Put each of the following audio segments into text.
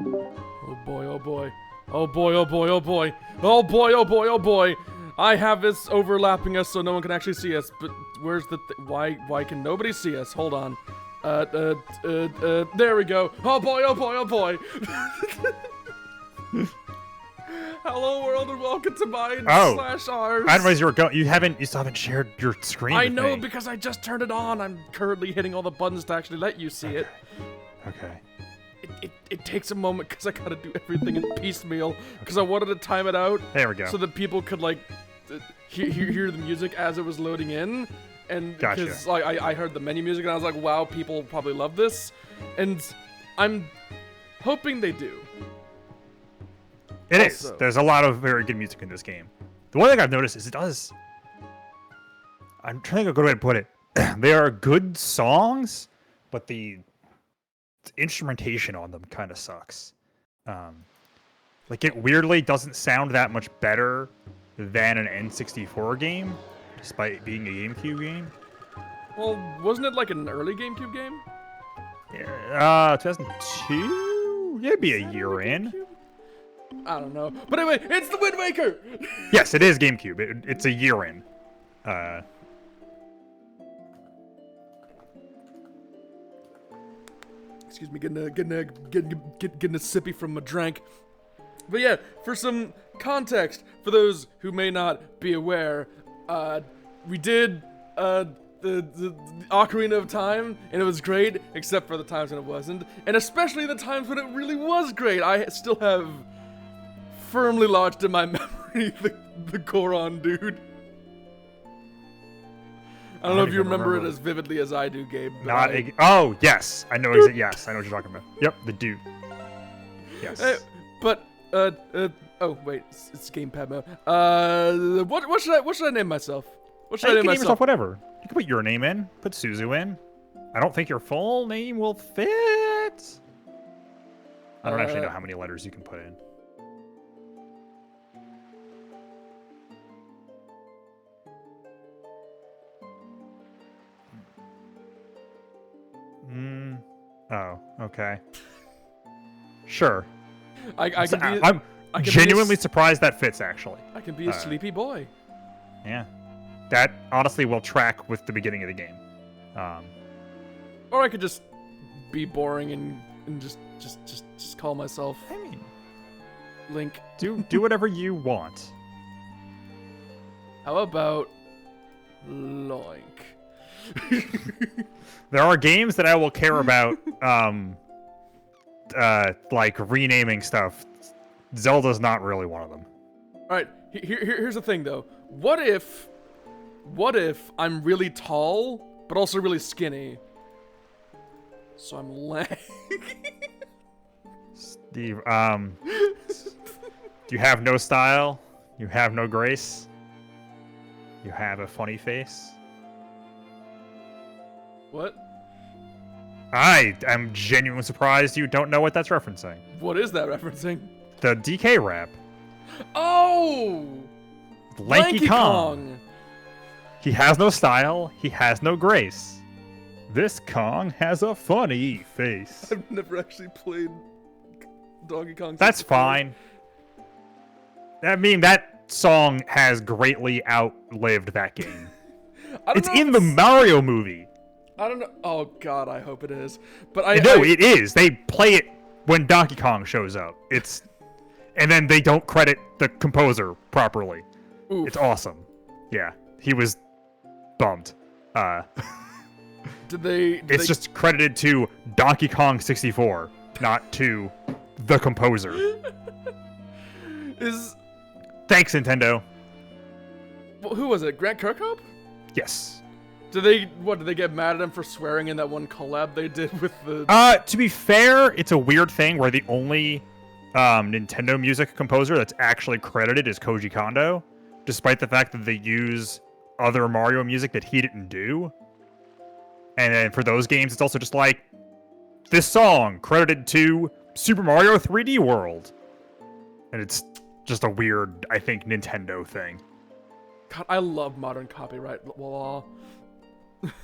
Oh boy, oh boy. Oh boy, oh boy, oh boy. Oh boy, oh boy, oh boy. I have this overlapping us so no one can actually see us, but where's the why can nobody see us? Hold on. There we go. Oh boy, oh boy, oh boy. Hello world and welcome to mine slash ours. I advise you still haven't shared your screen I with know me. because I just turned it on. I'm currently hitting all the buttons to actually let you see it. Okay. It takes a moment because I gotta do everything in piecemeal because I wanted to time it out. There we go. So that people could like hear the music as it was loading in, and because like I heard the menu music and I was like, wow, people probably love this, and I'm hoping they do. It is. There's a lot of very good music in this game. The one thing I've noticed is it does. I'm trying to think of a good way to put it. They are good songs, but the instrumentation on them kind of sucks. Like it weirdly doesn't sound that much better than an N64 game, despite being a GameCube game. Well, wasn't it like an early GameCube game? Yeah, 2002? Yeah, it'd be a year in. I don't know. But anyway, it's the Wind Waker! Yes, it is GameCube. It's a year in. Excuse me, getting a sippy from my drink. But yeah, for some context, for those who may not be aware, we did the Ocarina of Time, and it was great, except for the times when it wasn't, and especially the times when it really was great. I still have firmly lodged in my memory the Goron dude. I don't know if you remember it as vividly as I do, Gabe. Oh, yes. I know yes, I know what you're talking about. Yep, the dude. Yes. Oh wait, it's gamepad mode. What should I name myself? What should I name myself? Name yourself whatever. You can put your name in, put Suzu in. I don't think your full name will fit. I don't actually know how many letters you can put in. Oh, okay. Sure. I'm genuinely surprised that fits, actually. I can be a sleepy boy. Yeah. That honestly will track with the beginning of the game. Or I could just be boring and just call myself, I mean, Link. Do whatever you want. How about Loink? There are games that I will care about, like renaming stuff. Zelda's not really one of them. All right, here's the thing though. What if I'm really tall but also really skinny? So I'm Lang. Steve, you have no style. You have no grace. You have a funny face. What? I am genuinely surprised you don't know what that's referencing. What is that referencing? The DK rap. Oh! Lanky Kong. He has no style. He has no grace. This Kong has a funny face. I've never actually played Donkey Kong. That's fine. I mean, that song has greatly outlived that game. It's in the Mario movie. I don't know. Oh God, I hope it is. But it is. They play it when Donkey Kong shows up. And then they don't credit the composer properly. Oof. It's awesome. Yeah, he was bummed. It's just credited to Donkey Kong 64, not to the composer. Thanks, Nintendo. Well, who was it? Grant Kirkhope? Yes. Did they get mad at him for swearing in that one collab they did with the... To be fair, it's a weird thing where the only Nintendo music composer that's actually credited is Koji Kondo, despite the fact that they use other Mario music that he didn't do. And then for those games, it's also just like, this song credited to Super Mario 3D World. And it's just a weird, I think, Nintendo thing. God, I love modern copyright law.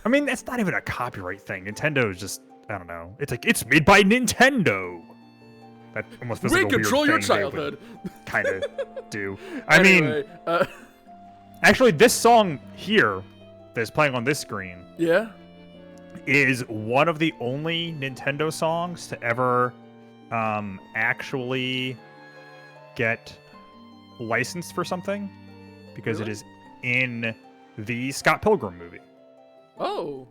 I mean, that's not even a copyright thing. Nintendo is just, I don't know. It's like, it's made by Nintendo. That almost feels like a weird control your thing childhood. Kind of do. I mean, actually, this song here that's playing on this screen yeah, is one of the only Nintendo songs to ever actually get licensed for something, because it is in the Scott Pilgrim movie. Oh,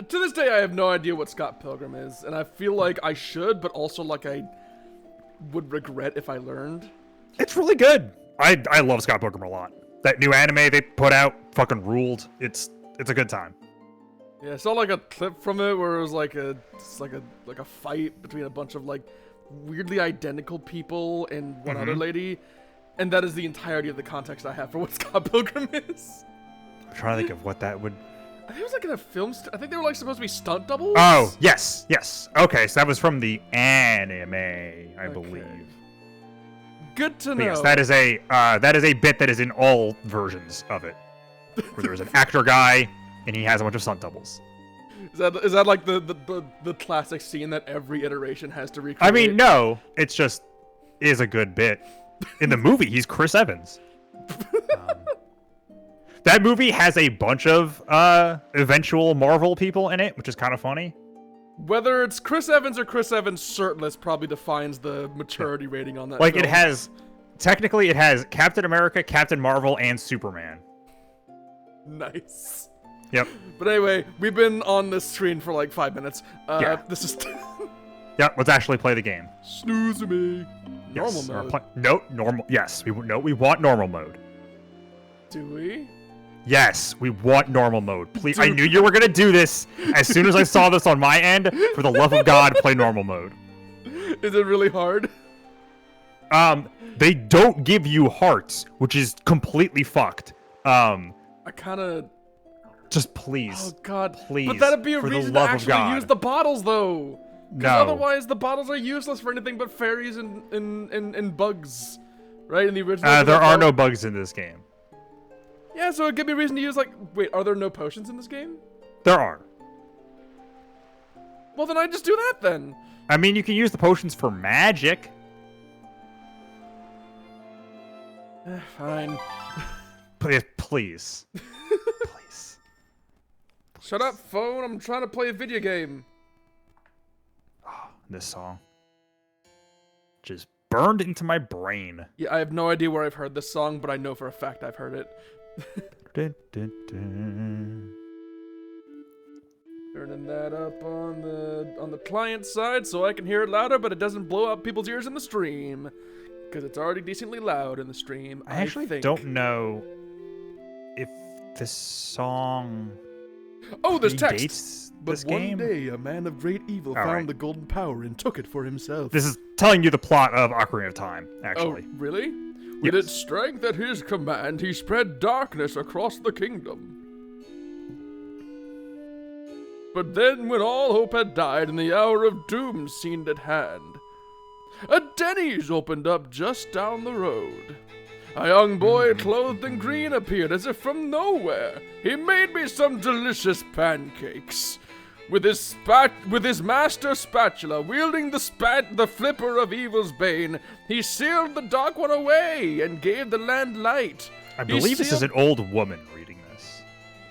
to this day I have no idea what Scott Pilgrim is, and I feel like I should, but also like I would regret if I learned. It's really good. I love Scott Pilgrim a lot. That new anime they put out fucking ruled. It's a good time. Yeah, I saw like a clip from it where it was like a fight between a bunch of like weirdly identical people and one other lady, and that is the entirety of the context I have for what Scott Pilgrim is. I'm trying to think of what that would. I think it was like in a film. I think they were like supposed to be stunt doubles. Oh yes. Okay, so that was from the anime, I believe. Good to But know. yes, that is a bit that is in all versions of it, where there's an actor guy and he has a bunch of stunt doubles. Is that like the classic scene that every iteration has to recreate? I mean, no, it's just is a good bit. In the movie, he's Chris Evans. That movie has a bunch of eventual Marvel people in it, which is kind of funny. Whether it's Chris Evans or Chris Evans shirtless probably defines the maturity rating on that. Like film. it has Captain America, Captain Marvel, and Superman. Nice. Yep. But anyway, we've been on this screen for like 5 minutes. Yeah. This is. Yep. Let's actually play the game. Snooze me. Normal Yes, mode. No, normal. Yes, we want normal mode. Do we? Yes, we want normal mode. Please, I Dude. knew you were gonna do this. As soon as I saw this on my end, for the love of God, play normal mode. Is it really hard? They don't give you hearts, which is completely fucked. I kind of. Just please. Oh God. Please. But that'd be a for the reason to love of actually God. use the bottles, though. Because No. otherwise, the bottles are useless for anything but fairies and bugs, right? In the original. There are no bugs in this game. Yeah, so it give me a reason to use like. Wait, are there no potions in this game? There are. Well, then I just do that then. I mean, you can use the potions for magic. Fine. Please. Please. Shut up, phone. I'm trying to play a video game. This song just burned into my brain. Yeah, I have no idea where I've heard this song, but I know for a fact I've heard it. Dun, dun, dun. Turning that up on the client side so I can hear it louder, but it doesn't blow up people's ears in the stream. Because it's already decently loud in the stream. I actually think. don't know if this song Oh, there's text. predates But this one game. day, a man of great evil All found right. the golden power and took it for himself. This is telling you the plot of Ocarina of Time, actually. Oh, really? With Yes. its strength at his command, he spread darkness across the kingdom. But then, when all hope had died and the hour of doom seemed at hand, a Denny's opened up just down the road. A young boy clothed in green appeared as if from nowhere. He made me some delicious pancakes. With his master spatula, wielding the flipper of evil's bane, he sealed the dark one away and gave the land light. I believe this is an old woman reading this.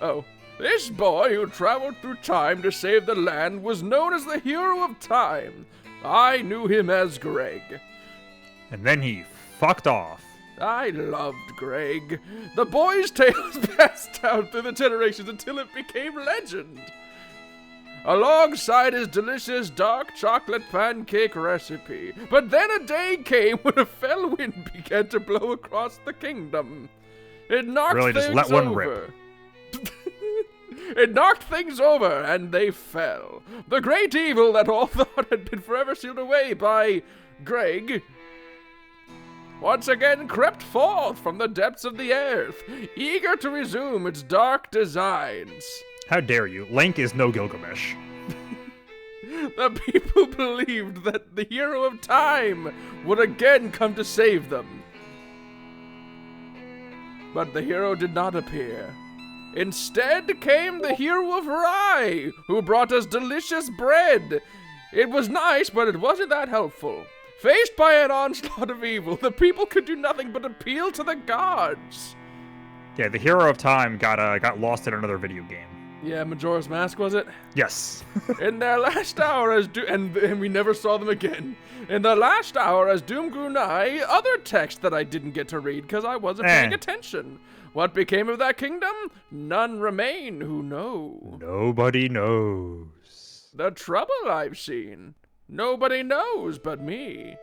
Oh. This boy who traveled through time to save the land was known as the hero of time. I knew him as Greg. And then he fucked off. I loved Greg. The boy's tale was passed down through the generations until it became legend. Alongside his delicious dark chocolate pancake recipe. But then a day came when a fell wind began to blow across the kingdom. It knocked Really, things just let one over. rip. It knocked things over, and they fell. The great evil that all thought had been forever sealed away by Greg once again crept forth from the depths of the earth, eager to resume its dark designs. How dare you? Link is no Gilgamesh. The people believed that the hero of time would again come to save them. But the hero did not appear. Instead came the hero of rye, who brought us delicious bread. It was nice, but it wasn't that helpful. Faced by an onslaught of evil, the people could do nothing but appeal to the gods. Yeah, the hero of time got lost in another video game. Yeah, Majora's Mask, was it? Yes. In their last hour as and we never saw them again. In the last hour as Doom grew nigh, other text that I didn't get to read because I wasn't paying attention. What became of that kingdom? None remain who know. Nobody knows. The trouble I've seen. Nobody knows but me.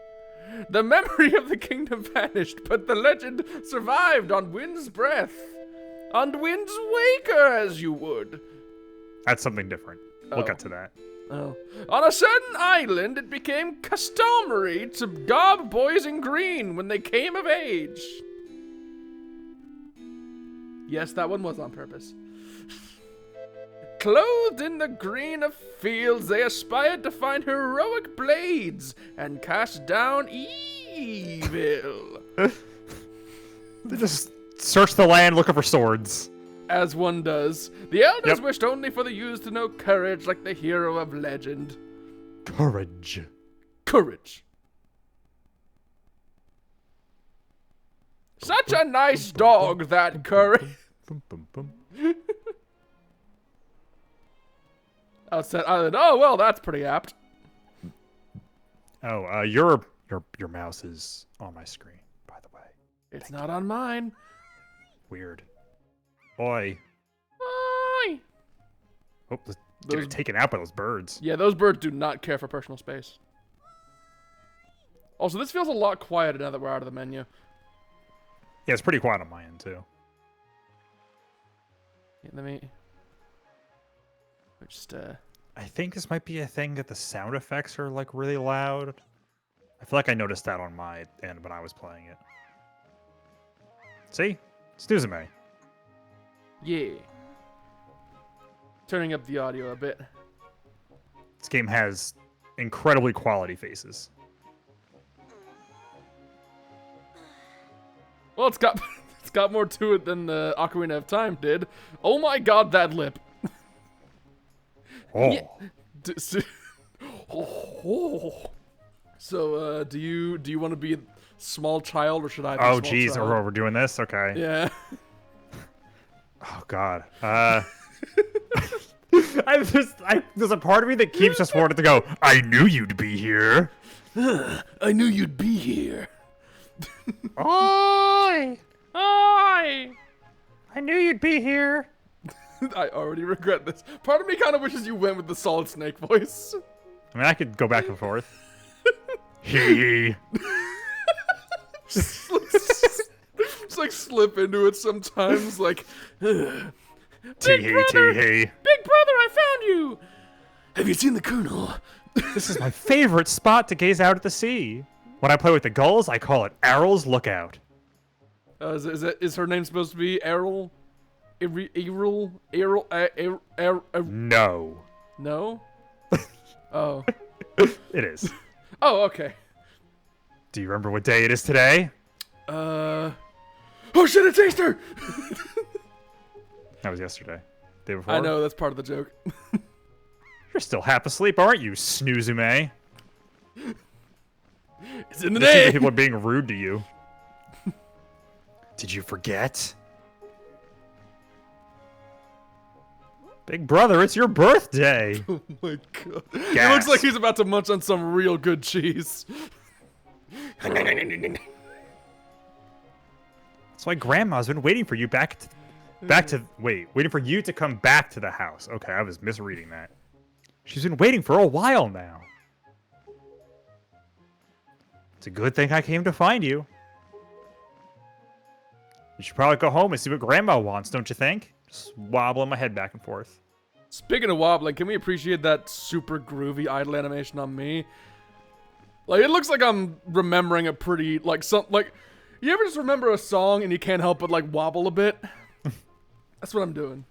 The memory of the kingdom vanished, but the legend survived on wind's breath. On wind's waker, as you would. That's something different. We'll get to that. Oh. On a certain island, it became customary to gob boys in green when they came of age. Yes, that one was on purpose. Clothed in the green of fields, they aspired to find heroic blades and cast down evil. They just search the land looking for swords. As one does. The elders wished only for the youths to know courage like the hero of legend. Courage. Courage. Such a nice dog, that Courage. Outset Island. Oh, well, that's pretty apt. Oh, your mouse is on my screen, by the way. It's not on mine. Weird. Oi. Oi. Oh, they're taken out by those birds. Yeah, those birds do not care for personal space. Also, this feels a lot quieter now that we're out of the menu. Yeah, it's pretty quiet on my end, too. Yeah, let me... Just, I think this might be a thing that the sound effects are, like, really loud. I feel like I noticed that on my end when I was playing it. See? It's Suzume. Yeah. Turning up the audio a bit. This game has incredibly quality faces. Well, it's got more to it than the Ocarina of Time did. Oh my god, that lip. Oh. Yeah. So, do you want to be a small child, or should I be a small geez, child? we're doing this? Okay. Yeah. Oh, God. There's a part of me that keeps just wanting to go, I knew you'd be here. I knew you'd be here. Oi! Oi! I knew you'd be here. I already regret this. Part of me kind of wishes you went with the Solid Snake voice. I mean, I could go back and forth. Hee. Just like slip into it sometimes, like. Big brother, Big brother, I found you. Have you seen the Colonel? This is my favorite spot to gaze out at the sea. When I play with the gulls, I call it Errol's Lookout. Is her name supposed to be Errol? Errol? No. No? Oh. It is. Oh, okay. Do you remember what day it is today? Oh shit, it's Easter! That was yesterday. Day before? I know, that's part of the joke. You're still half asleep, aren't you, Snoozume? It's in the It seems like name! people are being rude to you. Did you forget? Big brother, it's your birthday! Oh my god. Gasp. He looks like he's about to munch on some real good cheese. That's why Grandma's been waiting for you waiting for you to come back to the house. Okay, I was misreading that. She's been waiting for a while now. It's a good thing I came to find you. You should probably go home and see what Grandma wants, don't you think? Just wobbling my head back and forth. Speaking of wobbling, can we appreciate that super groovy idle animation on me? Like, it looks like I'm remembering a pretty, you ever just remember a song and you can't help but, wobble a bit? That's what I'm doing.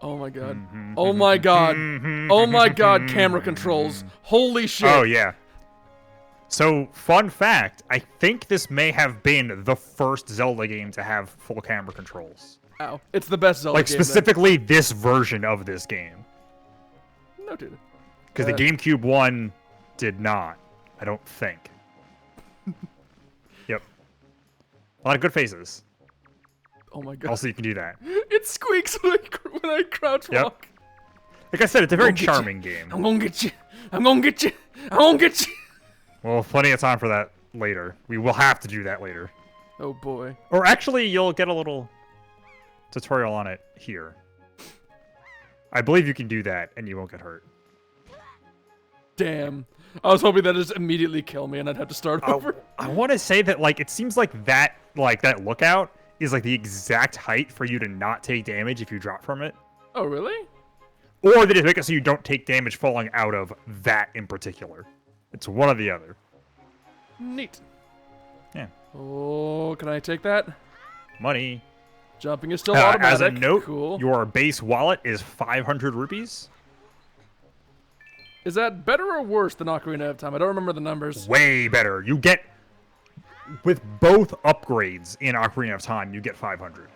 Oh my god. Oh my god. Oh my god, camera controls. Holy shit. Oh, yeah. So, fun fact, I think this may have been the first Zelda game to have full camera controls. Ow. It's the best Zelda game. Specifically this version of this game. No, dude. Because the GameCube one did not. I don't think. Yep. A lot of good faces. Oh my god. Also, you can do that. It squeaks when I crouch walk. Like I said, it's a very charming game. I'm gonna get you. I'm gonna get you. I'm gonna get you. Well, plenty of time for that later. We will have to do that later. Oh boy. Or actually, you'll get a little tutorial on it here. I believe you can do that, and you won't get hurt. Damn. I was hoping that'd just immediately kill me, and I'd have to start over. I want to say that, like, it seems like that lookout is like the exact height for you to not take damage if you drop from it. Oh, really? Or they just make it so you don't take damage falling out of that in particular. It's one or the other. Neat. Yeah. Oh, can I take that? Money. Jumping is still automatic. As a note, cool. Your base wallet is 500 rupees. Is that better or worse than Ocarina of Time? I don't remember the numbers. Way better. You get, with both upgrades in Ocarina of Time, you get 500.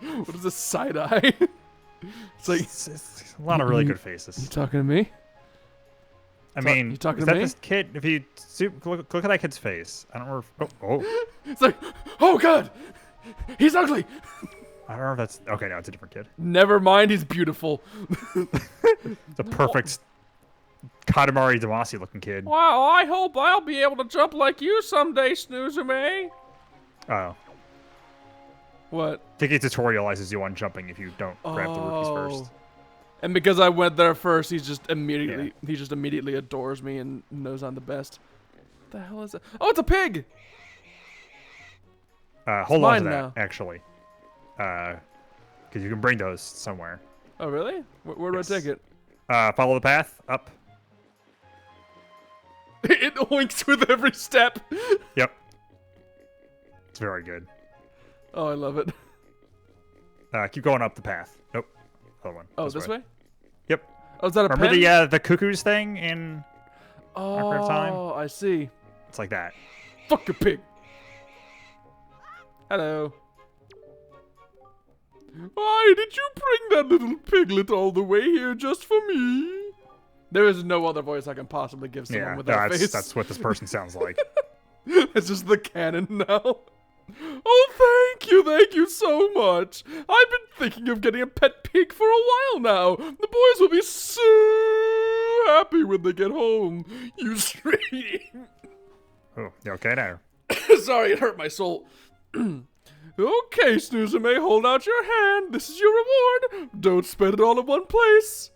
What is this side eye? It's like it's a lot of really good faces. You talking to me? I mean, you talking is to that me? this kid? If you look at that kid's face, I don't know. Oh. It's like, oh god, he's ugly. I don't know if that's okay. No, it's a different kid. Never mind, he's beautiful. It's a perfect Katamari Damacy looking kid. Wow, I hope I'll be able to jump like you someday, Snoozume. Oh. What? I think it tutorializes you on jumping if you don't grab the rupees first. And because I went there first, he just immediately adores me and knows I'm the best. What the hell is that? Oh, it's a pig! Hold on to that, now. actually. Because you can bring those somewhere. Oh, really? Where do I take it? Follow the path, up. It oinks with every step. Yep. It's very good. Oh, I love it. Keep going up the path. Nope. Other one. Oh, this way? Yep. Oh, is that a Remember pen? the cuckoos thing in Ocarina of Time? Oh, I see. It's like that. Fuck a pig. Hello. Why did you bring that little piglet all the way here just for me? There is no other voice I can possibly give someone with that face. That's what this person sounds like. It's just the canon now. Oh, thank you so much. I've been thinking of getting a pet pig for a while now. The boys will be so happy when they get home. You sweetie. Oh, you okay now? Sorry, it hurt my soul. Okay, Snoozume, hold out your hand. This is your reward. Don't spend it all in one place.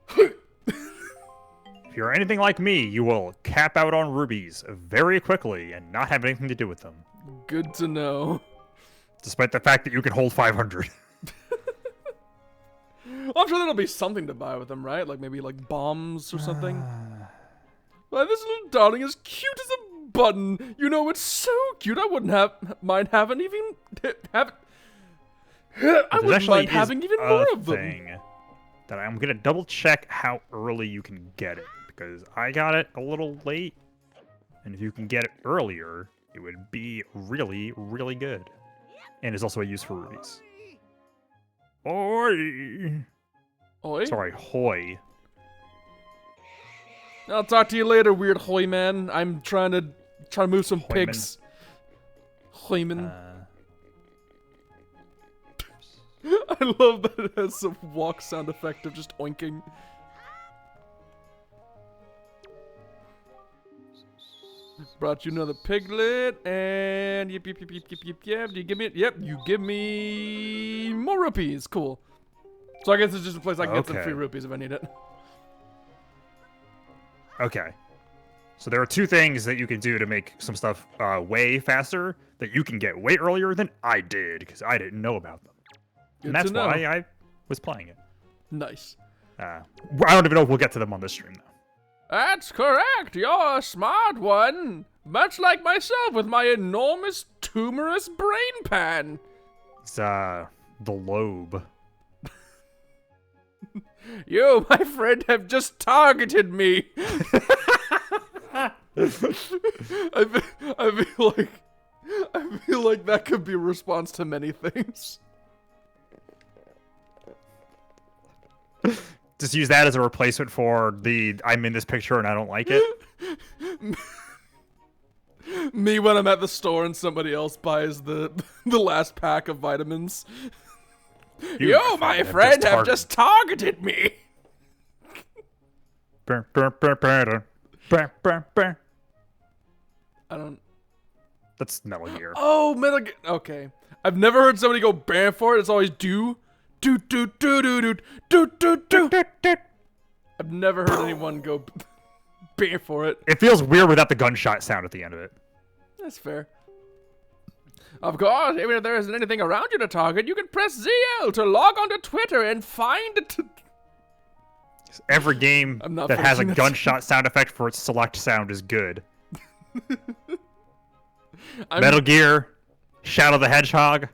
If you're anything like me, you will cap out on rubies very quickly and not have anything to do with them. Good to know. Despite the fact that you can hold 500. Well, I'm sure there'll be something to buy with them, right? Like maybe like bombs or something. Well, this little darling is cute as a button. You know, it's so cute. I wouldn't mind having even I wouldn't mind having even more of them. That I'm gonna double check how early you can get it, because I got it a little late, and if you can get it earlier, it would be really, really good. And it's also a use for rubies. Oi! Oi? Sorry, hoy. I'll talk to you later, weird hoy man. I'm trying to move some pigs. Hoyman. I love that it has some walk sound effect of just oinking. Brought you another piglet, and yep. Do you give me it? Yep, you give me more rupees. Cool. So I guess it's just a place I can get some free rupees if I need it. Okay. So there are two things that you can do to make some stuff way faster that you can get way earlier than I did, because I didn't know about them. And that's why I was playing it. Nice. I don't even know if we'll get to them on this stream, though. That's correct. You're a smart one. Much like myself with my enormous tumorous brain pan. It's, the lobe. You, my friend, have just targeted me. I feel like I feel like that could be a response to many things. Just use that as a replacement for the I'm in this picture and I don't like it. Me when I'm at the store and somebody else buys the last pack of vitamins. You, my friend, have just targeted me. I don't. That's Metal Gear. Oh, Metal Gear. Okay, I've never heard somebody go bam for it. It's always do. I've never heard anyone go bam for it. It feels weird without the gunshot sound at the end of it. That's fair. Of course, even if there isn't anything around you to target, you can press ZL to log onto Twitter and find it. Every game that has a gunshot sound effect for its select sound is good. Metal Gear, Shadow the Hedgehog.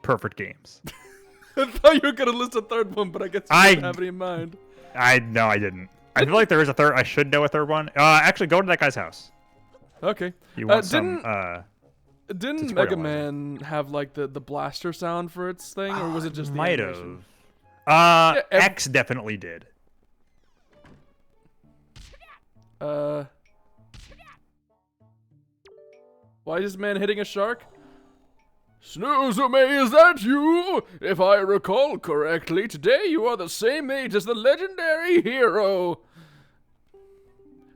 Perfect games. I thought you were going to list a third one, but I guess you didn't have any in mind. No, I didn't. I feel like there is a third. I should know a third one. Actually, go to that guy's house. Okay. You want didn't Mega Man have like the blaster sound for its thing, or was it just the might animation? have. X definitely did. Why is this man hitting a shark? Snoozume, is that you? If I recall correctly, today you are the same age as the legendary hero.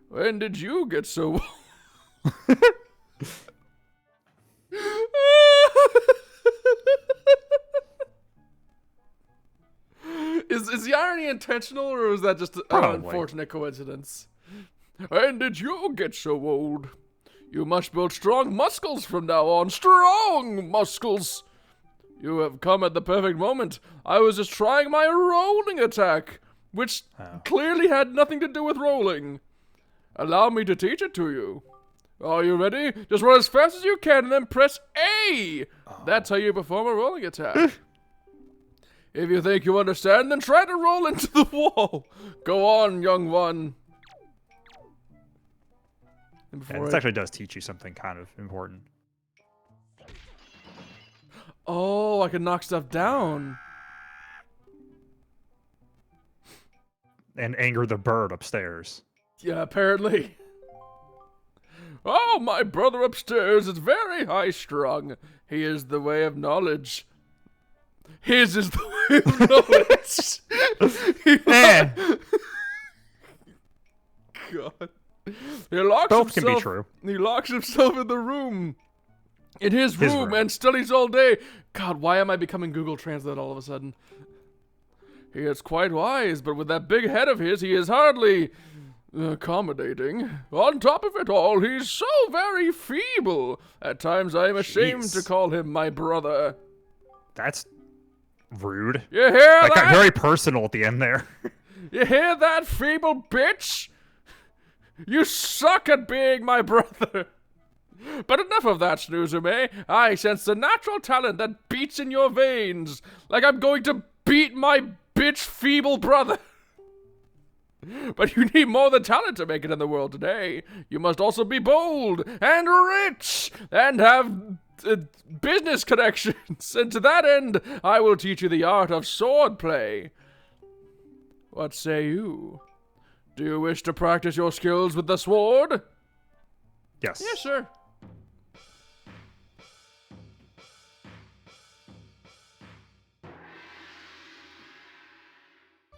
When did you get so... Is the irony intentional, or was that just an unfortunate coincidence? When did you get so old? You must build strong muscles from now on. Strong muscles! You have come at the perfect moment. I was just trying my rolling attack, which clearly had nothing to do with rolling. Allow me to teach it to you. Are you ready? Just run as fast as you can and then press A! That's how you perform a rolling attack. If you think you understand, then try to roll into the wall. Go on, young one. This actually does teach you something kind of important. Oh, I can knock stuff down. And anger the bird upstairs. Yeah, apparently. Oh, my brother upstairs is very high-strung. He is the way of knowledge. His is the way of knowledge. God. Both can be true. He locks himself in the room. In his room and studies all day. God, why am I becoming Google Translate all of a sudden? He is quite wise, but with that big head of his, he is hardly accommodating. On top of it all, he's so very feeble. At times I am ashamed to call him my brother. That's rude. You hear that? Got very personal at the end there. You hear that, feeble bitch? You suck at being my brother. But enough of that, Snoozume. I sense the natural talent that beats in your veins. Like I'm going to beat my bitch feeble brother. But you need more than talent to make it in the world today. You must also be bold and rich and have business connections. And to that end, I will teach you the art of swordplay. What say you? Do you wish to practice your skills with the sword? Yes. Yeah, sure.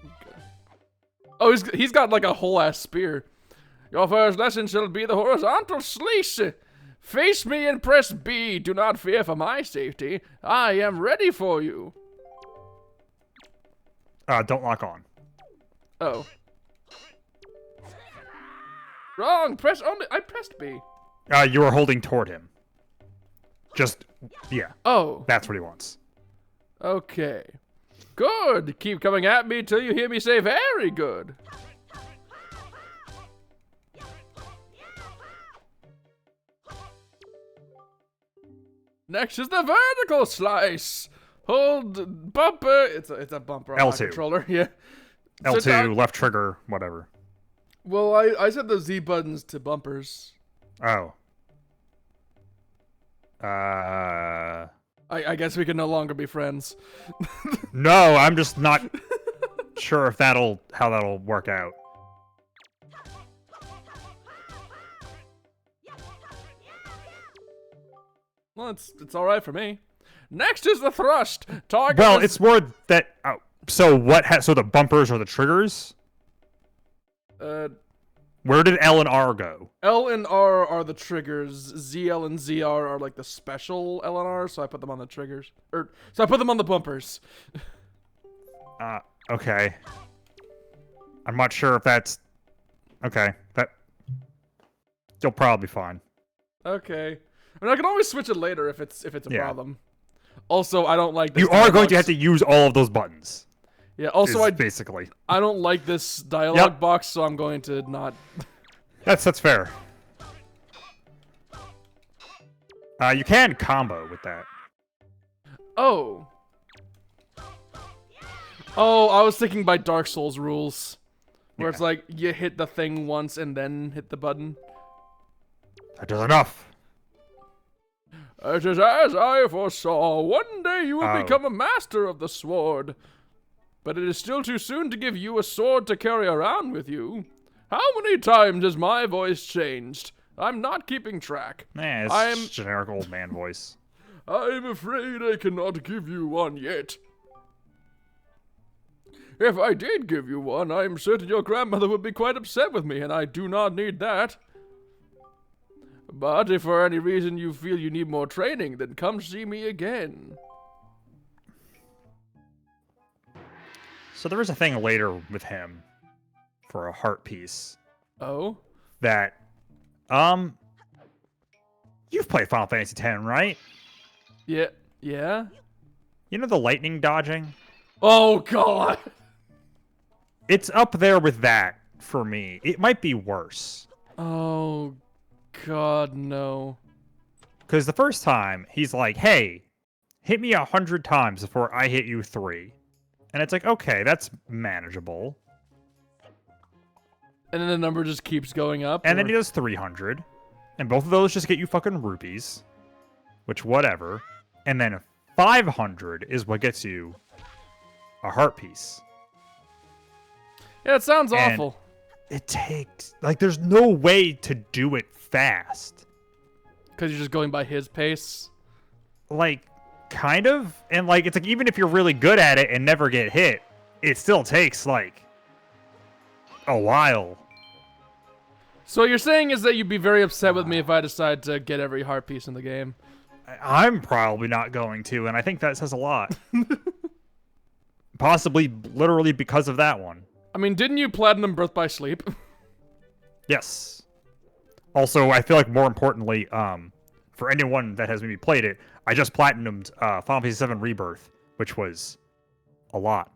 Okay. Oh, he's got like a whole ass spear. Your first lesson shall be the horizontal slice. Face me and press B. Do not fear for my safety. I am ready for you. Don't lock on. Oh. Wrong. Press only. I pressed B. You were holding toward him. Just, yeah. Oh. That's what he wants. Okay. Good. Keep coming at me till you hear me say very good. Next is the vertical slice. Hold bumper. It's a bumper on my controller. Yeah. L2, left trigger, whatever. Well, I set the Z buttons to bumpers. Oh. I guess we can no longer be friends. No, I'm just not sure if how that'll work out. Well, it's all right for me. Next is the thrust. Target. Well, it's more that. Oh, so what? So the bumpers are the triggers. Where did L and R go? L and R are the triggers. ZL and ZR are like the special L and R, so I put them on the triggers. So I put them on the bumpers. Okay. I'm not sure if that's... Okay, you'll probably be fine. Okay. I mean, I can always switch it later if it's a problem. Also, I don't like this. You are going to have to use all of those buttons. Yeah, also basically. I don't like this dialogue box, so I'm going to not... That's fair. You can combo with that. Oh. Oh, I was thinking by Dark Souls rules. Where it's like, you hit the thing once and then hit the button. That does enough. It is as I foresaw. One day you will become a master of the sword. But it is still too soon to give you a sword to carry around with you. How many times has my voice changed? I'm not keeping track. Nah, it's generic old man voice. I'm afraid I cannot give you one yet. If I did give you one, I'm certain your grandmother would be quite upset with me, and I do not need that. But if for any reason you feel you need more training, then come see me again. So there was a thing later with him for a heart piece. Oh? That, you've played Final Fantasy X, right? Yeah. Yeah? You know the lightning dodging? Oh, God! It's up there with that for me. It might be worse. Oh, God, no. Because the first time, he's like, hey, hit me 100 times before I hit you 3. And it's like, okay, that's manageable. And then the number just keeps going up? And then he does 300. And both of those just get you fucking rupees. Which, whatever. And then 500 is what gets you a heart piece. Yeah, it sounds awful. It takes... Like, there's no way to do it fast. Because you're just going by his pace? Like, kind of. And, like, it's like, even if you're really good at it and never get hit, it still takes, like, a while. So what you're saying is that you'd be very upset with me if I decide to get every heart piece in the game? I'm probably not going to, and I think that says a lot. Possibly, literally, because of that one. I mean, didn't you platinum Birth by Sleep? Yes. Also, I feel like more importantly, for anyone that has maybe played it, I just platinumed Final Fantasy VII Rebirth, which was a lot.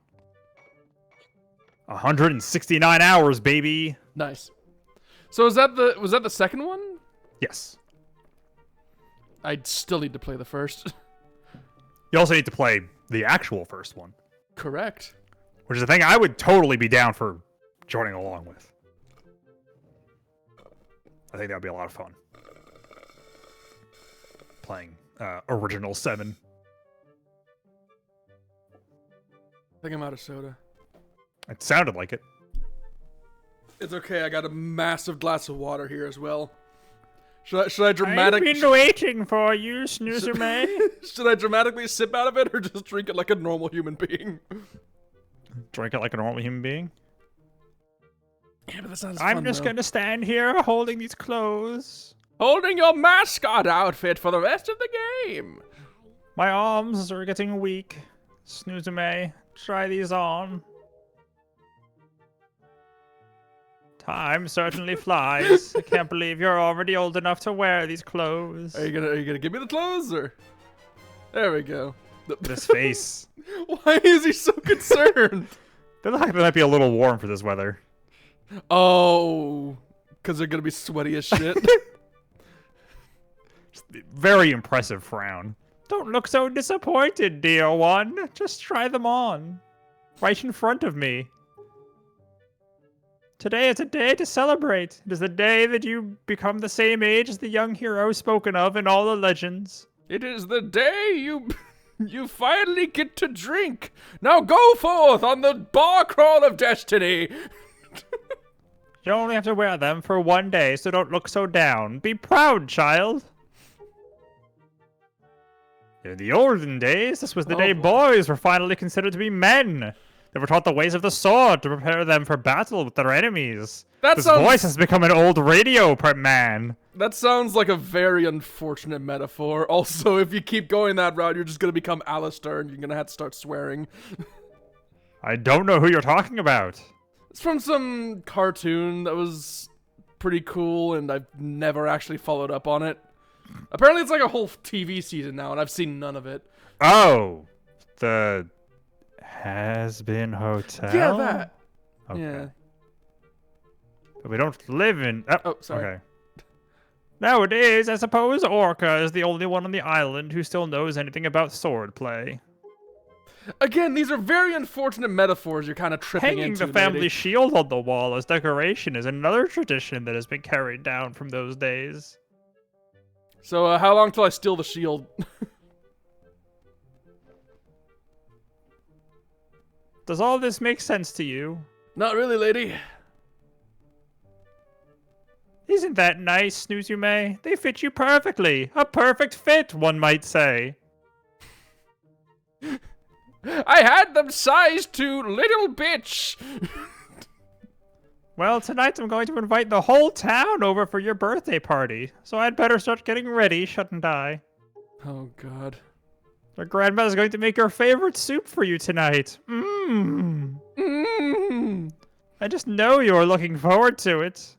169 hours, baby. Nice. So was that the second one? Yes. I still need to play the first. You also need to play the actual first one. Correct. Which is a thing I would totally be down for joining along with. I think that would be a lot of fun. Playing original 7. I think I'm out of soda. It sounded like it. It's okay, I got a massive glass of water here as well. Should I dramatically... I've been waiting for you, Snoozer May. Should I dramatically sip out of it or just drink it like a normal human being? Drink it like a normal human being? Yeah, but that sounds I'm fun, just though. gonna stand here holding these clothes. Holding your mascot outfit for the rest of the game. My arms are getting weak. Snoozer May, try these on. Time certainly flies. I can't believe you're already old enough to wear these clothes. Are you gonna give me the clothes or? There we go. This face. Why is he so concerned? They look like they might be a little warm for this weather. Oh, because they're gonna be sweaty as shit. Very impressive frown. Don't look so disappointed, dear one. Just try them on. Right in front of me. Today is a day to celebrate. It is the day that you become the same age as the young hero spoken of in all the legends. It is the day you finally get to drink. Now go forth on the bar crawl of destiny. You only have to wear them for 1 day, so don't look so down. Be proud, child. In the olden days, this was the day boys were finally considered to be men. They were taught the ways of the sword to prepare them for battle with their enemies. This voice has become an old radio man. That sounds like a very unfortunate metaphor. Also, if you keep going that route, you're just going to become Alistair and you're going to have to start swearing. I don't know who you're talking about. It's from some cartoon that was pretty cool, and I've never actually followed up on it. Apparently, it's like a whole TV season now, and I've seen none of it. Oh, the Has-Been Hotel? Yeah, that. Okay. Yeah. But we don't live in... Oh, sorry. Okay. Nowadays, I suppose Orca is the only one on the island who still knows anything about swordplay. Again, these are very unfortunate metaphors you're kind of tripping into. Hanging the family shield on the wall as decoration is another tradition that has been carried down from those days. So, how long till I steal the shield? Does all this make sense to you? Not really, lady. Isn't that nice, Snoozume? They fit you perfectly. A perfect fit, one might say. I had them sized to little bitch. Well, tonight I'm going to invite the whole town over for your birthday party, so I'd better start getting ready, shouldn't I? Oh, God. Your grandma's going to make your favorite soup for you tonight. I just know you're looking forward to it.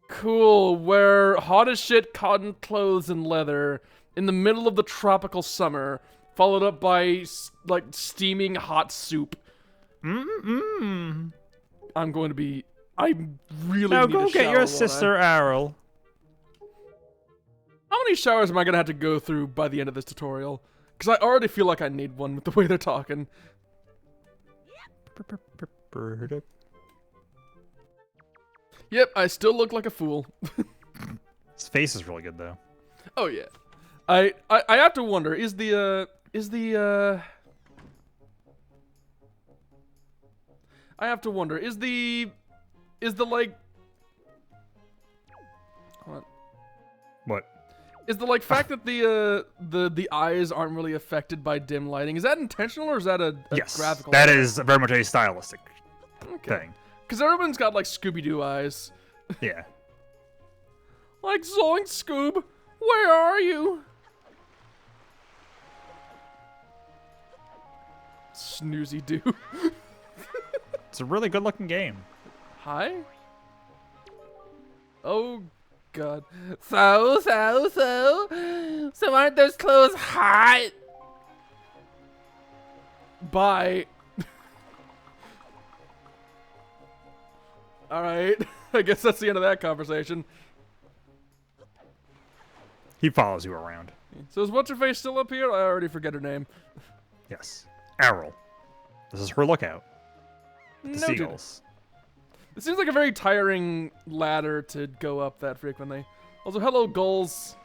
Cool. Wear hot as shit cotton clothes and leather in the middle of the tropical summer, followed up by, like, steaming hot soup. I'm going to be... I really now need go a get shower, your sister Errol. How many showers am I going to have to go through by the end of this tutorial? Because I already feel like I need one with the way they're talking. Yep, I still look like a fool. His face is really good, though. Oh, yeah. I have to wonder, is the like... Hold on. What? Is the, like, fact that the eyes aren't really affected by dim lighting, is that intentional, or is that a yes, graphical? That is very much a stylistic thing. Because everyone's got, like, Scooby-Doo eyes. Yeah. Like, Zoink Scoob, where are you? Snoozy-Doo. It's a really good-looking game. Hi? Oh, God. So aren't those clothes hot? Bye. Alright. I guess that's the end of that conversation. He follows you around. So is What's-Her-Face still up here? I already forget her name. Yes. Errol. This is her lookout. The Noted. seagulls. It seems like a very tiring ladder to go up that frequently. Also, hello, gulls.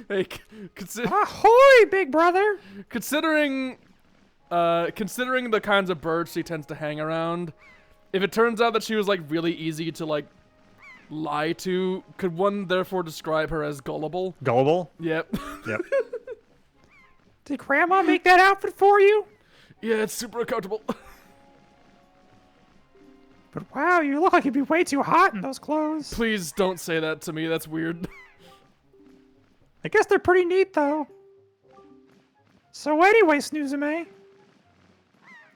Hey, ahoy, big brother! Considering the kinds of birds she tends to hang around, if it turns out that she was, like, really easy to, like, lie to, could one therefore describe her as gullible? Gullible? Yep. Yep. Did Grandma make that outfit for you? Yeah, it's super uncomfortable. But wow, you look like you'd be way too hot in those clothes. Please don't say that to me. That's weird. I guess they're pretty neat, though. So anyway, Snoozume,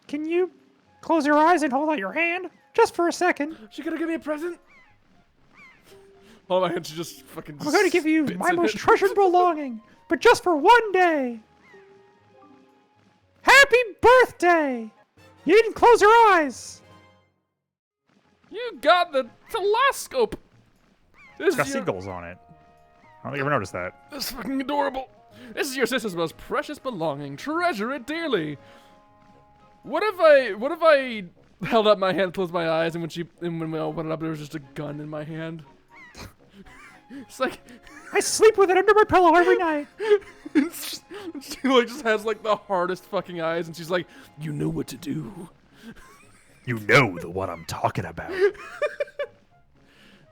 can you close your eyes and hold out your hand? Just for a second. She gonna give me a present? Oh, my hand, she just fucking I'm gonna give you my most treasured belonging, but just for 1 day. Happy birthday! You didn't close your eyes. You got the telescope. It's got seagulls on it. I don't think I ever noticed that. That's fucking adorable. This is your sister's most precious belonging. Treasure it dearly. What if I held up my hand, closed my eyes, and when we opened it up, there was just a gun in my hand. It's like I sleep with it under my pillow every night. She like just has like the hardest fucking eyes, and she's like, "You know what to do. You know the one I'm talking about."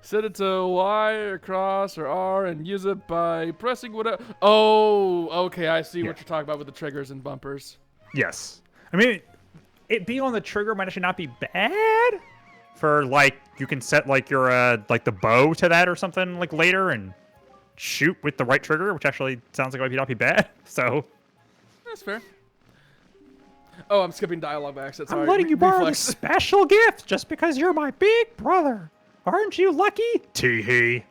Set it to Y or cross or R and use it by pressing whatever. Oh, okay, I see what you're talking about with the triggers and bumpers. Yes. I mean, it being on the trigger might actually not be bad. For like, you can set like your like the bow to that or something like later and shoot with the right trigger, which actually sounds like it might not be bad. So that's fair. Oh, I'm skipping dialogue by accident. Sorry. I'm letting you borrow this special gift just because you're my big brother. Aren't you lucky? Tee-hee.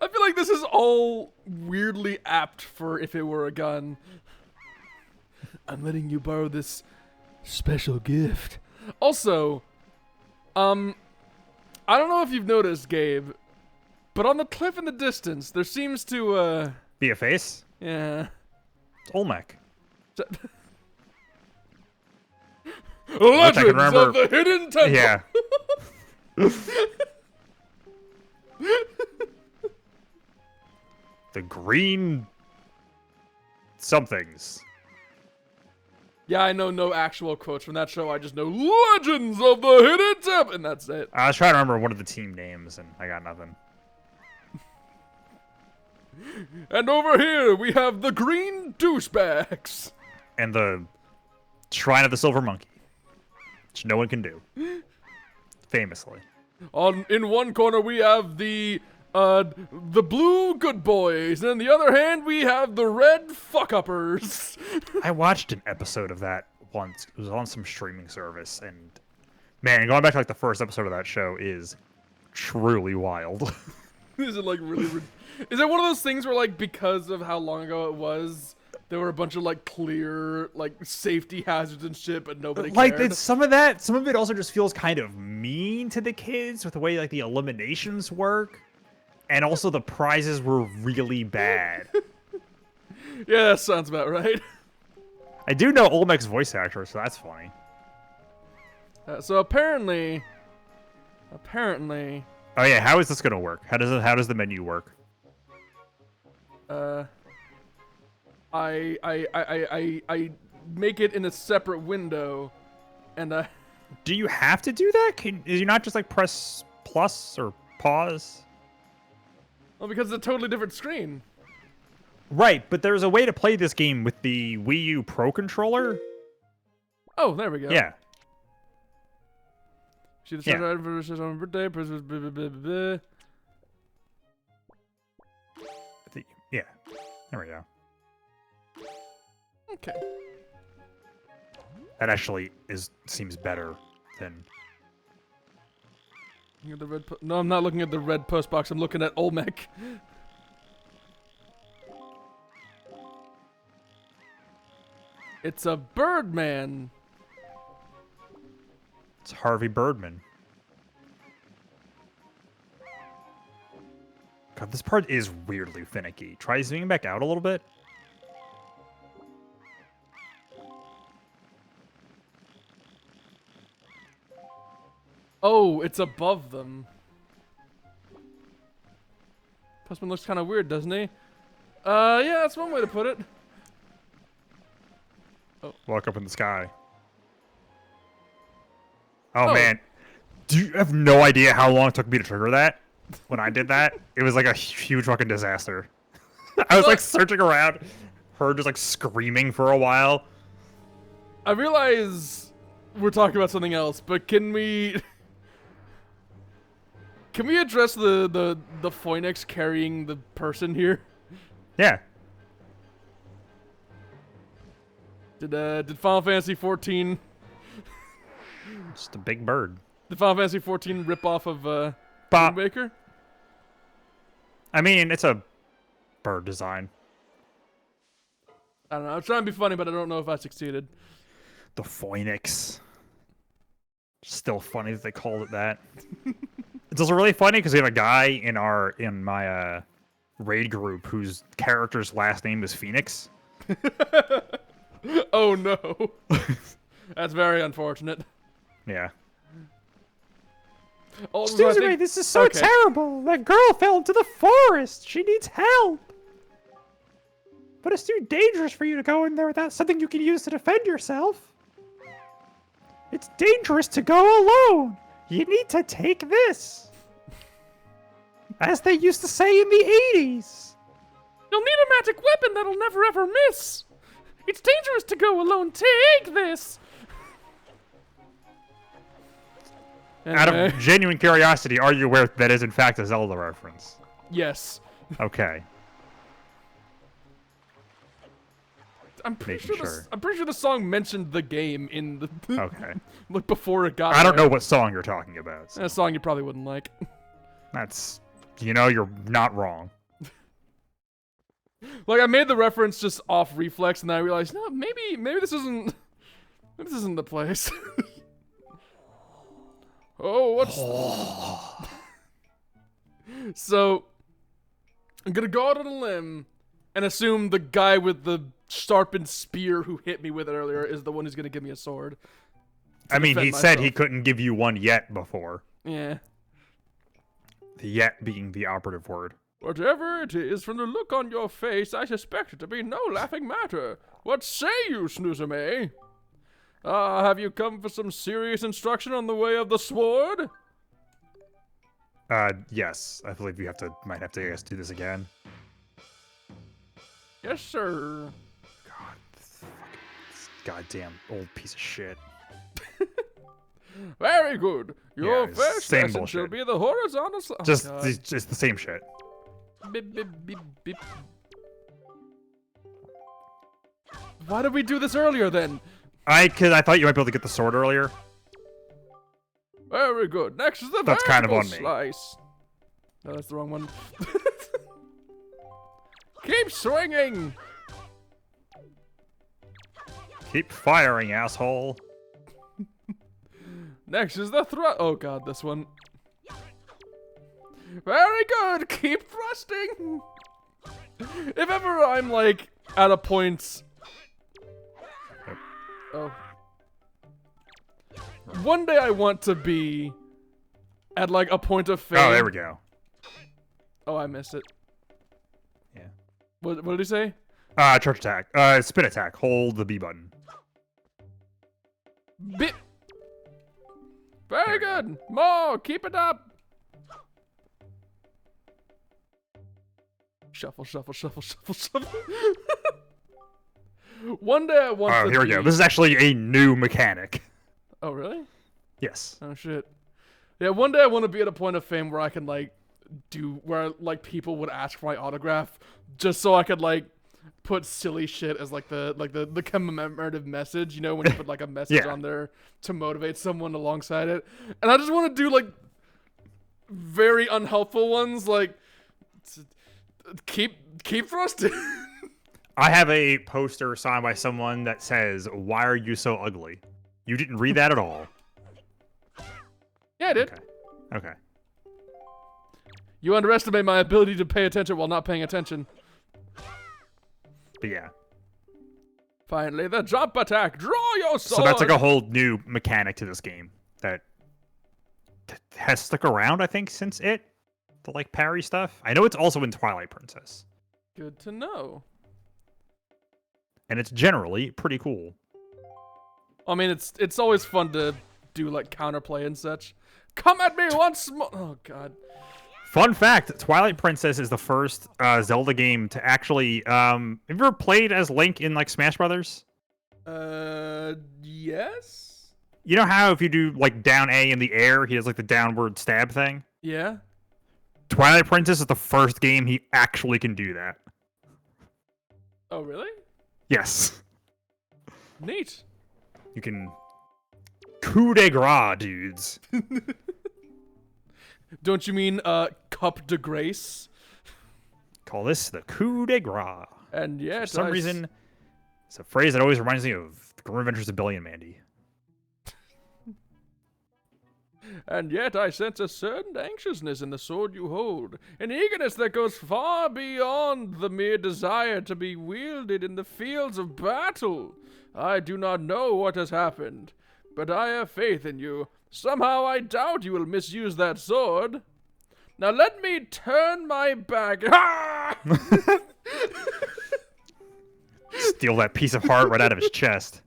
I feel like this is all weirdly apt for if it were a gun. I'm letting you borrow this special gift. Also, I don't know if you've noticed, Gabe, but on the cliff in the distance, there seems to, be a face? Yeah. It's Olmec. Legends of the Hidden Temple! Yeah. The green somethings. Yeah, I know no actual quotes from that show. I just know Legends of the Hidden Temple, and that's it. I was trying to remember one of the team names, and I got nothing. And over here, we have the Green Douchebags. And the Shrine of the Silver Monkey, which no one can do. Famously. In one corner, we have the blue good boys, and on the other hand, we have the red fuck-uppers. I watched an episode of that once. It was on some streaming service, and man, going back to like the first episode of that show is truly wild. Is it like really? Is it one of those things where like because of how long ago it was, there were a bunch of like clear like safety hazards and shit, but nobody cared? Like some of it also just feels kind of mean to the kids with the way like the eliminations work. And also the prizes were really bad. Yeah, that sounds about right. I do know Olmec's voice actor, so that's funny. So apparently. Oh yeah, how is this gonna work? How does the menu work? I make it in a separate window, and Do you have to do that? Is you not just like press plus or pause? Well, because it's a totally different screen. Right, but there's a way to play this game with the Wii U Pro controller. Oh, there we go. Yeah. She decided on her birthday. Yeah. There we go. Okay. That actually seems better than. The red no, I'm not looking at the red post box. I'm looking at Olmec. It's a Birdman. It's Harvey Birdman. God, this part is weirdly finicky. Try zooming back out a little bit. Oh, it's above them. Postman looks kind of weird, doesn't he? Yeah, that's one way to put it. Oh. Walk up in the sky. Oh, man. Do you have no idea how long it took me to trigger that? When I did that, it was like a huge fucking disaster. I was like searching around, her just like screaming for a while. I realize we're talking about something else, but can we address the Phoenix carrying the person here? Yeah. Did Final Fantasy 14? Just a big bird. Did Final Fantasy 14 rip off of Baker? I mean, it's a bird design. I don't know. I'm trying to be funny, but I don't know if I succeeded. The Phoenix. Still funny that they called it that. It's also really funny because we have a guy in my raid group whose character's last name is Phoenix. Oh no. That's very unfortunate. Yeah. Also, Excuse me, this is so terrible. That girl fell into the forest. She needs help. But it's too dangerous for you to go in there without something you can use to defend yourself. It's dangerous to go alone. You need to take this. As they used to say in the 80s. You'll need a magic weapon that'll never ever miss. It's dangerous to go alone. Take this. Out of genuine curiosity, are you aware that is in fact a Zelda reference? Yes. Okay. I'm pretty sure the song mentioned the game in the okay. like before it got. I don't know what song you're talking about. So. A song you probably wouldn't like. That's, you're not wrong. Like I made the reference just off reflex, and then I realized, no, maybe this isn't the place. Oh, what's... So, I'm gonna go out on a limb and assume the guy with the sharpened spear who hit me with it earlier is the one who's gonna give me a sword. I mean, he said he couldn't give you one yet before. Yeah. The yet being the operative word. Whatever it is, from the look on your face, I suspect it to be no laughing matter. What say you, Snoozame? Have you come for some serious instruction on the way of the sword? Yes. I believe you might have to, I guess, do this again. Yes, sir. God, this goddamn old piece of shit. Very good. Your first lesson bullshit. shall be the horizontal Just the same shit. Beep, beep, beep, beep. Why did we do this earlier, then? I thought you might be able to get the sword earlier. Very good. Next is the That's kind of on me. slice. No, that's the wrong one. Keep swinging. Keep firing, asshole. Next is the thrust. Oh god, this one. Very good. Keep thrusting. If ever I'm like at a point. Oh. One day I want to be at like a point of fame. Oh, there we go. Oh, I missed it. Yeah. What did he say? Charge attack. Spin attack. Hold the B button. Bit. Very good. More. Keep it up. Shuffle, shuffle, shuffle, shuffle, shuffle. One day I want to here we go. This is actually a new mechanic. Oh, really? Yes. Oh, shit. Yeah, one day I want to be at a point of fame where I can, like, where, like, people would ask for my autograph just so I could, like, put silly shit as, like, the commemorative message, you know, when you put, like, a message on there to motivate someone alongside it. And I just want to do, like, very unhelpful ones, like, keep thrusting. I have a poster signed by someone that says, "Why are you so ugly?" You didn't read that at all. Yeah, I did. Okay. You underestimate my ability to pay attention while not paying attention. But yeah. Finally, the jump attack. Draw your sword. So that's like a whole new mechanic to this game that has stuck around, I think, since the like parry stuff. I know it's also in Twilight Princess. Good to know. And it's generally pretty cool. I mean, it's always fun to do like counterplay and such. Come at me once more. Oh god. Fun fact: Twilight Princess is the first Zelda game to actually. Have you ever played as Link in like Smash Brothers? Yes. You know how if you do like down A in the air, he has like the downward stab thing. Yeah. Twilight Princess is the first game he actually can do that. Oh really? Yes. Neat. You can coup de grace, dudes. Don't you mean cup de grace? Call this the coup de grace. And yet, for some reason, it's a phrase that always reminds me of The Grim Adventures of Billy and Mandy. And yet I sense a certain anxiousness in the sword you hold, an eagerness that goes far beyond the mere desire to be wielded in the fields of battle. I do not know what has happened, but I have faith in you. Somehow I doubt you will misuse that sword. Now let me turn my back. Steal that piece of heart right out of his chest.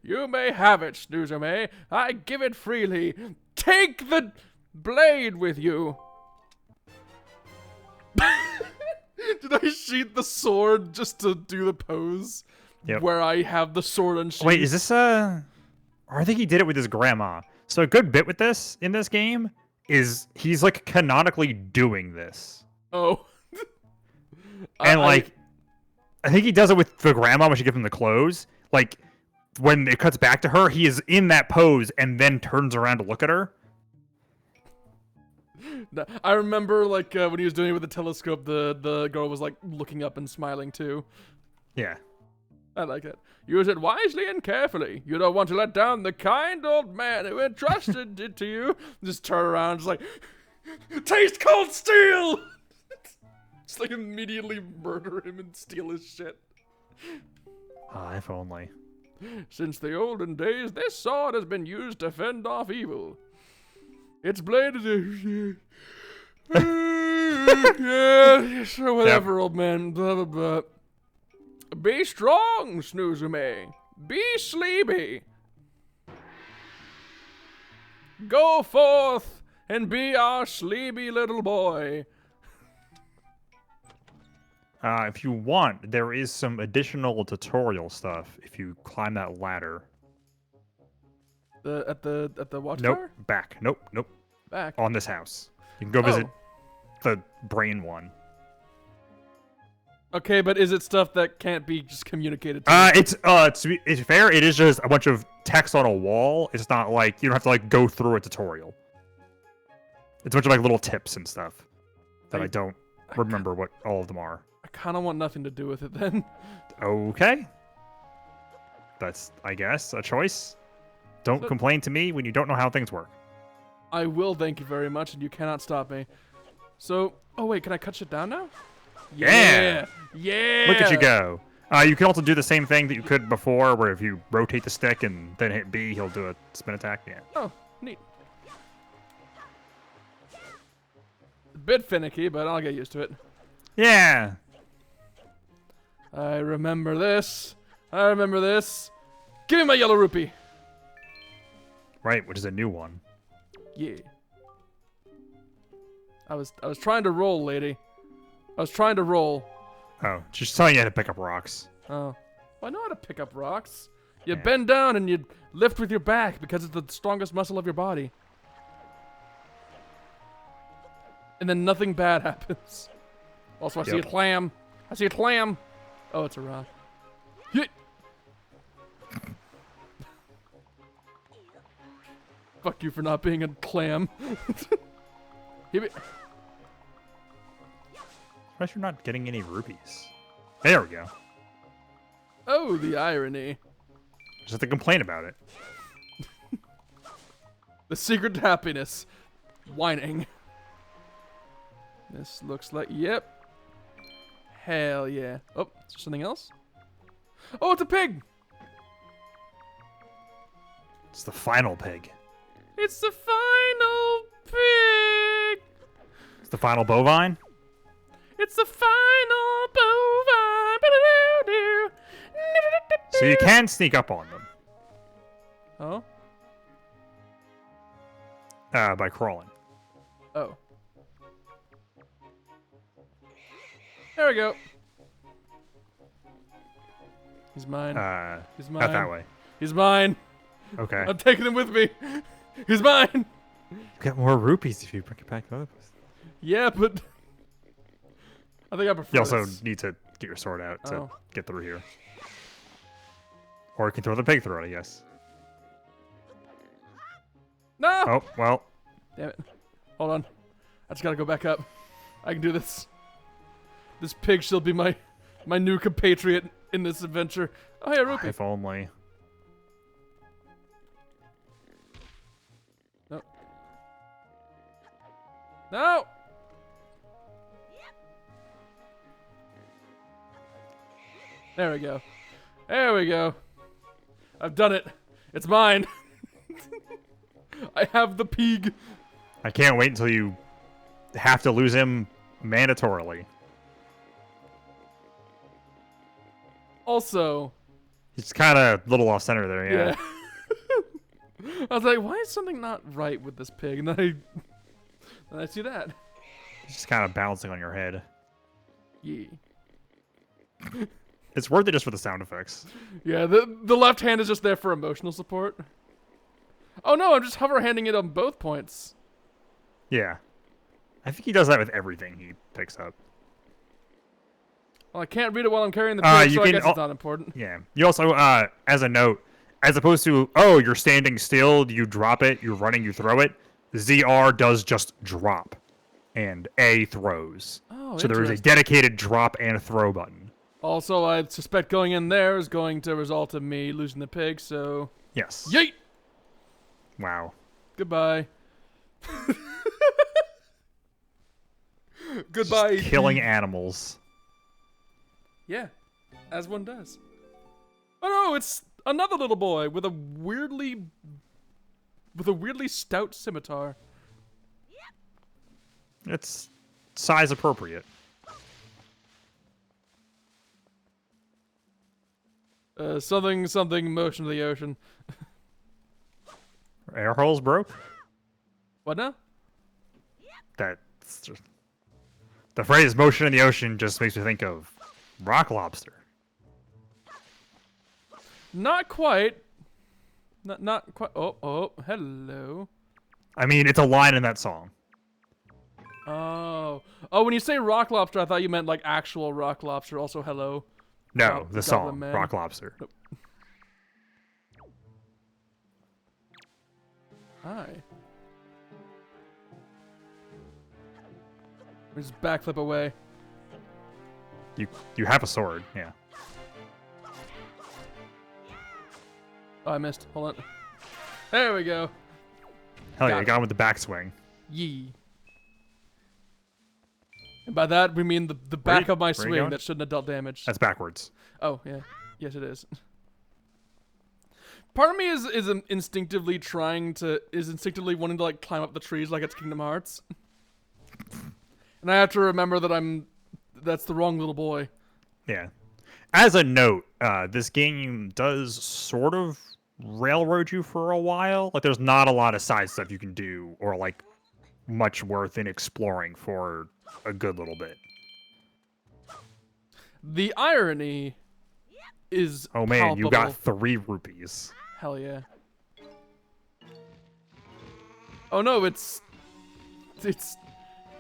You may have it, Snoozer-May. I give it freely. Take the blade with you. Did I sheath the sword just to do the pose? Yep. Where I have the sword unsheathed? Wait, is this or I think he did it with his grandma. So a good bit with this in this game is he's like canonically doing this. Oh. And I think he does it with the grandma when she gives him the clothes. Like when it cuts back to her, he is in that pose and then turns around to look at her. I remember when he was doing it with the telescope, the girl was like looking up and smiling too. Yeah. I like it. Use it wisely and carefully. You don't want to let down the kind old man who entrusted it to you. Just turn around, just like, taste cold steel! Just like immediately murder him and steal his shit. If only. Since the olden days, this sword has been used to fend off evil. Its blade is yeah, sure, whatever, old man. Blah, blah, blah. Be strong, Snoozer-May. Be sleepy. Go forth and be our sleepy little boy. If you want, there is some additional tutorial stuff if you climb that ladder. At the watchtower? Nope. Back. Nope. Back. On this house. You can go visit the brain one. Okay, but is it stuff that can't be just communicated to It's fair. It is just a bunch of text on a wall. It's not like you don't have to like go through a tutorial. It's a bunch of like little tips and stuff that I don't remember what all of them are. I kind of want nothing to do with it then. Okay. That's, I guess, a choice. Don't complain to me when you don't know how things work. I will, thank you very much, and you cannot stop me. So, oh wait, can I cut shit down now? Yeah! Yeah! Look at you go. You can also do the same thing that you could before, where if you rotate the stick and then hit B, he'll do a spin attack. Yeah. Oh, neat. A bit finicky, but I'll get used to it. Yeah! I remember this. Give me my yellow rupee. Right, which is a new one. Yeah. I was trying to roll, lady. I was trying to roll. Oh, just telling you how to pick up rocks. Oh. Well, I know how to pick up rocks. You bend down and you lift with your back because it's the strongest muscle of your body. And then nothing bad happens. Also, I see a clam. Oh, it's a rock. Hit. Fuck you for not being a clam. Hit me. Why you're not getting any rupees? There we go. Oh, the irony. Just have to complain about it. The secret to happiness. Whining. This looks like, yep. Hell yeah. Oh, is there something else? Oh, it's a pig! It's the final pig. It's the final pig! It's the final bovine? It's the final bovine! So you can sneak up on them. Oh? By crawling. Oh. There we go. He's mine. He's mine. Not that way. He's mine. Okay. I'm taking him with me. He's mine. Get more rupees if you bring it back to other place. Yeah, but I think I prefer You also this. need to get your sword out to Oh. get through here. Or you can throw the pig through it, I guess. No! Oh, well. Damn it. Hold on. I just gotta go back up. I can do this. This pig shall be my new compatriot in this adventure. Oh, yeah, rupee. If only. No! There we go. There we go. I've done it. It's mine. I have the pig. I can't wait until you have to lose him mandatorily. Also, He's kind of a little off center there, yeah. I was like, why is something not right with this pig? And then I see that. He's just kind of bouncing on your head. Yeah. It's worth it just for the sound effects. Yeah, the left hand is just there for emotional support. Oh no, I'm just hover-handing it on both points. Yeah. I think he does that with everything he picks up. Well, I can't read it while I'm carrying the pig, so I guess it's not important. Yeah. You also, as a note, as opposed to, oh, you're standing still, you drop it, you're running, you throw it, ZR does just drop, and A throws. Oh, so there is a dedicated drop and throw button. Also, I suspect going in there is going to result in me losing the pig, so... Yes. Yeet! Wow. Goodbye. Goodbye. Just killing animals. Yeah, as one does. Oh no, it's another little boy with a weirdly stout scimitar. It's size appropriate. Something motion of the ocean. Air holes broke? What now? That's just... The phrase motion in the ocean just makes me think of rock lobster. Not quite. Not quite. Oh, hello. I mean, it's a line in that song. Oh, when you say rock lobster, I thought you meant like actual rock lobster. Also, hello. No, the song, Goblin Man. Rock Lobster. Nope. Hi. We just backflip away. You have a sword, yeah. Oh, I missed. Hold on. There we go. Hell yeah, you got him with the backswing. Yee. And by that, we mean the back of my swing that shouldn't have dealt damage. That's backwards. Oh, yeah. Yes, it is. Part of me is instinctively wanting to like climb up the trees like it's Kingdom Hearts. And I have to remember that that's the wrong little boy. Yeah. As a note, this game does sort of railroad you for a while. Like, there's not a lot of side stuff you can do or like much worth in exploring for a good little bit. The irony is oh man, palpable. You got 3 rupees. Hell yeah. Oh no, it's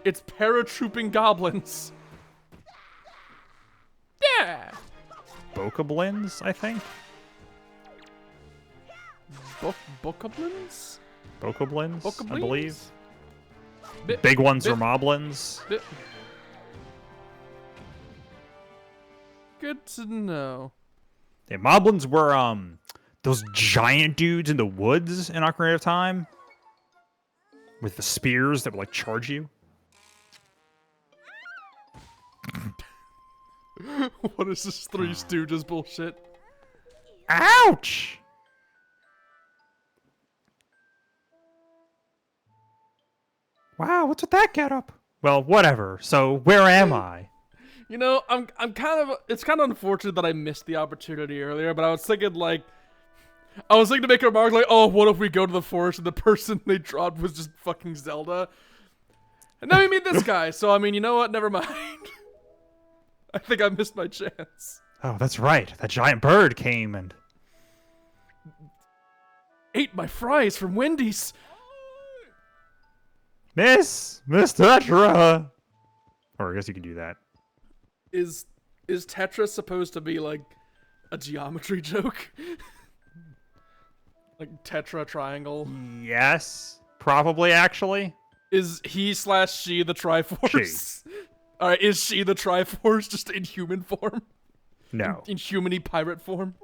paratrooping goblins. Yeah. Bokoblins, I think. Bokoblins? Bokoblins, I believe. Big ones are moblins. Good to know. Yeah, moblins were those giant dudes in the woods in Ocarina of Time with the spears that would like charge you. What is this Three Stooges bullshit? Ouch! Wow, what's with that getup? Well, whatever. So, where am I? You know, it's kind of unfortunate that I missed the opportunity earlier, but I was thinking to make a remark like, oh, what if we go to the forest and the person they dropped was just fucking Zelda? And then we meet this guy, so I mean, you know what? Never mind. I think I missed my chance. Oh, that's right. That giant bird came and ate my fries from Wendy's. Miss Tetra. Or I guess you can do that. Is Tetris supposed to be like a geometry joke? Like tetra triangle? Yes, probably actually. Is he/she the Triforce? She. Alright, is she the Triforce just in human form? No. In humany pirate form?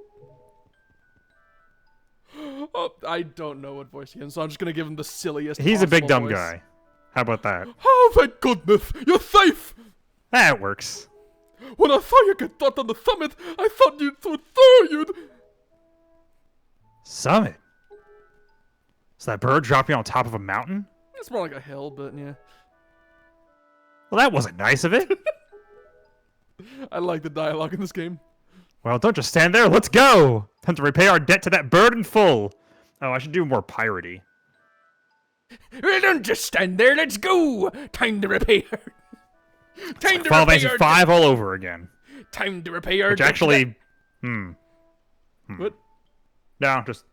Oh, I don't know what voice he is, so I'm just gonna give him the silliest He's a big possible dumb voice. guy. How about that? Oh, thank goodness! You're safe! That works. When I saw you get dropped on the summit, I thought you'd... Summit? Is that bird dropping on top of a mountain? It's more like a hill, but yeah. Well, that wasn't nice of it. I like the dialogue in this game. Well, don't just stand there. Let's go. Time to repay our debt to that bird in full. Oh, I should do more piratey. Well, don't just stand there. Let's go. Time to repay our... Time to Final repay Fantasy our... 5 all over again. Time to repay our... Which actually... What? No, just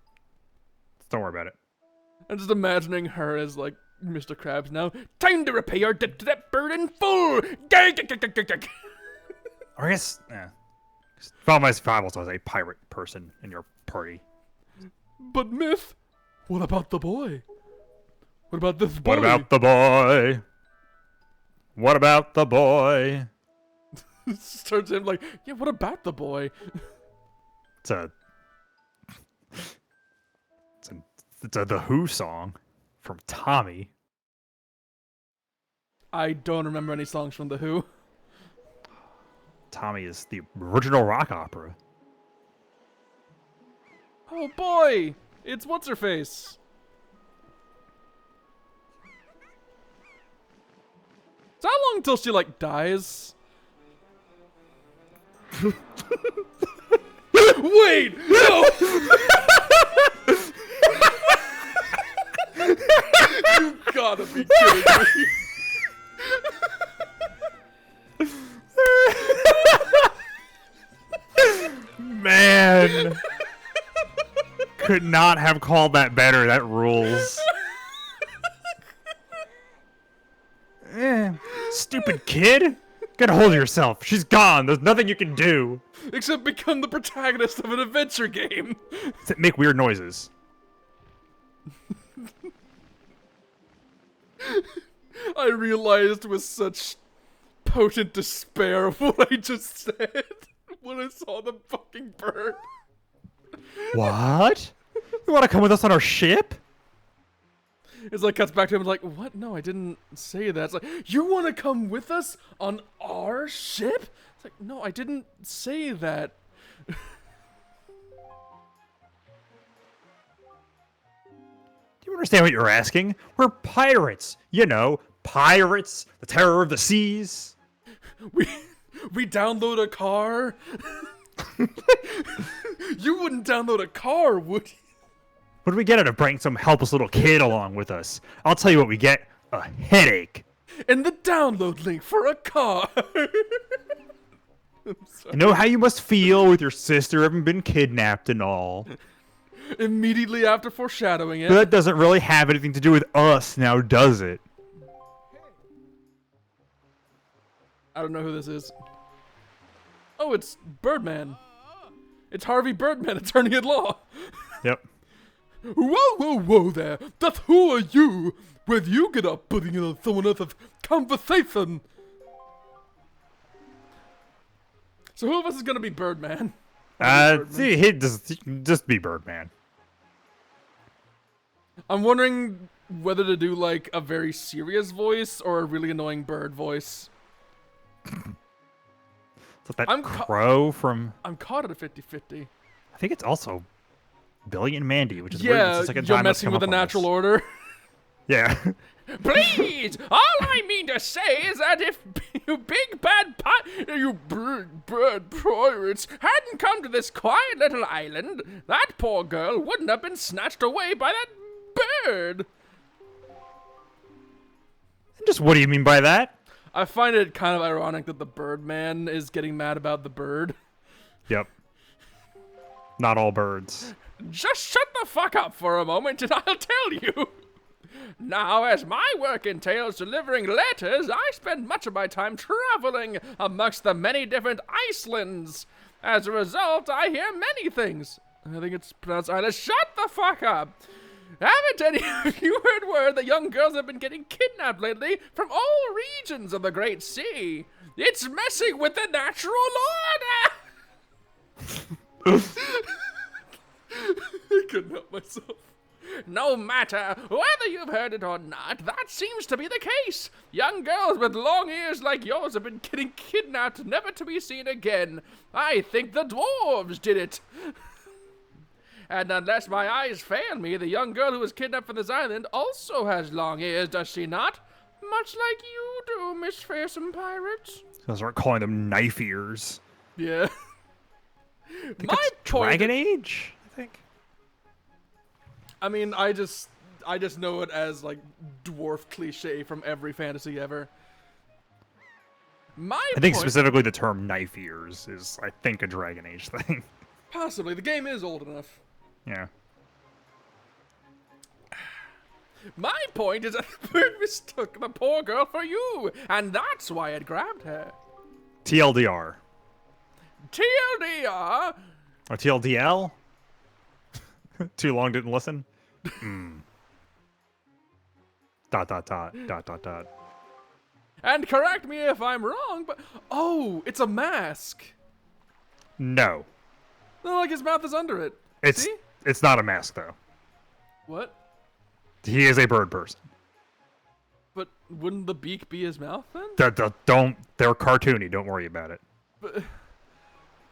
don't worry about it. I'm just imagining her as, like, Mr. Krabs now. Time to repay our debt to that bird in full! Or I guess... Final Fantasy 5 also has a pirate person in your party. But Myth, what about the boy? What about this boy? What about the boy? What about the boy? Starts him like, yeah, what about the boy? It's a The Who song from Tommy. I don't remember any songs from The Who. Tommy is the original rock opera. Oh boy! It's What's-Her-Face! So how long until she, like, dies? Wait! No! You gotta be kidding me! Man! Could not have called that better. That rules. Stupid kid! Get a hold of yourself. She's gone. There's nothing you can do. Except become the protagonist of an adventure game. Except make weird noises. I realized with such potent despair what I just said when I saw the fucking bird. What? You want to come with us on our ship? It's like cuts back to him like, what? No, I didn't say that. It's like, you want to come with us on our ship? It's like, no, I didn't say that. Do you understand what you're asking? We're pirates. You know, pirates, the terror of the seas. We download a car. You wouldn't download a car, would you? What do we get out of bringing some helpless little kid along with us? I'll tell you what we get. A headache. And the download link for a car. You know how you must feel with your sister having been kidnapped and all. Immediately after foreshadowing it. But that doesn't really have anything to do with us now, does it? I don't know who this is. Oh, it's Birdman. It's Harvey Birdman, attorney at law. Yep. Whoa there. That's who are you? Where'd you get up putting in on someone else's conversation? So who of us is gonna be Birdman? See, he just be Birdman. I'm wondering whether to do like a very serious voice or a really annoying bird voice. So that crow from... I'm caught at a 50-50. I think it's also Billy and Mandy, which is weird. It's the second you're time messing with the natural order. Yeah. Please, all I mean to say is that if you big bad bird pirates hadn't come to this quiet little island, that poor girl wouldn't have been snatched away by that bird. Just what do you mean by that? I find it kind of ironic that the Birdman is getting mad about the bird. Yep. Not all birds. Just shut the fuck up for a moment and I'll tell you. Now, as my work entails delivering letters, I spend much of my time traveling amongst the many different Icelands. As a result, I hear many things. I think it's pronounced Island. Shut the fuck up. Haven't any of you heard word that young girls have been getting kidnapped lately from all regions of the Great Sea? It's messing with the natural order! I couldn't help myself. No matter whether you've heard it or not, that seems to be the case. Young girls with long ears like yours have been getting kidnapped, never to be seen again. I think the dwarves did it. And unless my eyes fail me, the young girl who was kidnapped from this island also has long ears, does she not? Much like you do, Miss Fearsome Pirates. So I'll start calling them knife ears. Yeah. I think it's Dragon Age, I think. I mean, I just know it as like dwarf cliche from every fantasy ever. I think specifically the term knife ears is, I think, a Dragon Age thing. Possibly. The game is old enough. Yeah. My point is that the bird mistook the poor girl for you, and that's why it grabbed her. TLDR. TLDR? Or TLDL? Too long, didn't listen? Dot, dot, dot, dot, dot, dot. And correct me if I'm wrong, but... Oh, it's a mask. No. No, like his mouth is under it. See? It's not a mask, though. What? He is a bird person. But wouldn't the beak be his mouth, then? They're cartoony, don't worry about it. But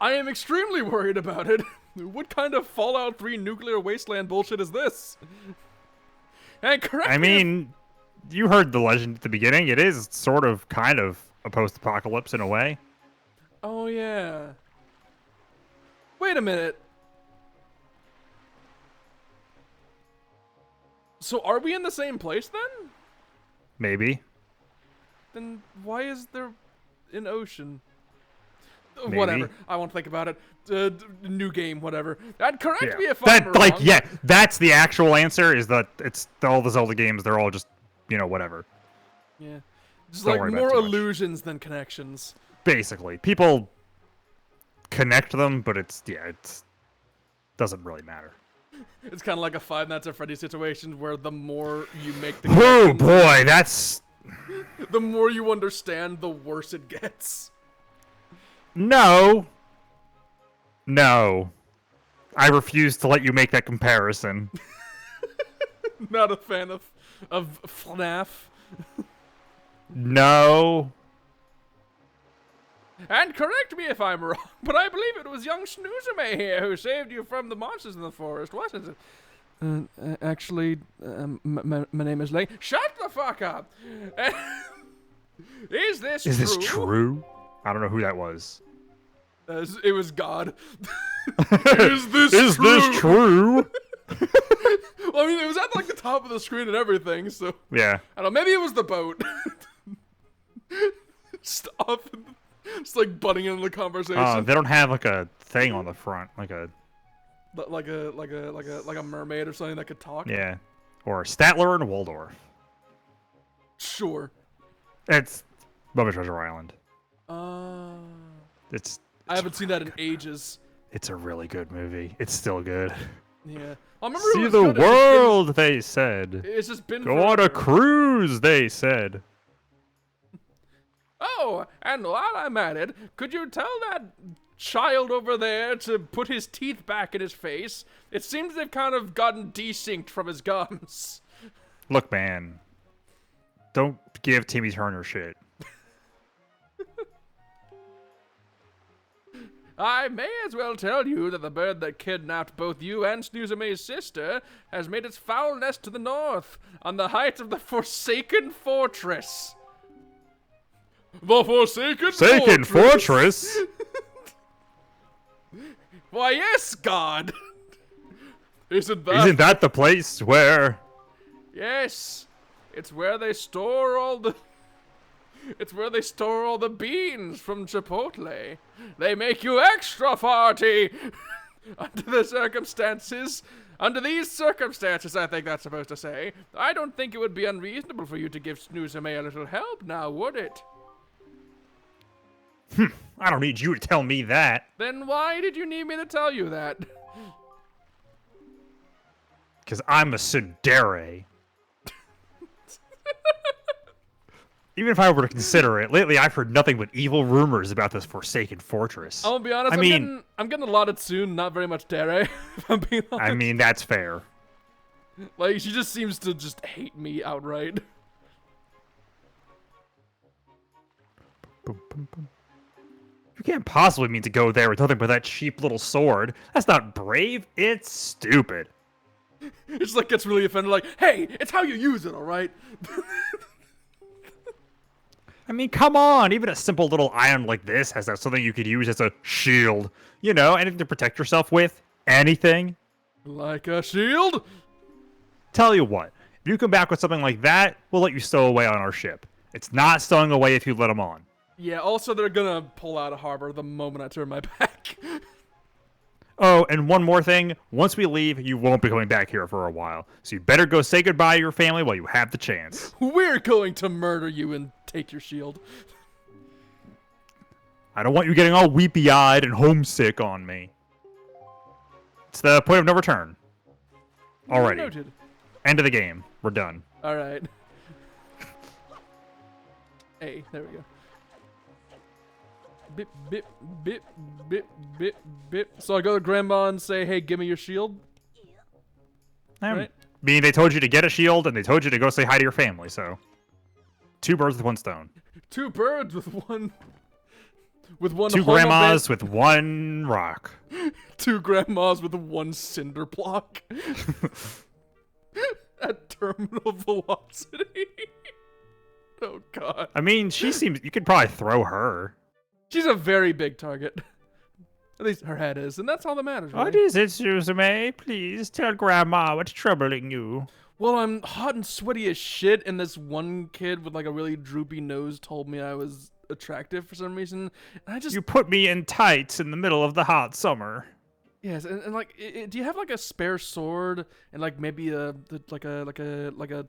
I am extremely worried about it. What kind of Fallout 3 nuclear wasteland bullshit is this? And correct I mean, you heard the legend at the beginning. It is sort of, kind of, a post-apocalypse in a way. Oh, yeah. Wait a minute. So are we in the same place, then? Maybe. Then why is there an ocean? Maybe. Whatever. I won't think about it. New game, whatever. And correct me if I'm wrong. Like, yeah, that's the actual answer, is that it's all the Zelda games, they're all just, whatever. Yeah. Just Don't like worry about more it too much. illusions than connections. Basically. People connect them, but it doesn't really matter. It's kind of like a Five Nights at Freddy's situation where the more you make the Oh boy, that's... the more you understand, the worse it gets. No. I refuse to let you make that comparison. Not a fan of FNAF. No. And correct me if I'm wrong, but I believe it was young Snoozame here who saved you from the monsters in the forest, wasn't it? Actually, my name is Lane. Shut the fuck up! Is this true? Is this true? I don't know who that was. It was God. Is this true? Well, I mean, it was at like the top of the screen and everything, so... Yeah. I don't know, maybe it was the boat. Stop. Just like butting into the conversation. They don't have like a thing on the front, like a mermaid or something that could talk. Yeah, or Statler and Waldorf. Sure. It's Bubba Treasure Island. I haven't seen that in ages. It's a really good movie. It's still good. Yeah. I remember See it was the good. world, they said. It's just been Go on a cruise, they said. Oh, and while I'm at it, could you tell that child over there to put his teeth back in his face? It seems they've kind of gotten desynced from his gums. Look, man. Don't give Timmy Turner shit. I may as well tell you that the bird that kidnapped both you and Snoozame's sister has made its foul nest to the north, on the height of the Forsaken Fortress. The Forsaken Fortress? Why, yes, God. Isn't that the place where... Yes. It's where they store all the... It's where they store all the beans from Chipotle. They make you extra farty. Under these circumstances, I think that's supposed to say, I don't think it would be unreasonable for you to give Snoozame a little help now, would it? I don't need you to tell me that. Then why did you need me to tell you that? Because I'm a tsundere. Even if I were to consider it, lately I've heard nothing but evil rumors about this Forsaken Fortress. I'll be honest, I'm getting a lot of Tsun, not very much Dere, if I'm being honest. I mean, that's fair. Like, she just seems to just hate me outright. Boom, boom, boom. You can't possibly mean to go there with nothing but that cheap little sword. That's not brave, it's stupid. It just like gets really offended, like, hey, it's how you use it, alright? I mean, come on! Even a simple little item like this has something you could use as a shield. You know, anything to protect yourself with. Anything. Like a shield? Tell you what, if you come back with something like that, we'll let you stow away on our ship. It's not stowing away if you let them on. Yeah, also they're gonna pull out of harbor the moment I turn my back. Oh, and one more thing. Once we leave, you won't be coming back here for a while. So you better go say goodbye to your family while you have the chance. We're going to murder you and take your shield. I don't want you getting all weepy-eyed and homesick on me. It's the point of no return. Alrighty. Noted. End of the game. We're done. Alright. Hey, there we go. Bip, bip, bip, bip, bip, bip. So I go to Grandma and say, hey, give me your shield. Right? I mean, they told you to get a shield, and they told you to go say hi to your family, so... 2 birds with 1 stone. 2 birds with one... With one 2 grandmas with 1 rock. 2 grandmas with 1 cinder block. At terminal velocity. Oh, God. I mean, she seems... You could probably throw her. She's a very big target. At least her head is, and that's all that matters, right? What is it, Suzume? Please tell Grandma what's troubling you. Well, I'm hot and sweaty as shit, and this one kid with like a really droopy nose told me I was attractive for some reason. And I just... You put me in tights in the middle of the hot summer. Yes, and like, do you have like a spare sword and like maybe a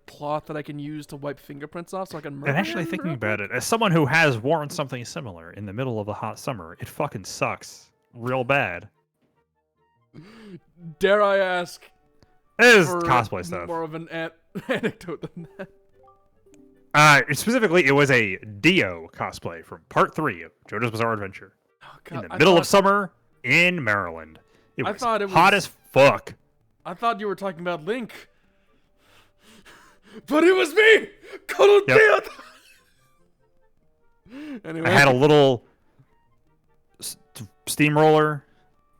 cloth that I can use to wipe fingerprints off so I can murder And actually him thinking real about it, as someone who has worn something similar in the middle of the hot summer, it fucking sucks. Real bad. quick? Dare I ask? It is for cosplay stuff. More of an anecdote than that. Specifically, it was a Dio cosplay from Part 3 of JoJo's Bizarre Adventure. Oh, God, In the middle of summer in Maryland. It was hot as fuck. I thought you were talking about Link. But it was me! Colonel Yep. Anyway. I had a little steamroller,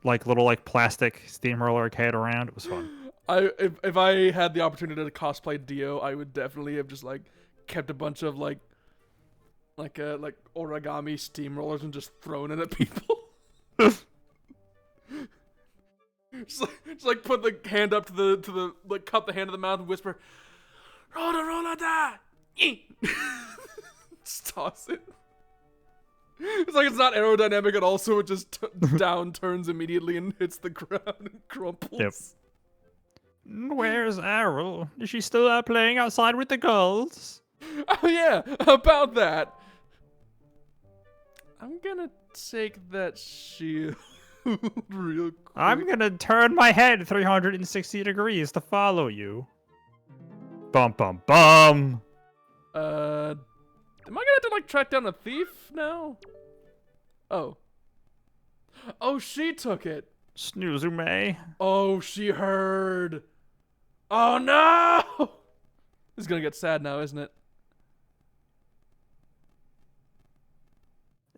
little plastic steamroller I had around. It was fun. If I had the opportunity to cosplay Dio, I would definitely have just kept a bunch of like origami steamrollers and just thrown it at people. just put the hand up to the cup the hand to the mouth and whisper, roller da. Just toss it. It's like it's not aerodynamic at all, so it just down turns immediately and hits the ground and crumples. Yep. Where's Errol? Is she still out playing outside with the girls? Oh yeah, about that. I'm gonna take that shield real quick. I'm gonna turn my head 360 degrees to follow you. Bum bum bum. Am I gonna have to track down a thief now? Oh, she took it. Snoozume. Oh, she heard. Oh no! This is gonna get sad now, isn't it?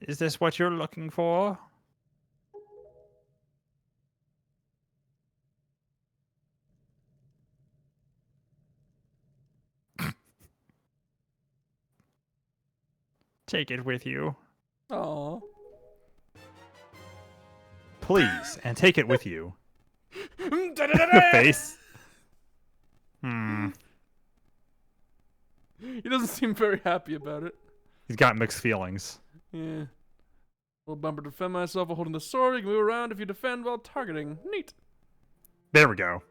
Is this what you're looking for? Take it with you. Aww. Please, and take it with you. Face. He doesn't seem very happy about it. He's got mixed feelings. Yeah. Little bumper to defend myself while holding the sword. You can move around if you defend while targeting. Neat. There we go.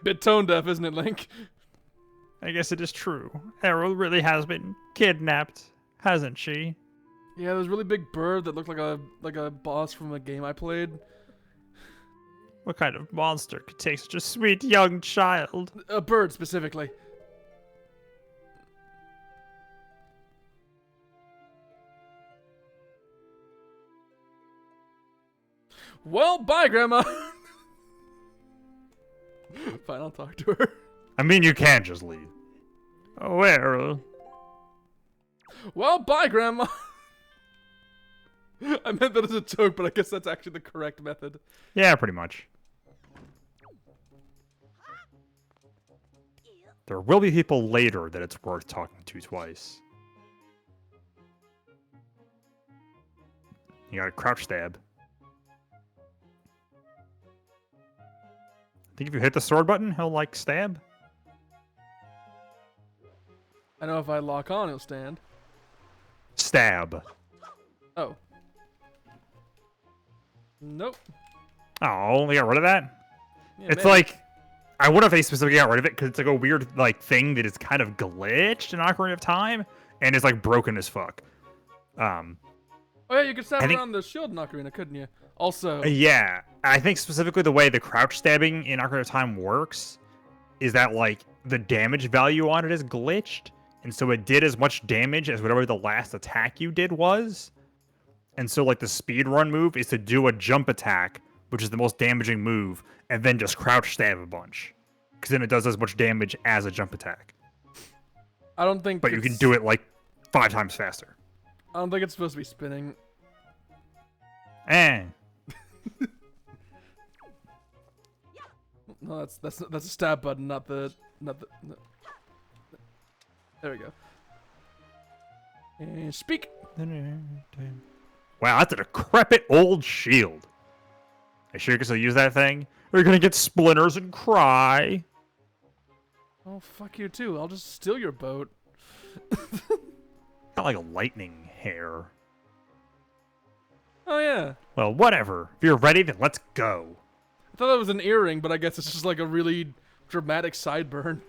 Bit tone deaf, isn't it, Link? I guess it is true. Errol really has been kidnapped, hasn't she? Yeah, there was a really big bird that looked like a boss from a game I played. What kind of monster could take such a sweet young child? A bird, specifically. Well, bye, Grandma. fine. I'll talk to her. I mean, you can just leave. Oh, well. Well, bye, Grandma. I meant that as a joke, but I guess that's actually the correct method. Yeah, pretty much. There will be people later that it's worth talking to twice. You got a crouch stab. I think if you hit the sword button, he'll, like, stab. I know if I lock on, he'll stand. Stab. Oh. Nope. Oh, they got rid of that? Yeah, It's maybe. like, I wonder if they specifically got rid of it because it's like a weird like thing that is kind of glitched in Ocarina of Time and is like broken as fuck. Oh yeah, you could stab I think- around the shield in Ocarina, couldn't you? Also, Yeah, I think specifically the way the crouch stabbing in Ocarina of Time works is that like the damage value on it is glitched, and so it did as much damage as whatever the last attack you did was. And so like the speed run move is to do a jump attack, which is the most damaging move, and then just crouch stab a bunch, because then it does as much damage as a jump attack. I don't think. But you can do it like 5 times faster. I don't think it's supposed to be spinning. Eh. No, that's a stab button, not the. No. There we go. And speak. Wow, that's a decrepit old shield. Are you sure you can still use that thing? Or you're gonna get splinters and cry. Oh fuck you too! I'll just steal your boat. Got like a lightning hair. Oh yeah. Well, whatever. If you're ready, then let's go. I thought that was an earring, but I guess it's just like a really dramatic sideburn.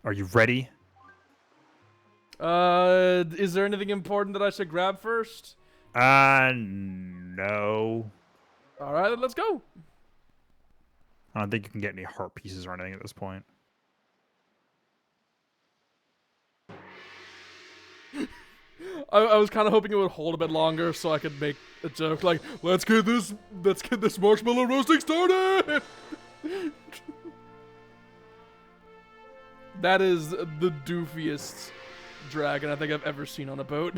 Are you ready? Is there anything important that I should grab first? No. Alright, then let's go. I don't think you can get any heart pieces or anything at this point. I was kind of hoping it would hold a bit longer so I could make a joke like, let's get this marshmallow roasting started. That is the doofiest dragon I think I've ever seen on a boat.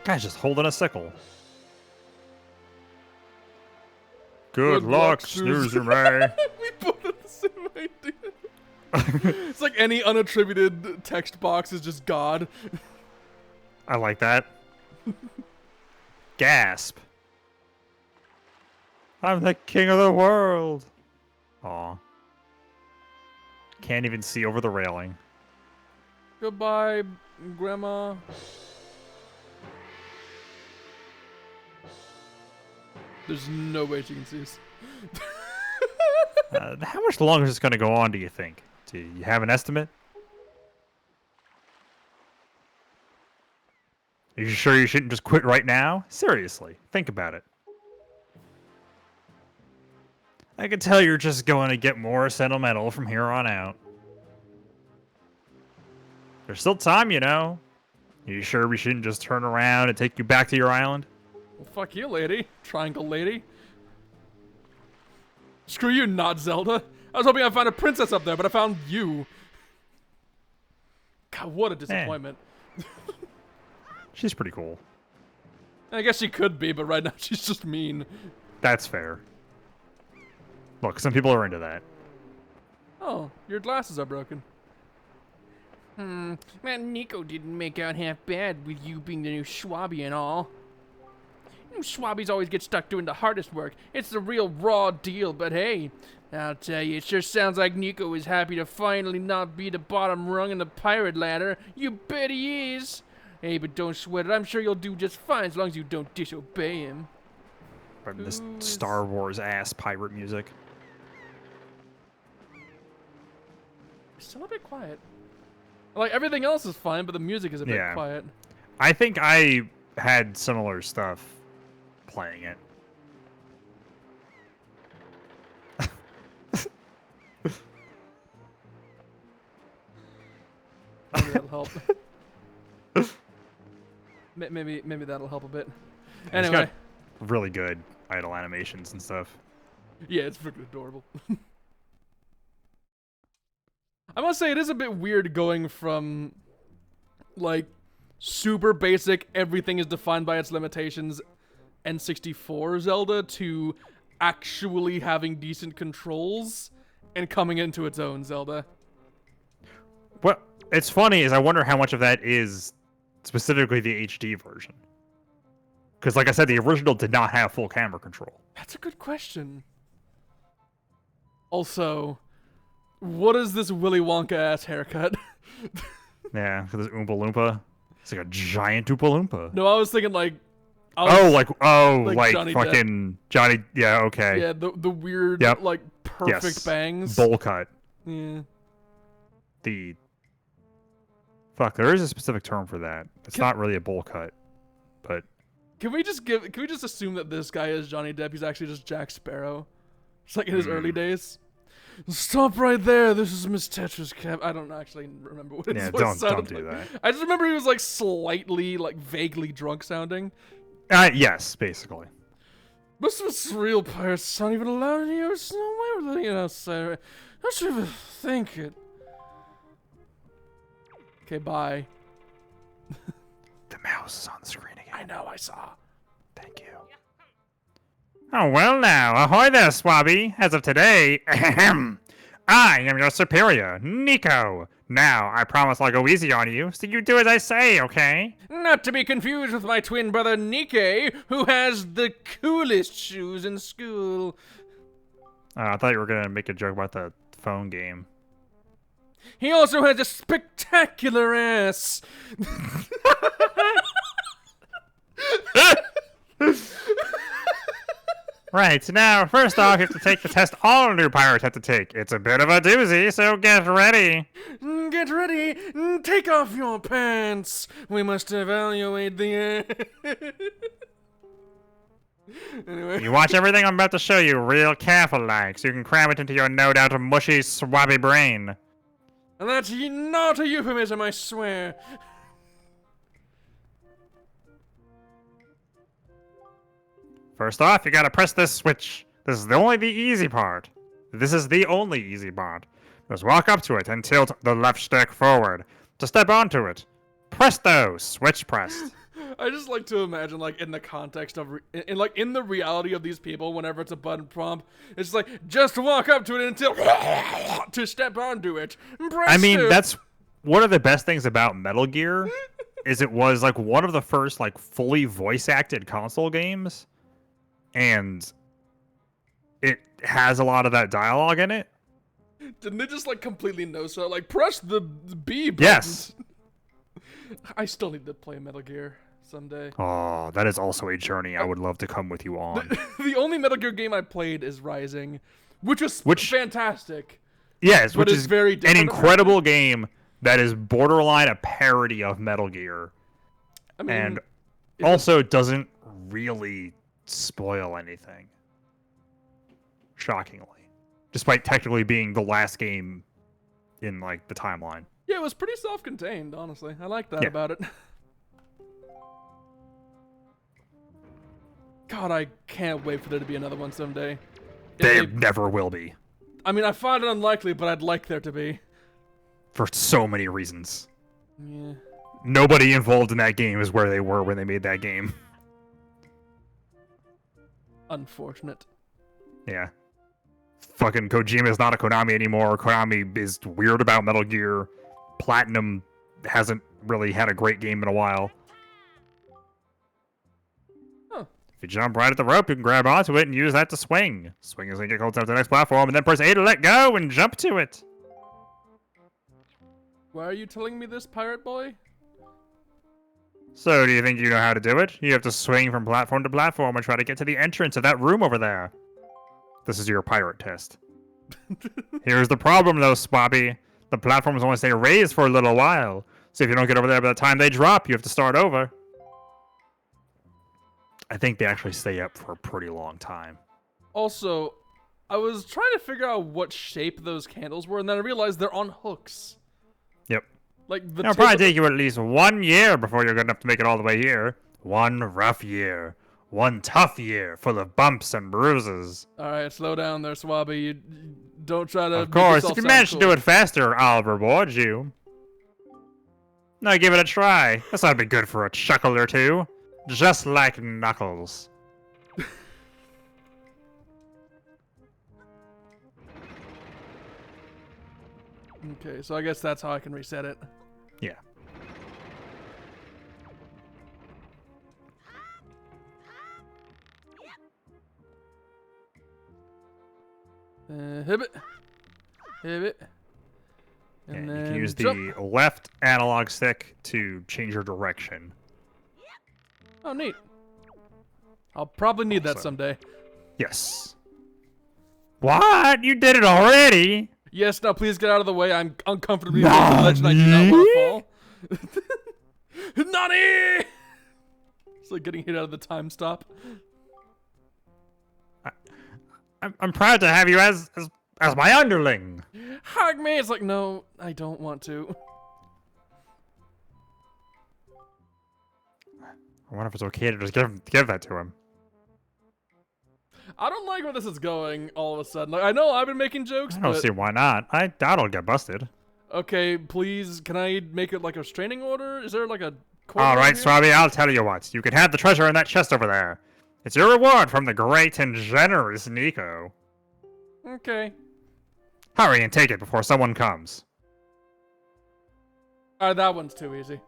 Guy's just holding a sickle. Good luck, snoozer man. We both have the same idea. It's like any unattributed text box is just God. I like that. Gasp. I'm the king of the world. Aw. Can't even see over the railing. Goodbye, Grandma. There's no way she can see us. How much longer is this going to go on, do you think? Do you have an estimate? Are you sure you shouldn't just quit right now? Seriously, think about it. I can tell you're just going to get more sentimental from here on out. There's still time, you know. Are you sure we shouldn't just turn around and take you back to your island? Well, fuck you, lady. Triangle lady. Screw you, not Zelda. I was hoping I'd find a princess up there, but I found you. God, what a disappointment. She's pretty cool. I guess she could be, but right now she's just mean. That's fair. Look, some people are into that. Oh, your glasses are broken. Man, Nico didn't make out half bad with you being the new Schwabby and all. You Schwabbies always get stuck doing the hardest work. It's the real raw deal, but hey, I'll tell you, it sure sounds like Nico is happy to finally not be the bottom rung in the pirate ladder. You bet he is. Hey, but don't sweat it. I'm sure you'll do just fine as long as you don't disobey him. This Star Wars ass pirate music. Still a bit quiet. Like, everything else is fine, but the music is a bit quiet. I think I had similar stuff playing it. Maybe that'll help. Maybe that'll help a bit. It's Anyway. got really good idle animations and stuff. Yeah, it's freaking adorable. I must say it is a bit weird going from, like, super basic, everything is defined by its limitations, N64 Zelda, to actually having decent controls and coming into its own Zelda. Well, it's funny is I wonder how much of that is specifically the HD version. Because, like I said, the original did not have full camera control. That's a good question. Also, what is this Willy Wonka-ass haircut? Yeah, because it's Oompa Loompa. It's like a giant Oompa Loompa. No, I was thinking like... like Johnny fucking Depp. Johnny... Yeah, okay. Yeah, the weird, Yep. like, perfect Yes. bangs. Bowl cut. Yeah. The... Fuck, there is a specific term for that. It's not really a bowl cut, but... Can we just assume that this guy is Johnny Depp? He's actually just Jack Sparrow. Just like in his early days. Stop right there. This is Miss Tetra's cap. I don't actually remember what his voice sounded don't do like. that. I just remember he was like slightly, like vaguely drunk sounding. Yes, basically. Most of us real pirates aren't even allowed to use no way we're letting it outside. Don't you ever think it? Okay, bye. The mouse is on the screen again. I know, I saw. Thank you. Oh, well now. Ahoy there, Swabby. As of today, ahem, I am your superior, Nico. Now, I promise I'll go easy on you, so you do as I say, okay? Not to be confused with my twin brother Nike, who has the coolest shoes in school. I thought you were going to make a joke about the phone game. He also has a spectacular ass. Right, now, first off, you have to take the test all new pirates have to take. It's a bit of a doozy, so get ready. Get ready. Take off your pants. We must evaluate the... Anyway. You watch everything I'm about to show you real careful-like, so you can cram it into your no-doubt mushy, swabby brain. And that's not a euphemism, I swear. First off, you gotta press this switch. This is the easy part. This is the only easy part. Just walk up to it and tilt the left stick forward. To step onto it. Presto! Switch pressed. I just like to imagine, like, in the context of, in the reality of these people, whenever it's a button prompt, it's like, just walk up to it until, to step onto it. I mean, that's one of the best things about Metal Gear, is it was, like, one of the first, like, fully voice-acted console games, and it has a lot of that dialogue in it. Didn't they just, like, completely no-so? Like, press the B button. Yes. I still need to play Metal Gear someday. Oh, that is also a journey I would love to come with you on. The only Metal Gear game I played is Rising, which was fantastic. Yes, but which it's is very an different. incredible game that is borderline a parody of Metal Gear. I mean, And also doesn't really spoil anything. Shockingly. Despite technically being the last game in, like, the timeline. yeah, it was pretty self-contained, honestly. I like that about it. God, I can't wait for there to be another one someday. There never will be. I mean, I find it unlikely, but I'd like there to be. For so many reasons. Yeah. Nobody involved in that game is where they were when they made that game. Unfortunate. Yeah. Fucking Kojima is not a Konami anymore. Konami is weird about Metal Gear. Platinum hasn't really had a great game in a while. Huh. If you jump right at the rope, you can grab onto it and use that to swing. Swing as you get close to the next platform, and then press A to let go and jump to it. Why are you telling me this, pirate boy? So, do you think you know how to do it? You have to swing from platform to platform and try to get to the entrance of that room over there. This is your pirate test. Here's the problem, though, Swabby. The platforms only stay raised for a little while. So if you don't get over there by the time they drop, you have to start over. I think they actually stay up for a pretty long time. Also, I was trying to figure out what shape those candles were, and then I realized they're on hooks. Yep. Like the It'll probably take you at least 1 year before you're good enough to make it all the way here. One rough year. One tough year full of bumps and bruises. All right, slow down there, Swabby. You don't try to. Of course, if you manage to do it faster, I'll reward you. Now give it a try. This ought to be good for a chuckle or two. Just like Knuckles. Okay, so I guess that's how I can reset it. Yeah. Hit it. And Yeah, then you can use jump. the left analog stick to change your direction. Oh, neat. I'll probably need that Awesome. someday. Yes. What? You did it already? Yes, now please get out of the way. I'm uncomfortably near the ledge and I do not want to fall. Nani! It's like getting hit out of the time stop. I'm proud to have you as my underling. Hug me! It's like, no, I don't want to. I wonder if it's okay to just give that to him. I don't like where this is going all of a sudden. Like, I know I've been making jokes, I don't but... see why not. I doubt I'll get busted. Okay, please, can I make it like a restraining order? Is there like a... All right, here? Swabby, I'll tell you what. You can have the treasure in that chest over there. It's your reward from the great and generous Nico. Okay. Hurry and take it before someone comes. That one's too easy.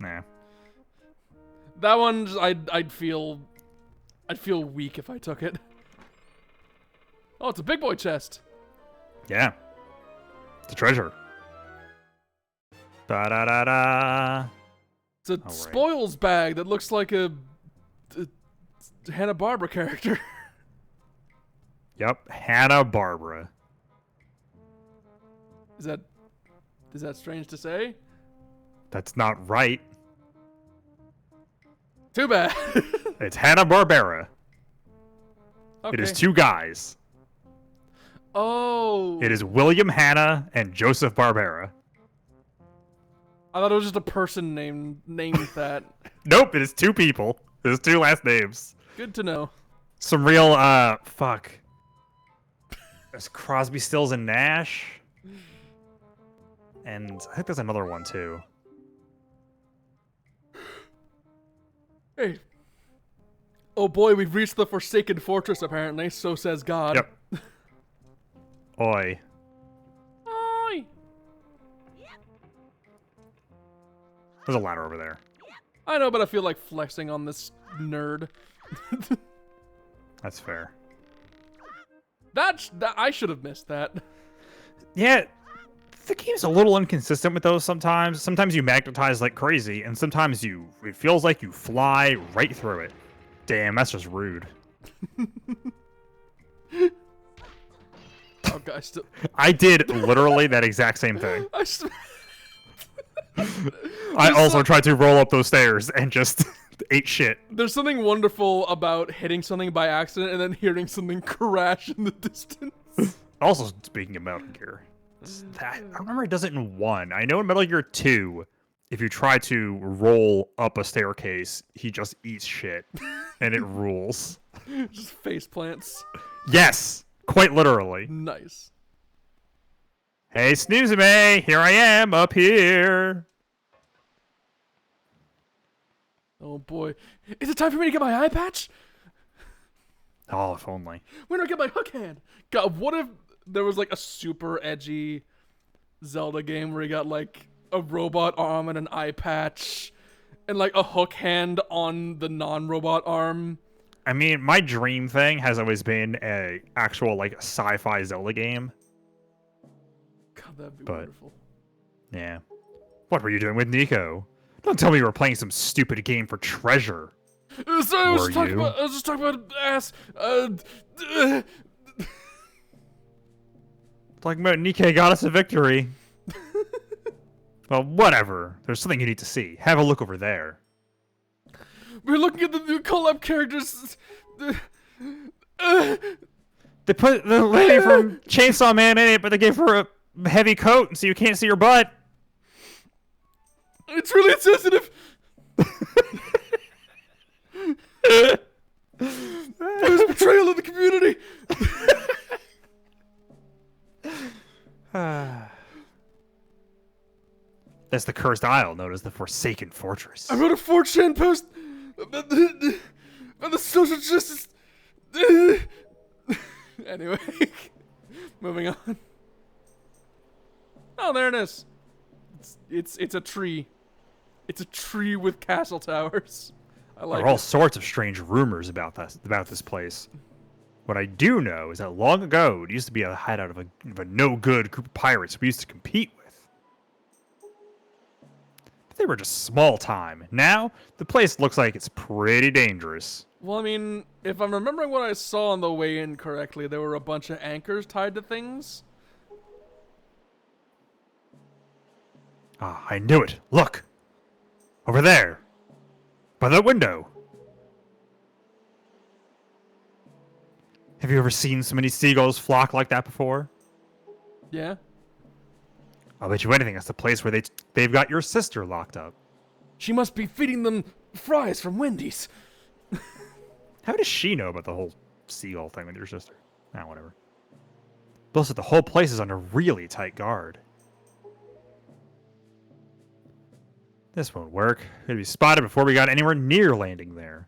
Nah. That one's... I'd feel weak if I took it. Oh, it's a big boy chest. Yeah. It's a treasure. Da-da-da-da. It's a right. spoils bag that looks like a Hanna-Barbera character. Yep, Hanna-Barbera. Is that strange to say? That's not right. Too bad. It's Hanna-Barbera. Okay. It is two guys. Oh. It is William Hanna and Joseph Barbera. I thought it was just a person named that. Nope, it is two people. There's two last names. Good to know. Some real, fuck. There's Crosby, Stills, and Nash. And I think there's another one, too. Hey. Oh boy, we've reached the Forsaken Fortress, apparently. So says God. Yep. Oi. Oi. There's a ladder over there. I know, but I feel like flexing on this nerd. That's fair. That I should have missed that. Yeah, the game's a little inconsistent with those sometimes. Sometimes you magnetize like crazy, and sometimes it feels like you fly right through it. Damn, that's just rude. Oh, guys, I did literally that exact same thing. I There's also tried to roll up those stairs and just ate shit. There's something wonderful about hitting something by accident and then hearing something crash in the distance. Also, speaking of Metal Gear, I remember it does it in 1. I know in Metal Gear 2, if you try to roll up a staircase, he just eats shit, and it rules. Just face plants. Yes, quite literally. Nice. Hey, Snooze-a-May, here I am, up here. Oh boy. Is it time for me to get my eye patch? Oh, if only. When do I get my hook hand? God, what if there was like a super edgy Zelda game where you got like a robot arm and an eye patch and like a hook hand on the non-robot arm? I mean, my dream thing has always been a actual like sci-fi Zelda game. God, that'd be But- wonderful. Yeah. What were you doing with Nico? Don't tell me you were playing some stupid game for treasure. Sorry, I was Were talking you? about. I was just talking about ass. Talking about Nikke got us a victory. Well, whatever. There's something you need to see. Have a look over there. We're looking at the new collab characters. They put the lady from Chainsaw Man in it, but they gave her a heavy coat so you can't see her butt. It's really insensitive. That's the cursed isle known as the Forsaken Fortress. I wrote a 4chan post about the social justice. Anyway, moving on. Oh, there it is. It's a tree. It's a tree with castle towers. I like There are all sorts of strange rumors about this place. What I do know is that long ago, it used to be a hideout of a no-good group of pirates we used to compete with. But they were just small time. Now, the place looks like it's pretty dangerous. Well, I mean, if I'm remembering what I saw on the way in correctly, there were a bunch of anchors tied to things. Ah, I knew it. Look! Over there! By that window! Have you ever seen so many seagulls flock like that before? Yeah. I'll bet you anything that's the place where they've got your sister locked up. She must be feeding them fries from Wendy's. How does she know about the whole seagull thing with your sister? Ah, whatever. Plus, the whole place is under really tight guard. This won't work. We'd be spotted before we got anywhere near landing there.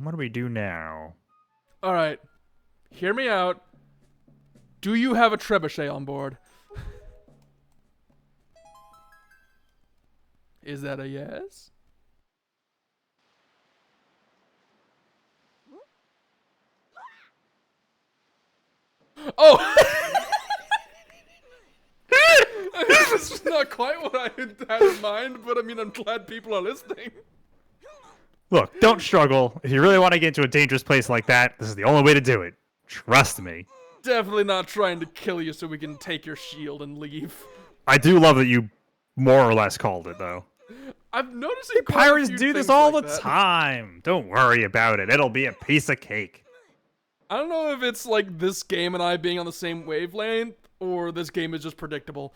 What do we do now? All right. Hear me out. Do you have a trebuchet on board? Is that a yes? Oh! This is not quite what I had in mind, but I mean, I'm glad people are listening. Look, don't struggle. If you really want to get into a dangerous place like that, this is the only way to do it. Trust me. Definitely not trying to kill you so we can take your shield and leave. I do love that you more or less called it, though. I'm noticing quite a Pirates few do this things all like the that. time. Don't worry about it. It'll be a piece of cake. I don't know if it's like this game and I being on the same wavelength, or this game is just predictable.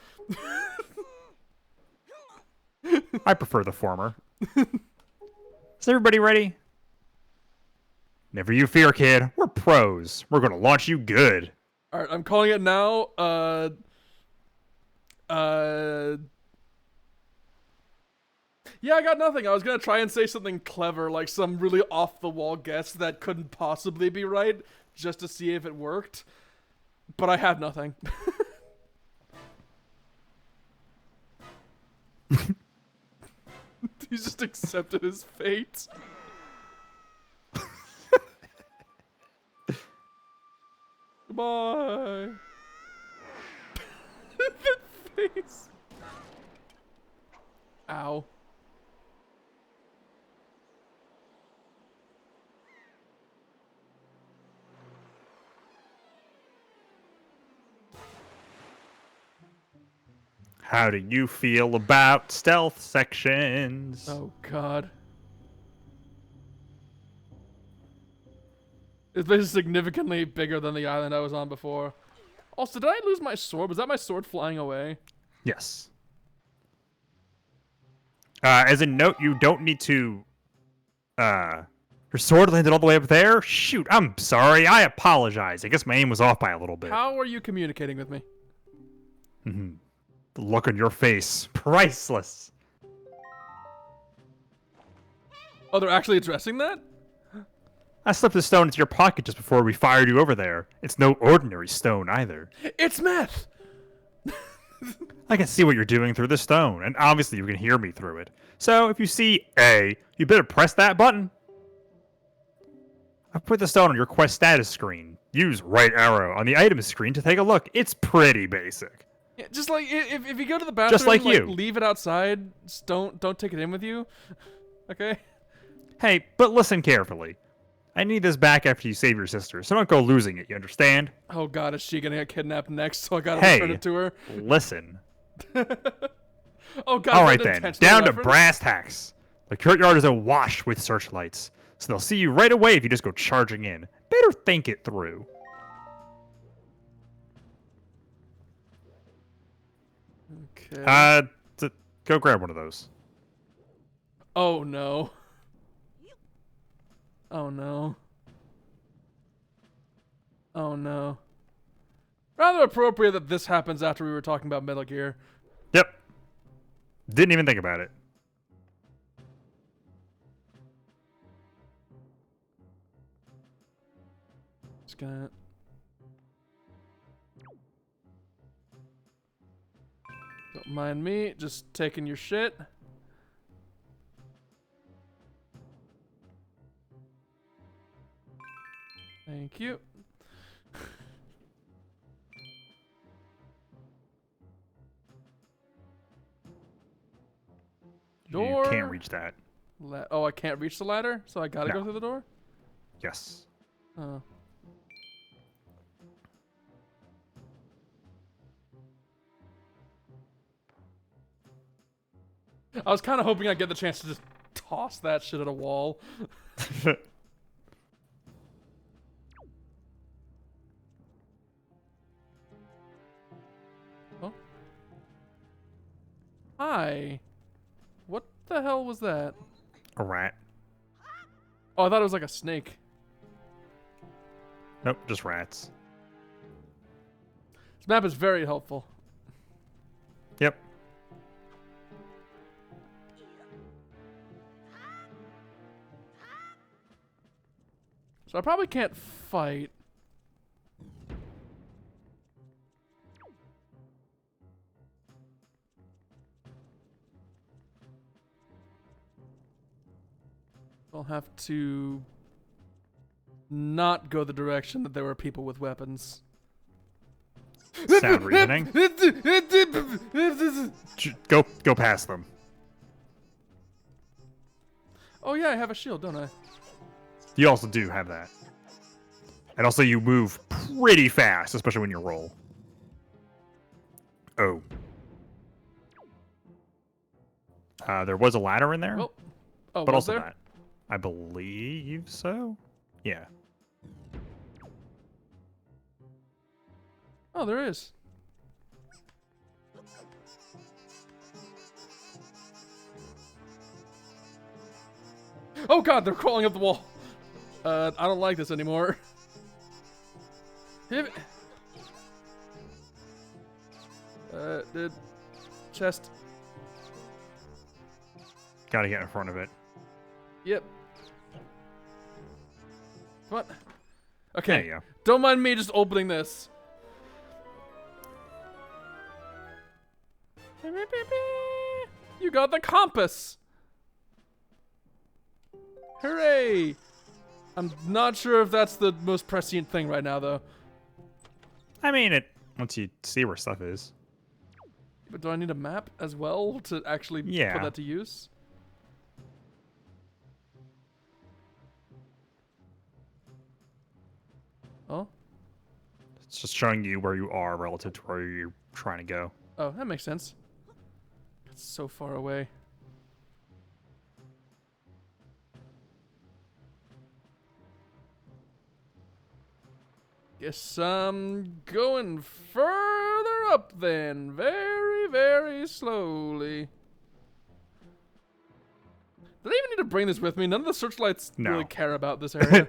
I prefer the former. Is everybody ready? Never you fear, kid. We're pros. We're gonna launch you good. Alright, I'm calling it now. Yeah, I got nothing. I was gonna try and say something clever, like some really off-the-wall guess that couldn't possibly be right, just to see if it worked. But I have nothing. He's just accepted his fate. Goodbye. The face. Ow. How do you feel about stealth sections? Oh, God. This is significantly bigger than the island I was on before. Also, did I lose my sword? Was that my sword flying away? Yes. As a note, you don't need to... Your sword landed all the way up there? Shoot, I'm sorry. I apologize. I guess my aim was off by a little bit. How are you communicating with me? The look on your face. Priceless. Oh, they're actually addressing that? I slipped the stone into your pocket just before we fired you over there. It's no ordinary stone either. It's meth! I can see what you're doing through the stone, and obviously you can hear me through it. So if you see A, you better press that button. I've put the stone on your quest status screen. Use right arrow on the items screen to take a look. It's pretty basic. Yeah, just like, if you go to the bathroom, Just like you. leave it outside. Just don't take it in with you. Okay? Hey, but listen carefully. I need this back after you save your sister, so don't go losing it, you understand? Oh God, is she gonna get kidnapped next? So I gotta Hey, return it to her. Listen. Oh God. Alright that then, intentional down to reference? brass tacks. The courtyard is awash with searchlights, so they'll see you right away if you just go charging in. Better think it through. Okay. Go grab one of those. Oh no. Oh no. Oh no. Rather appropriate that this happens after we were talking about Metal Gear. Yep. Didn't even think about it. Just gonna... Don't mind me, just taking your shit. Thank you. Door. You can't reach that. Oh, I can't reach the ladder, so I gotta No. go through the door? Yes. Oh. I was kind of hoping I'd get the chance to just toss that shit at a wall. Oh. Hi. What the hell was that? A rat. Oh, I thought it was like a snake. Nope, just rats. This map is very helpful. Yep. So I probably can't fight. I'll have to not go the direction that there were people with weapons. Sound reasoning. Go past them. Oh yeah, I have a shield, don't I? You also do have that. And also you move pretty fast, especially when you roll. Oh. There was a ladder in there, Oh, oh, but was also there? that. I believe so. Yeah. Oh, there is. Oh god, they're crawling up the wall. I don't like this anymore. Dude. Chest. Gotta get in front of it. Yep. What? Okay. There you go. Don't mind me just opening this. You got the compass. Hooray! I'm not sure if that's the most prescient thing right now, though. I mean, it once you see where stuff is. But do I need a map as well to actually Yeah. put that to use? Oh? It's just showing you where you are relative to where you're trying to go. Oh, that makes sense. It's so far away. Guess I'm going further up then. Very, very slowly. Did I even need to bring this with me? None of the searchlights No. really care about this area.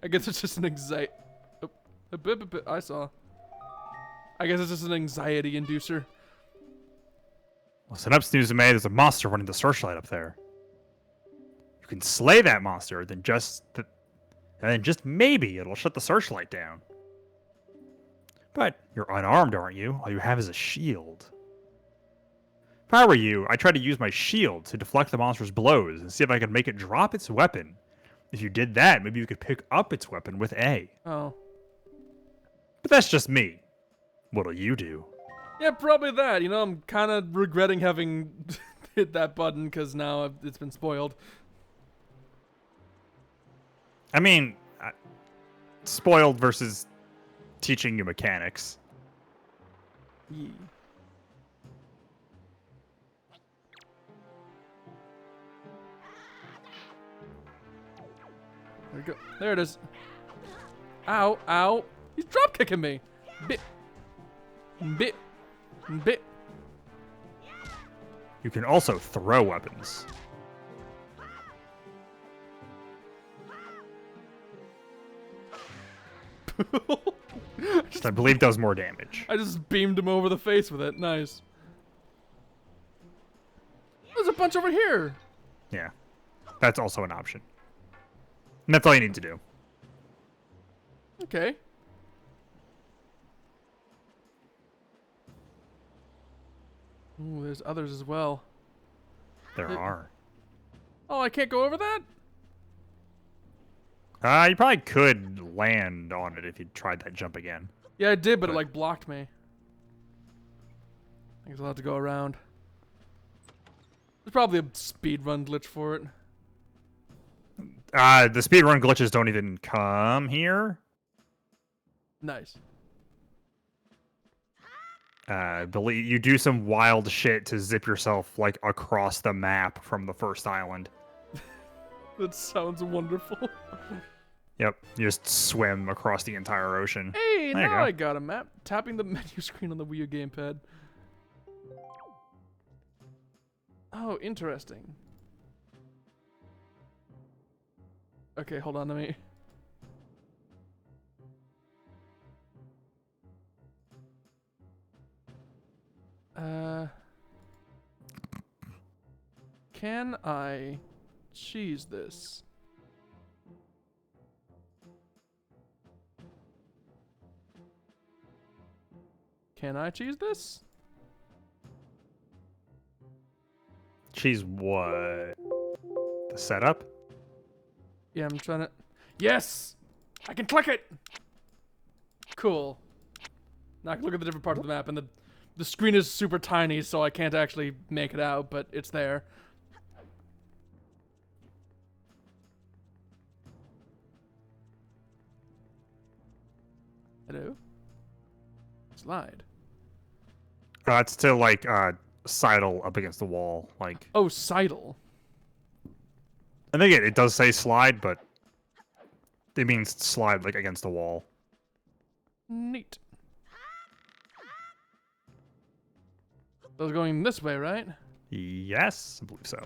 I guess it's just an anxiety. I saw. I guess it's just an anxiety inducer. Listen up, Snooze-May. There's a monster running the searchlight up there. You can slay that monster, and then just maybe it'll shut the searchlight down. But you're unarmed, aren't you? All you have is a shield. If I were you, I'd try to use my shield to deflect the monster's blows and see if I could make it drop its weapon. If you did that, maybe you could pick up its weapon with A. Oh. But that's just me. What'll you do? Yeah, probably that. You know, I'm kind of regretting having hit that button because now it's been spoiled. I mean, spoiled versus teaching you mechanics. Yeah. There we go. There it is. Ow, ow. He's drop kicking me. Bit. Bit. Bit. You can also throw weapons. I believe does more damage. I just beamed him over the face with it. Nice. There's a bunch over here. Yeah. That's also an option. And that's all you need to do. Okay. Ooh, there's others as well. There are. Oh, I can't go over that? You probably could land on it if you tried that jump again. Yeah, I did, but it like blocked me. I guess I'll have to go around. There's probably a speedrun glitch for it. The speedrun glitches don't even come here. Nice. Believe you do some wild shit to zip yourself like across the map from the first island. That sounds wonderful. Yep, you just swim across the entire ocean. Hey, There you now go. I got a map. Tapping the menu screen on the Wii U gamepad. Oh, interesting. Okay, hold on to me. Can I cheese this? Can I cheese this? Cheese what? The setup? Yeah, I'm trying to... Yes! I can click it! Cool. Now I can look at the different parts of the map, and the screen is super tiny, so I can't actually make it out, but it's there. Hello? Slide. It's to like sidle up against the wall. Like Oh, sidle. I think it does say slide, but it means slide like against the wall. Neat. I was going this way, right? Yes, I believe so.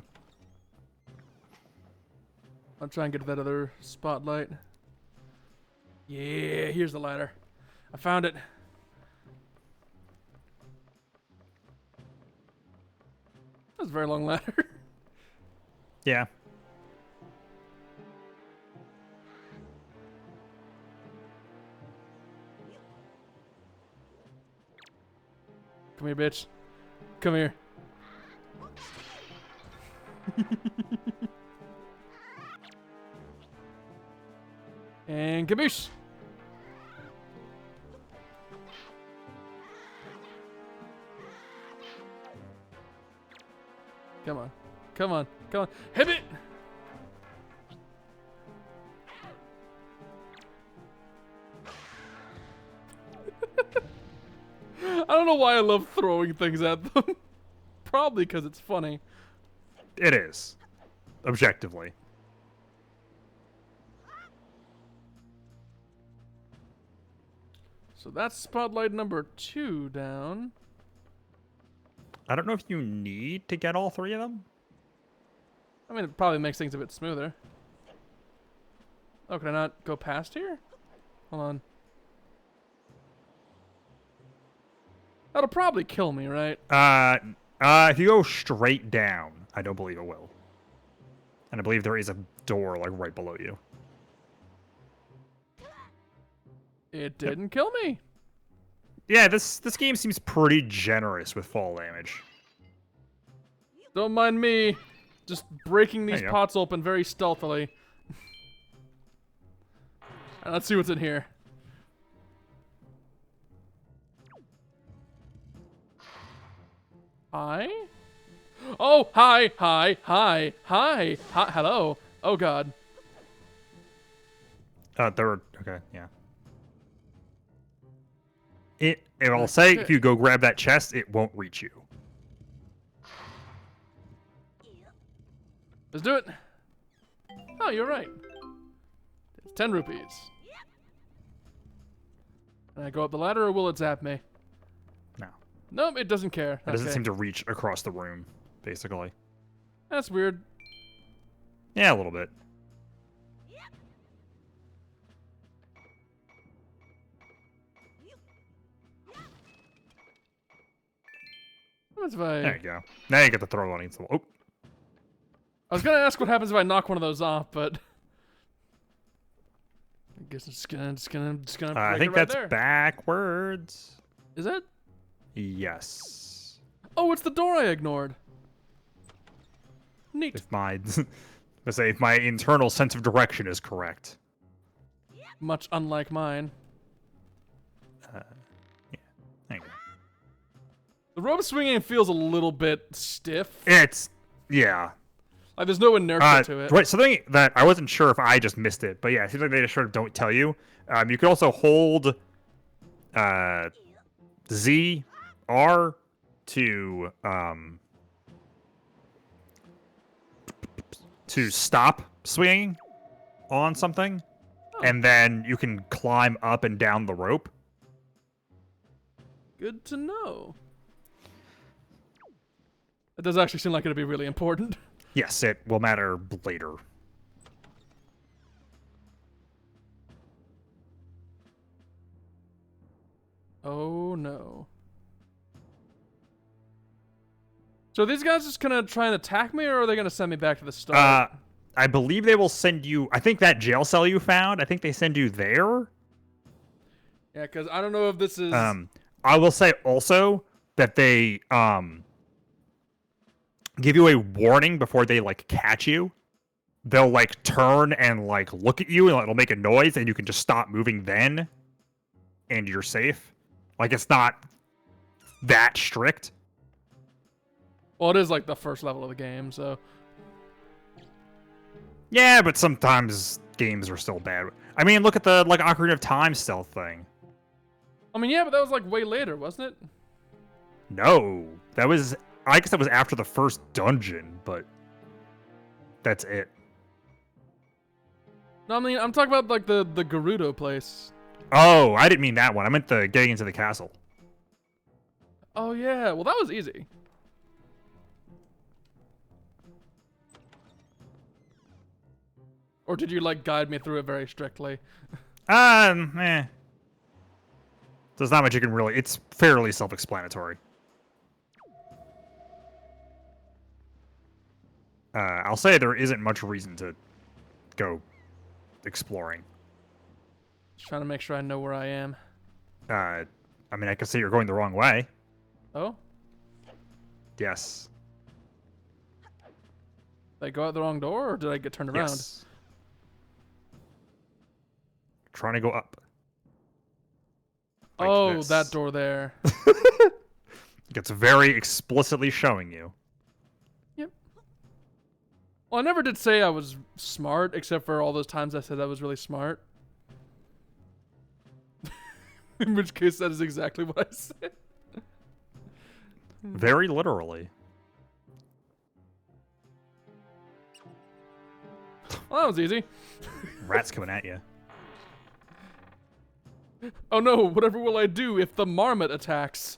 I'll try and get to that other spotlight. Yeah, here's the ladder. I found it. That's a very long ladder. Yeah. Come here, bitch. Come here. And kaboosh! Come on. Come on. Come on. Hit it! I don't know why I love throwing things at them. Probably because it's funny. It is. Objectively. So that's spotlight number 2 down. I don't know if you need to get all 3 of them. I mean, it probably makes things a bit smoother. Oh, can I not go past here? Hold on. That'll probably kill me, right? If you go straight down, I don't believe it will. And I believe there is a door like right below you. It didn't kill me. Yeah, this game seems pretty generous with fall damage. Don't mind me. Just breaking these There you go. pots open very stealthily. And let's see what's in here. Hi? Oh, hi, hi, hi, hi, hi, hello. Oh, God. Okay, yeah. I'll say if you go grab that chest, it won't reach you. Let's do it. Oh, you're right. It's 10 rupees. Can I go up the ladder or will it zap me? No. Nope, it doesn't care. It doesn't Okay. seem to reach across the room, basically. That's weird. Yeah, a little bit. What happens if I... There you go. Now you get to throw it against the wall. Oh. I was gonna ask what happens if I knock one of those off, but I guess it's gonna break I think it right that's there. backwards. Is it? Yes. Oh, it's the door I ignored. Neat. If my, let's say, if my internal sense of direction is correct. Much unlike mine. Yeah. There you go. The rope swinging feels a little bit stiff. It's yeah. Like there's no inertia to it. Right, something that I wasn't sure if I just missed it, but yeah, it seems like they just sort of don't tell you. You could also hold Z, R to stop swinging on something, and then you can climb up and down the rope. Good to know. It does actually seem like it'd be really important. Yes, it will matter later. Oh no. So are these guys just gonna try and attack me, or are they gonna send me back to the start? I believe they will send you. I think that jail cell you found. I think they send you there. Yeah, because I don't know if this is. I will say also that they give you a warning before they like catch you. They'll like turn and like look at you, and it'll make a noise, and you can just stop moving then, and you're safe. Like it's not that strict. Well, it is like the first level of the game, so. Yeah, but sometimes games are still bad. I mean, look at the like Ocarina of Time stealth thing. I mean, yeah, but that was like way later, wasn't it? No, that was. I guess that was after the first dungeon, but that's it. No, I mean, I'm talking about like the Gerudo place. Oh, I didn't mean that one. I meant the getting into the castle. Oh yeah, well that was easy. Or did you like guide me through it very strictly? There's not much you can really. It's fairly self-explanatory. I'll say there isn't much reason to go exploring. Just trying to make sure I know where I am. I mean, I can see you're going the wrong way. Oh? Yes. Did I go out the wrong door, or did I get turned around? Yes. Trying to go up. Like Oh, this. that door there. It's very explicitly showing you. Yep. Well, I never did say I was smart, except for all those times I said I was really smart. In which case, that is exactly what I said. Very literally. Well, that was easy. Rats coming at you. Oh no, whatever will I do if the marmot attacks?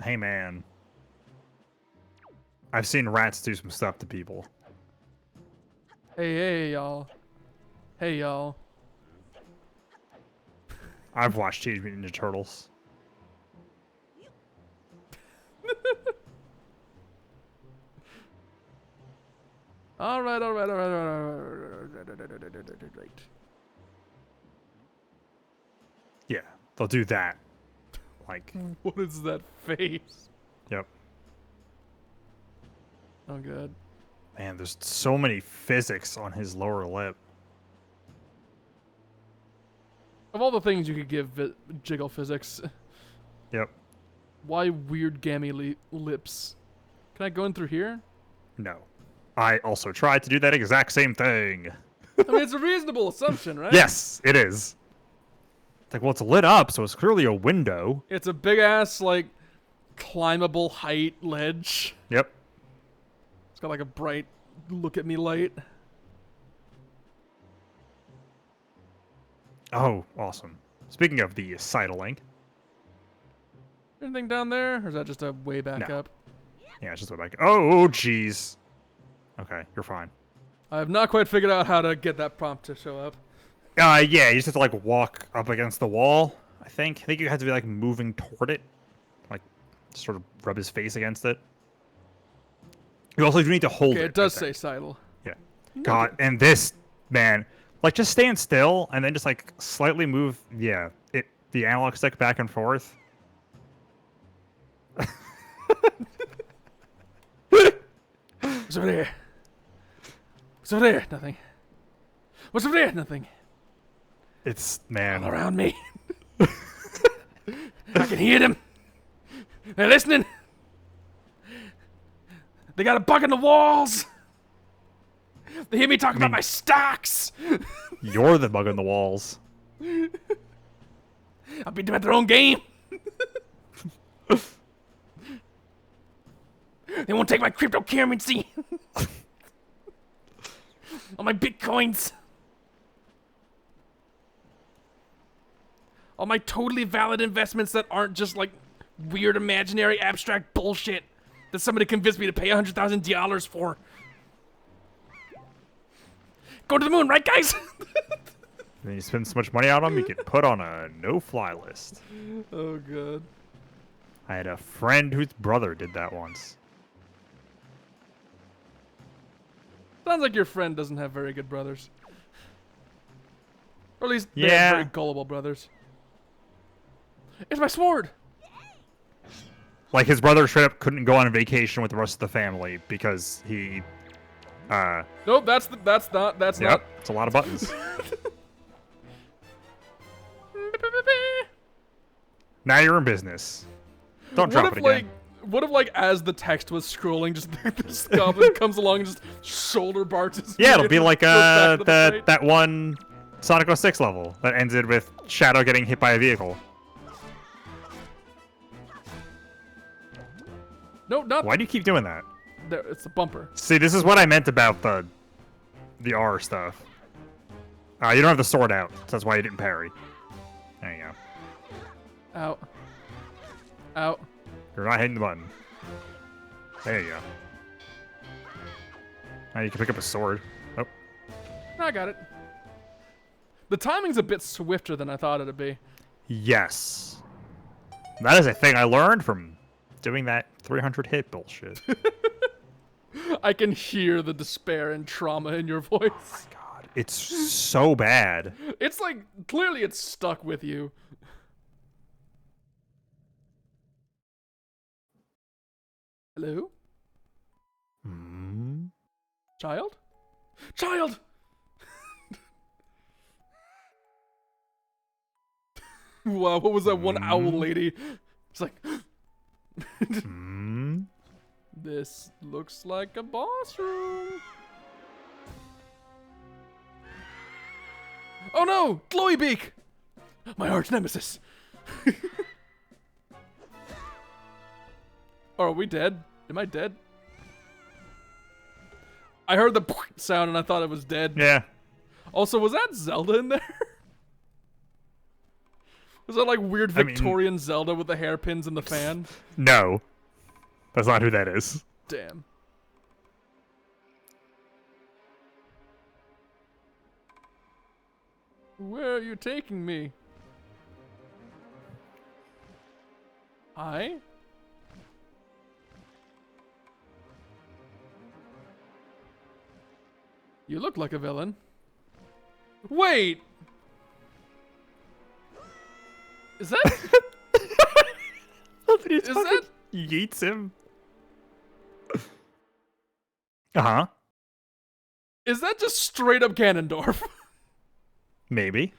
Hey, man. I've seen rats do some stuff to people. Hey, y'all. Hey, y'all. I've watched Teenage Mutant Ninja Turtles. Alright. Yeah, they'll do that. Like, What is that face? yep. Oh, good. Man, there's so many physics on his lower lip. Of all the things you could give Jiggle physics, Yep. why weird gammy lips? Can I go in through here? No. I also tried to do that exact same thing. I mean, it's a reasonable assumption, right? Yes, it is. It's like, well, it's lit up, so it's clearly a window. It's a big ass, like, climbable height ledge. Yep. It's got like a bright look at me light. Oh, awesome. Speaking of the sidling. Anything down there? Or is that just a way back No. up? Yeah, it's just like, oh, jeez. Okay, you're fine. I have not quite figured out how to get that prompt to show up. Yeah, you just have to, like, walk up against the wall, I think. I think you have to be, like, moving toward it. Like, sort of rub his face against it. You also do need to hold it. Okay, it does say Seidel. Yeah. God, and this, man, like, just stand still and then just, like, slightly move, the analog stick back and forth. What's over there? What's over there? Nothing. What's over there? Nothing. It's, man. All around me. I can hear them. They're listening. They got a bug in the walls. They hear me talking about my stocks. You're the bug on the walls. I'll beat them at their own game. They won't take my cryptocurrency. All my bitcoins. All my totally valid investments that aren't just like weird imaginary abstract bullshit that somebody convinced me to pay $100,000 for. Go to the moon, right, guys? Then you spend so much money on them, you get put on a no-fly list. Oh, God. I had a friend whose brother did that once. Sounds like your friend doesn't have very good brothers. Or at least they have very gullible brothers. It's my sword! Like, his brother straight up couldn't go on vacation with the rest of the family because he, Nope, that's not. Yep, it's a lot of buttons. Now you're in business. Don't drop it again. What if, like, as the text was scrolling, just this goblin comes along and just shoulder barks? Yeah, it'll be like that one Sonic 06 level that ended with Shadow getting hit by a vehicle. No, not. Why do you keep doing that? There, it's a bumper. See, this is what I meant about the R stuff. You don't have the sword out, so that's why you didn't parry. There you go. Out. Out. You're not hitting the button. There you go. Now you can pick up a sword. Oh. I got it. The timing's a bit swifter than I thought it'd be. Yes. That is a thing I learned from doing that 300 hit bullshit. I can hear the despair and trauma in your voice. Oh my god. It's so bad. It's like, clearly it's stuck with you. Hello? Hmm? Child? Child! Wow, what was that one owl lady? It's like... Hmm? This looks like a boss room. Oh no! Glowy Beak! My arch nemesis! Oh, are we dead? Am I dead? I heard the sound and I thought it was dead. Yeah. Also, was that Zelda in there? Was that like weird Victorian Zelda with the hairpins and the fan? No. That's not who that is. Damn. Where are you taking me? Hi? You look like a villain. Wait! Is that... Is that... Yeets him. Uh-huh. Is that just straight up Ganondorf? Maybe.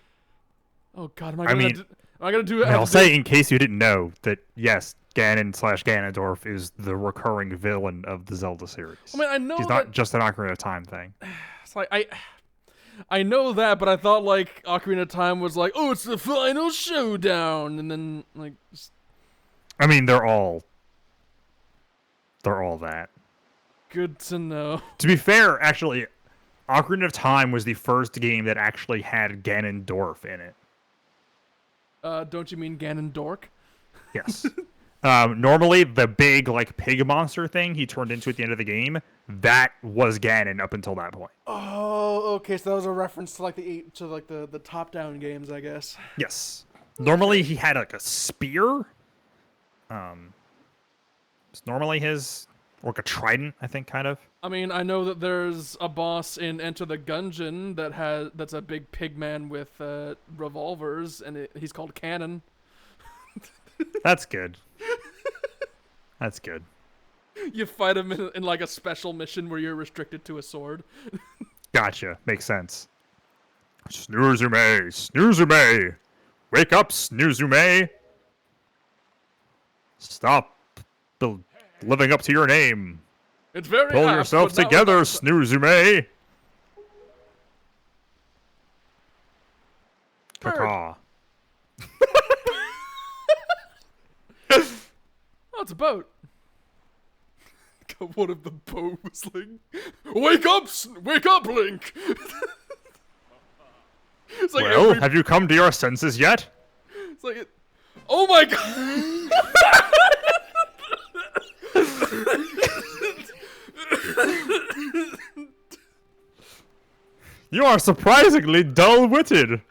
Oh god, am I gonna do it? I'll say, in case you didn't know, that yes, Ganon/Ganondorf is the recurring villain of the Zelda series. I mean, I know he's not just an Ocarina of Time thing. It's like I know that, but I thought like Ocarina of Time was like, oh, it's the final showdown, and then like. I mean, they're all that. Good to know. To be fair, actually, Ocarina of Time was the first game that actually had Ganondorf in it. Don't you mean Ganondork? Yes. Normally, the big, like, pig monster thing he turned into at the end of the game, that was Ganon up until that point. Oh, okay, so that was a reference to, like, the top-down games, I guess. Yes. Normally, he had, like, a spear. is normally his, or like a trident, I think, kind of. I mean, I know that there's a boss in Enter the Gungeon that's a big pig man with revolvers, and he's called Cannon. That's good. That's good. You fight him in like a special mission where you're restricted to a sword. Gotcha. Makes sense. Snoozume! Snoozume! Wake up, Snoozume! Stop living up to your name. It's very Pull apt, yourself but not together, without- Snoozume! Bird. Caw. Oh, it's a boat. God, what if the boat was like, wake up, Link! It's like Well, every- have you come to your senses yet? It's like, oh my god! You are surprisingly dull-witted.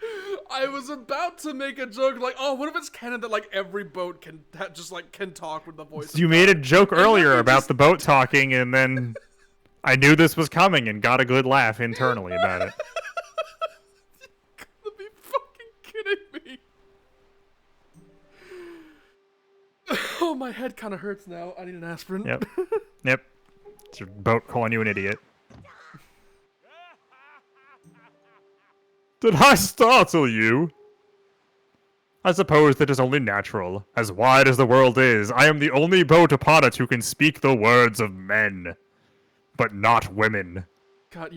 I was about to make a joke like, oh, what if it's canon that like every boat can can talk with the voice? You of made a God? joke And then earlier you about just- the boat talking, and then I knew this was coming and got a good laugh internally about it. You gotta be fucking kidding me! Oh, my head kind of hurts now. I need an aspirin. Yep. Yep. It's your boat calling you an idiot. Did I startle you? I suppose that is only natural. As wide as the world is, I am the only boat upon it who can speak the words of men. But not women. God,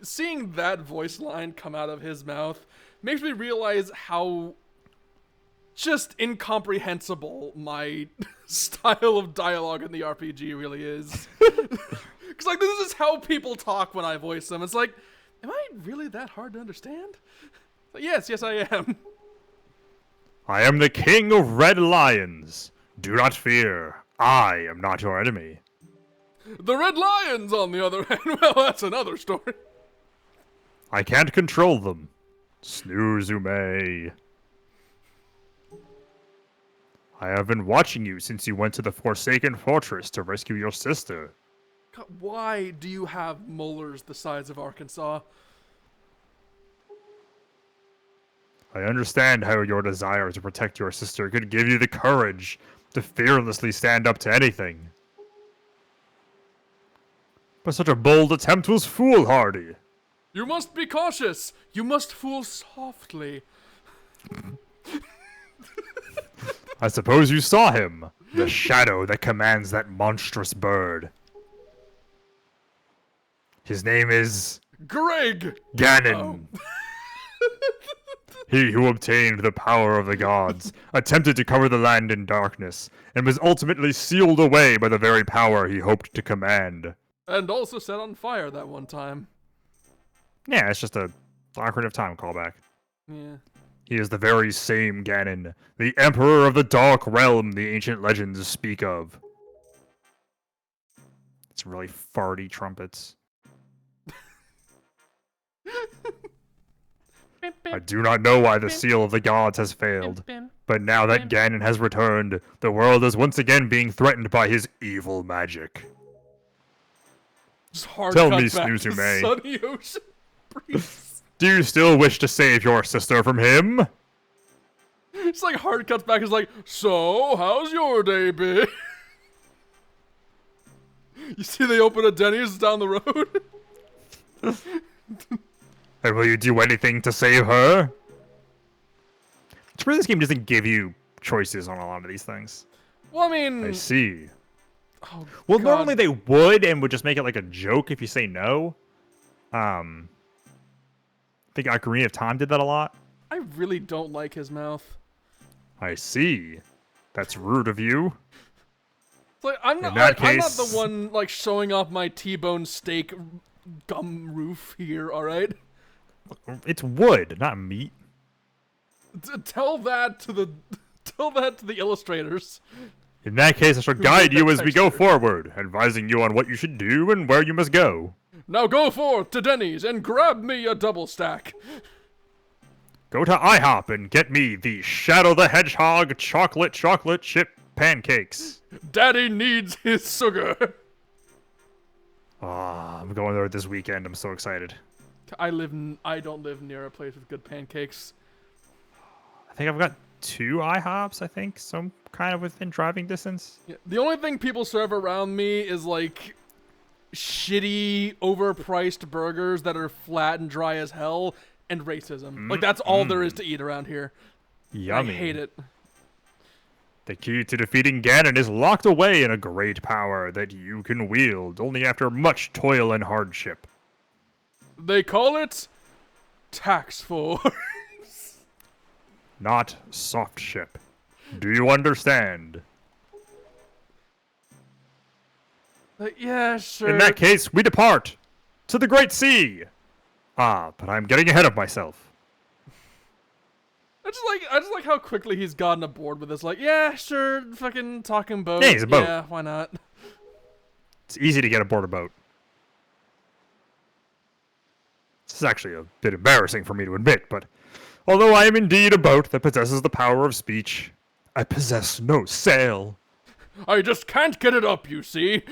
seeing that voice line come out of his mouth makes me realize how just incomprehensible my style of dialogue in the RPG really is. Because, like, this is how people talk when I voice them. It's like, am I really that hard to understand? But yes, I am. I am the king of red lions. Do not fear. I am not your enemy. The Red Lions, on the other hand, well, that's another story. I can't control them. Snoozume. I have been watching you since you went to the Forsaken Fortress to rescue your sister. God, why do you have molars the size of Arkansas? I understand how your desire to protect your sister could give you the courage to fearlessly stand up to anything. But such a bold attempt was foolhardy. You must be cautious. You must fool softly. I suppose you saw him, the shadow that commands that monstrous bird. His name is Greg! Ganon. He who obtained the power of the gods, attempted to cover the land in darkness, and was ultimately sealed away by the very power he hoped to command. And also set on fire that one time. Yeah, it's just a Ocarina of Time callback. Yeah. He is the very same Ganon, the Emperor of the Dark Realm the ancient legends speak of. It's really farty trumpets. I do not know why the seal of the gods has failed, but now that Ganon has returned, the world is once again being threatened by his evil magic. Just hard Tell cut me, back to Snoozume. Sunny Ocean Breeze. Do you still wish to save your sister from him? It's like hard cuts back. It's like, so how's your day been? You see, they open a Denny's down the road. And will you do anything to save her? It's weird this game doesn't give you choices on a lot of these things. Well, I mean, I see. oh, Well, God. normally they would and would just make it like a joke if you say no. I think Ocarina of Time did that a lot. I really don't like his mouth. I see. That's rude of you. It's like I'm not. In that I'm not case- the one like showing off my T-bone steak gum roof here. All right. It's wood, not meat. Tell that to the illustrators. In that case, I shall guide you as we go forward, advising you on what you should do and where you must go. Now go forth to Denny's and grab me a double stack. Go to IHOP and get me the Shadow the Hedgehog chocolate chip pancakes. Daddy needs his sugar. Ah, I'm going there this weekend. I'm so excited. I don't live near a place with good pancakes. I think I've got 2 IHOPs, I think, some kind of within driving distance. Yeah, the only thing people serve around me is like shitty, overpriced burgers that are flat and dry as hell, and racism. Like that's all there is to eat around here. Yummy. I hate it. The key to defeating Ganon is locked away in a great power that you can wield only after much toil and hardship. They call it tax force. Not soft ship. Do you understand? Yeah, sure. In that case, we depart to the Great Sea. Ah, but I'm getting ahead of myself. I just like how quickly he's gotten aboard with this. Like, yeah, sure, fucking talking boat. Yeah, he's a boat. Yeah, why not? It's easy to get aboard a boat. This is actually a bit embarrassing for me to admit, but although I am indeed a boat that possesses the power of speech, I possess no sail. I just can't get it up, you see.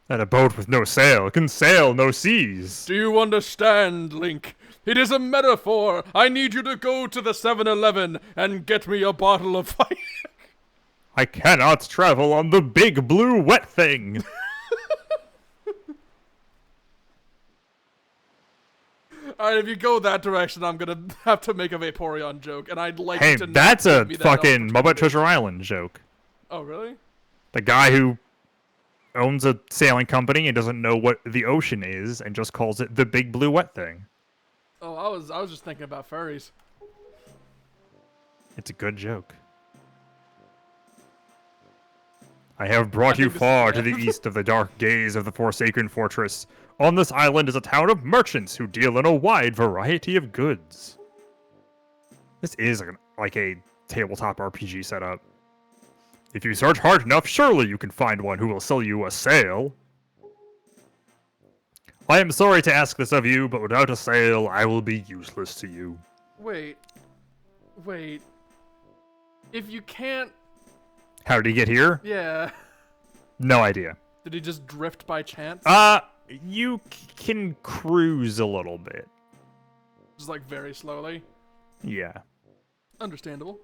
And a boat with no sail can sail no seas. Do you understand, Link? It is a metaphor. I need you to go to the 7-Eleven and get me a bottle of fire. I cannot travel on the big blue wet thing. Alright, if you go that direction, I'm gonna have to make a Vaporeon joke, and I'd like Hey, you to that's not a give me that fucking Muppet opportunity. Treasure Island joke. Oh, really? The guy who owns a sailing company and doesn't know what the ocean is and just calls it the big blue wet thing. Oh, I was just thinking about furries. It's a good joke. I have brought I you think this is far to bad. the east of the dark gaze of the Forsaken Fortress. On this island is a town of merchants who deal in a wide variety of goods. This is like a tabletop RPG setup. If you search hard enough, surely you can find one who will sell you a sail. I am sorry to ask this of you, but without a sail, I will be useless to you. Wait. If you can't... How did he get here? Yeah. No idea. Did he just drift by chance? You can cruise a little bit. Just like very slowly? Yeah. Understandable.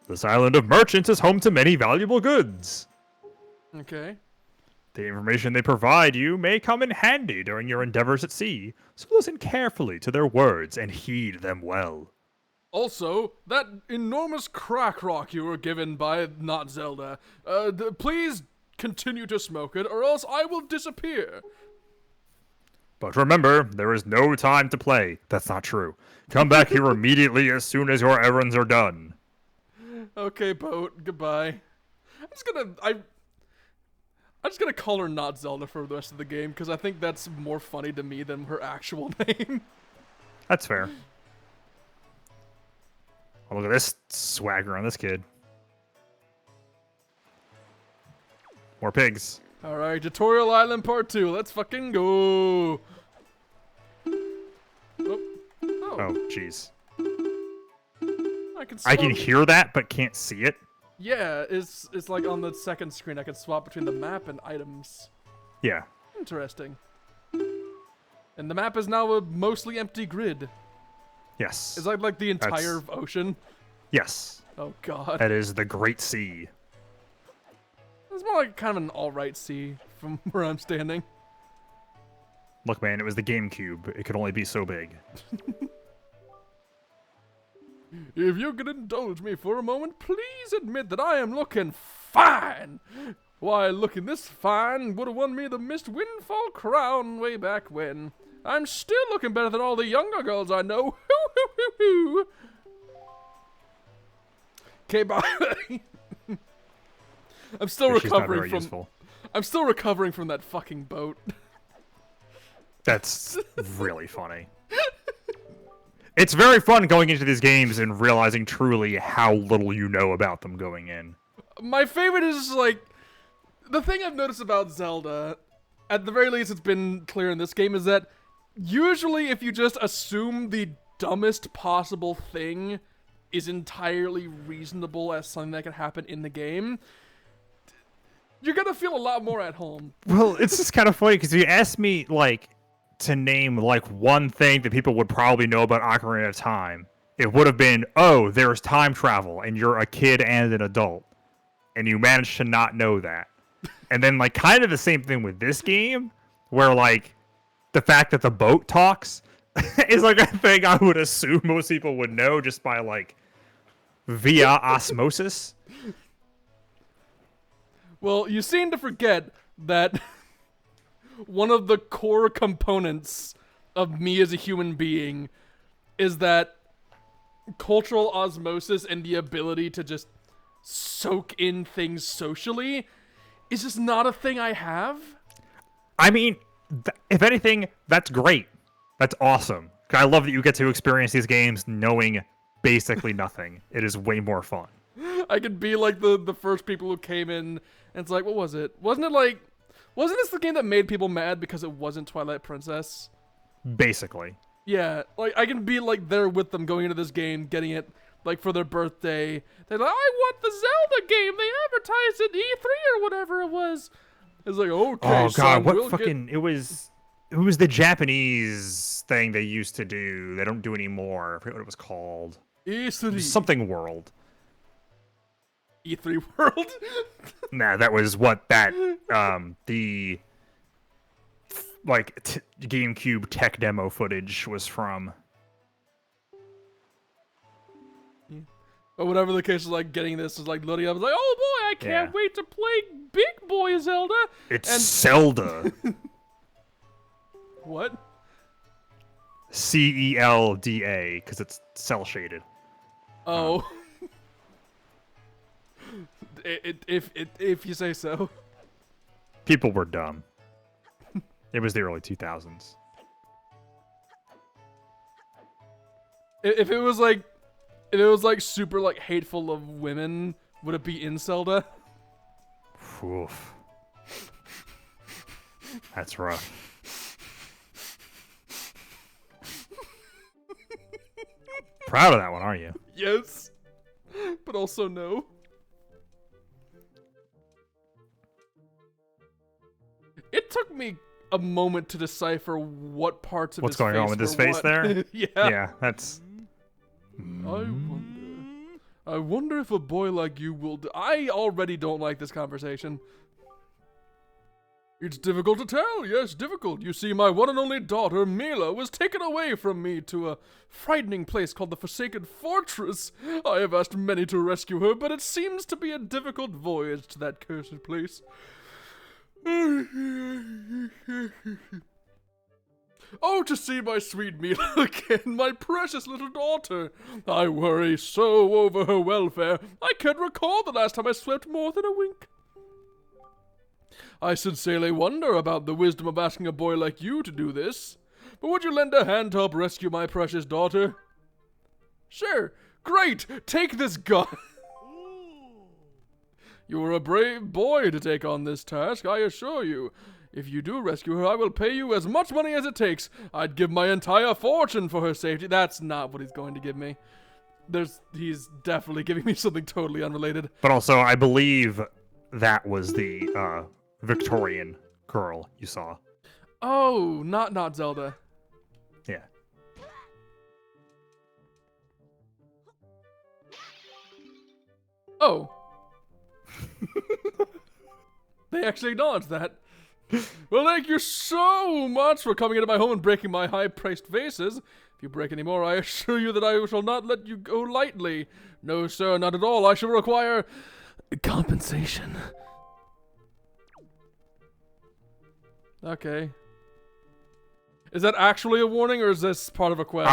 This island of merchants is home to many valuable goods. Okay. The information they provide you may come in handy during your endeavors at sea, so listen carefully to their words and heed them well. Also, that enormous crack rock you were given by not Zelda, please continue to smoke it or else I will disappear. But remember, there is no time to play. That's not true. Come back here immediately as soon as your errands are done. Okay, boat, goodbye. I'm just gonna call her not Zelda for the rest of the game because I think that's more funny to me than her actual name. That's fair. Oh, look at this swagger on this kid. More pigs. Alright, Tutorial Island Part 2, let's fucking go! Oh, Oh, jeez. I can I can swap- hear that, but can't see it. Yeah, it's like on the second screen, I can swap between the map and items. Yeah. Interesting. And the map is now a mostly empty grid. Yes. Is that like the entire ocean? Yes. Oh god. That is the Great Sea. It's more like kind of an alright sea from where I'm standing. Look, man, it was the GameCube. It could only be so big. If you could indulge me for a moment, please admit that I am looking fine. Why, looking this fine would have won me the Mist Windfall crown way back when. I'm still looking better than all the younger girls I know. Okay, bye. I'm still She's not recovering very from. useful. I'm still recovering from that fucking boat. That's really funny. It's very fun going into these games and realizing truly how little you know about them going in. My favorite is like the thing I've noticed about Zelda, at the very least it's been clear in this game, is that usually if you just assume the dumbest possible thing is entirely reasonable as something that could happen in the game, you're gonna feel a lot more at home. Well, it's just kind of funny because you asked me like to name like one thing that people would probably know about Ocarina of Time. It would have been, oh, there's time travel and you're a kid and an adult, and you managed to not know that. And then like kind of the same thing with this game, where like the fact that the boat talks is like a thing I would assume most people would know just by like via osmosis. Well, you seem to forget that one of the core components of me as a human being is that cultural osmosis and the ability to just soak in things socially is just not a thing I have. I mean, if anything, that's great. That's awesome. I love that you get to experience these games knowing basically nothing. It is way more fun. I could be like the first people who came in, and it's like, what was it? Wasn't this the game that made people mad because it wasn't Twilight Princess? Basically. Yeah, like I can be like there with them going into this game, getting it like for their birthday. They're like, I want the Zelda game. They advertised at E3 or whatever it was. It's like, okay, oh god, son, what fucking it was the Japanese thing they used to do. They don't do anymore. I forget what it was called. E3. Something World. E3 World? Nah, that was what that the like GameCube tech demo footage was from. Or whatever the case is, like getting this is like loading up. It's like, oh boy, I can't wait to play Big Boy Zelda. It's Zelda. What? CELDA, because it's cell shaded. Oh. If you say so. People were dumb. It was the early 2000s. If it was like super like hateful of women, would it be in Zelda? Oof. That's rough. Proud of that one, aren't you? Yes. But also no. It took me a moment to decipher what parts of What's his going face on with his were face what. there? Yeah. Yeah, that's... I wonder if a boy like you will... I already don't like this conversation. It's difficult to tell. Yes, difficult. You see, my one and only daughter, Mila, was taken away from me to a frightening place called the Forsaken Fortress. I have asked many to rescue her, but it seems to be a difficult voyage to that cursed place. Oh, to see my sweet Mila again, my precious little daughter. I worry so over her welfare. I can't recall the last time I slept more than a wink. I sincerely wonder about the wisdom of asking a boy like you to do this. But would you lend a hand to help rescue my precious daughter? Sure. Great. Take this gun. You are a brave boy to take on this task, I assure you. If you do rescue her, I will pay you as much money as it takes. I'd give my entire fortune for her safety. That's not what he's going to give me. He's definitely giving me something totally unrelated. But also, I believe that was the Victorian girl you saw. Oh, not Zelda. Yeah. Oh. They actually acknowledged that. Well, thank you so much for coming into my home and breaking my high-priced vases. If you break any more, I assure you that I shall not let you go lightly. No, sir, not at all. I shall require compensation. Okay. Is that actually a warning, or is this part of a quest?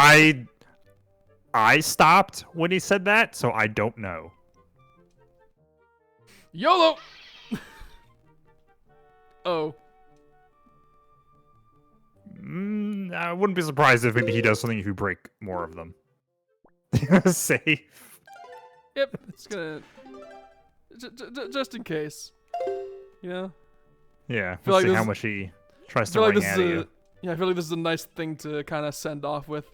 I stopped when he said that, so I don't know. YOLO! Oh. I wouldn't be surprised if maybe he does something if you break more of them. Safe. Yep, it's gonna... just in case. You know? Yeah, feel let's like see how this- much he tries I to feel like wring this out is of you. Yeah, I feel like this is a nice thing to kind of send off with.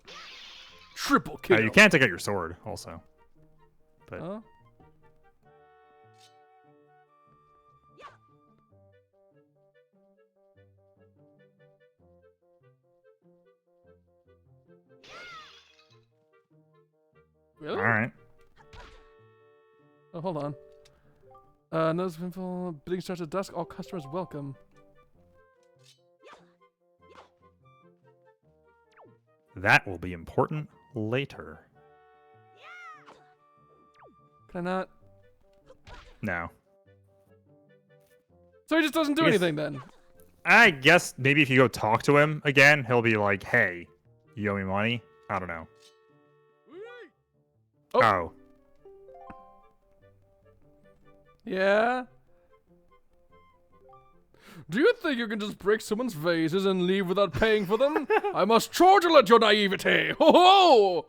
Triple kill. You can't take out your sword, also. But Huh? Really? all right. Oh, hold on. Notice info. Bidding starts at dusk. All customers welcome. That will be important later. Can I not? No. So he just doesn't do Yes. anything then. I guess maybe if you go talk to him again, he'll be like, hey, you owe me money? I don't know. Oh. Oh. Yeah? Do you think you can just break someone's vases and leave without paying for them? I must chortle at your naivete. Ho ho!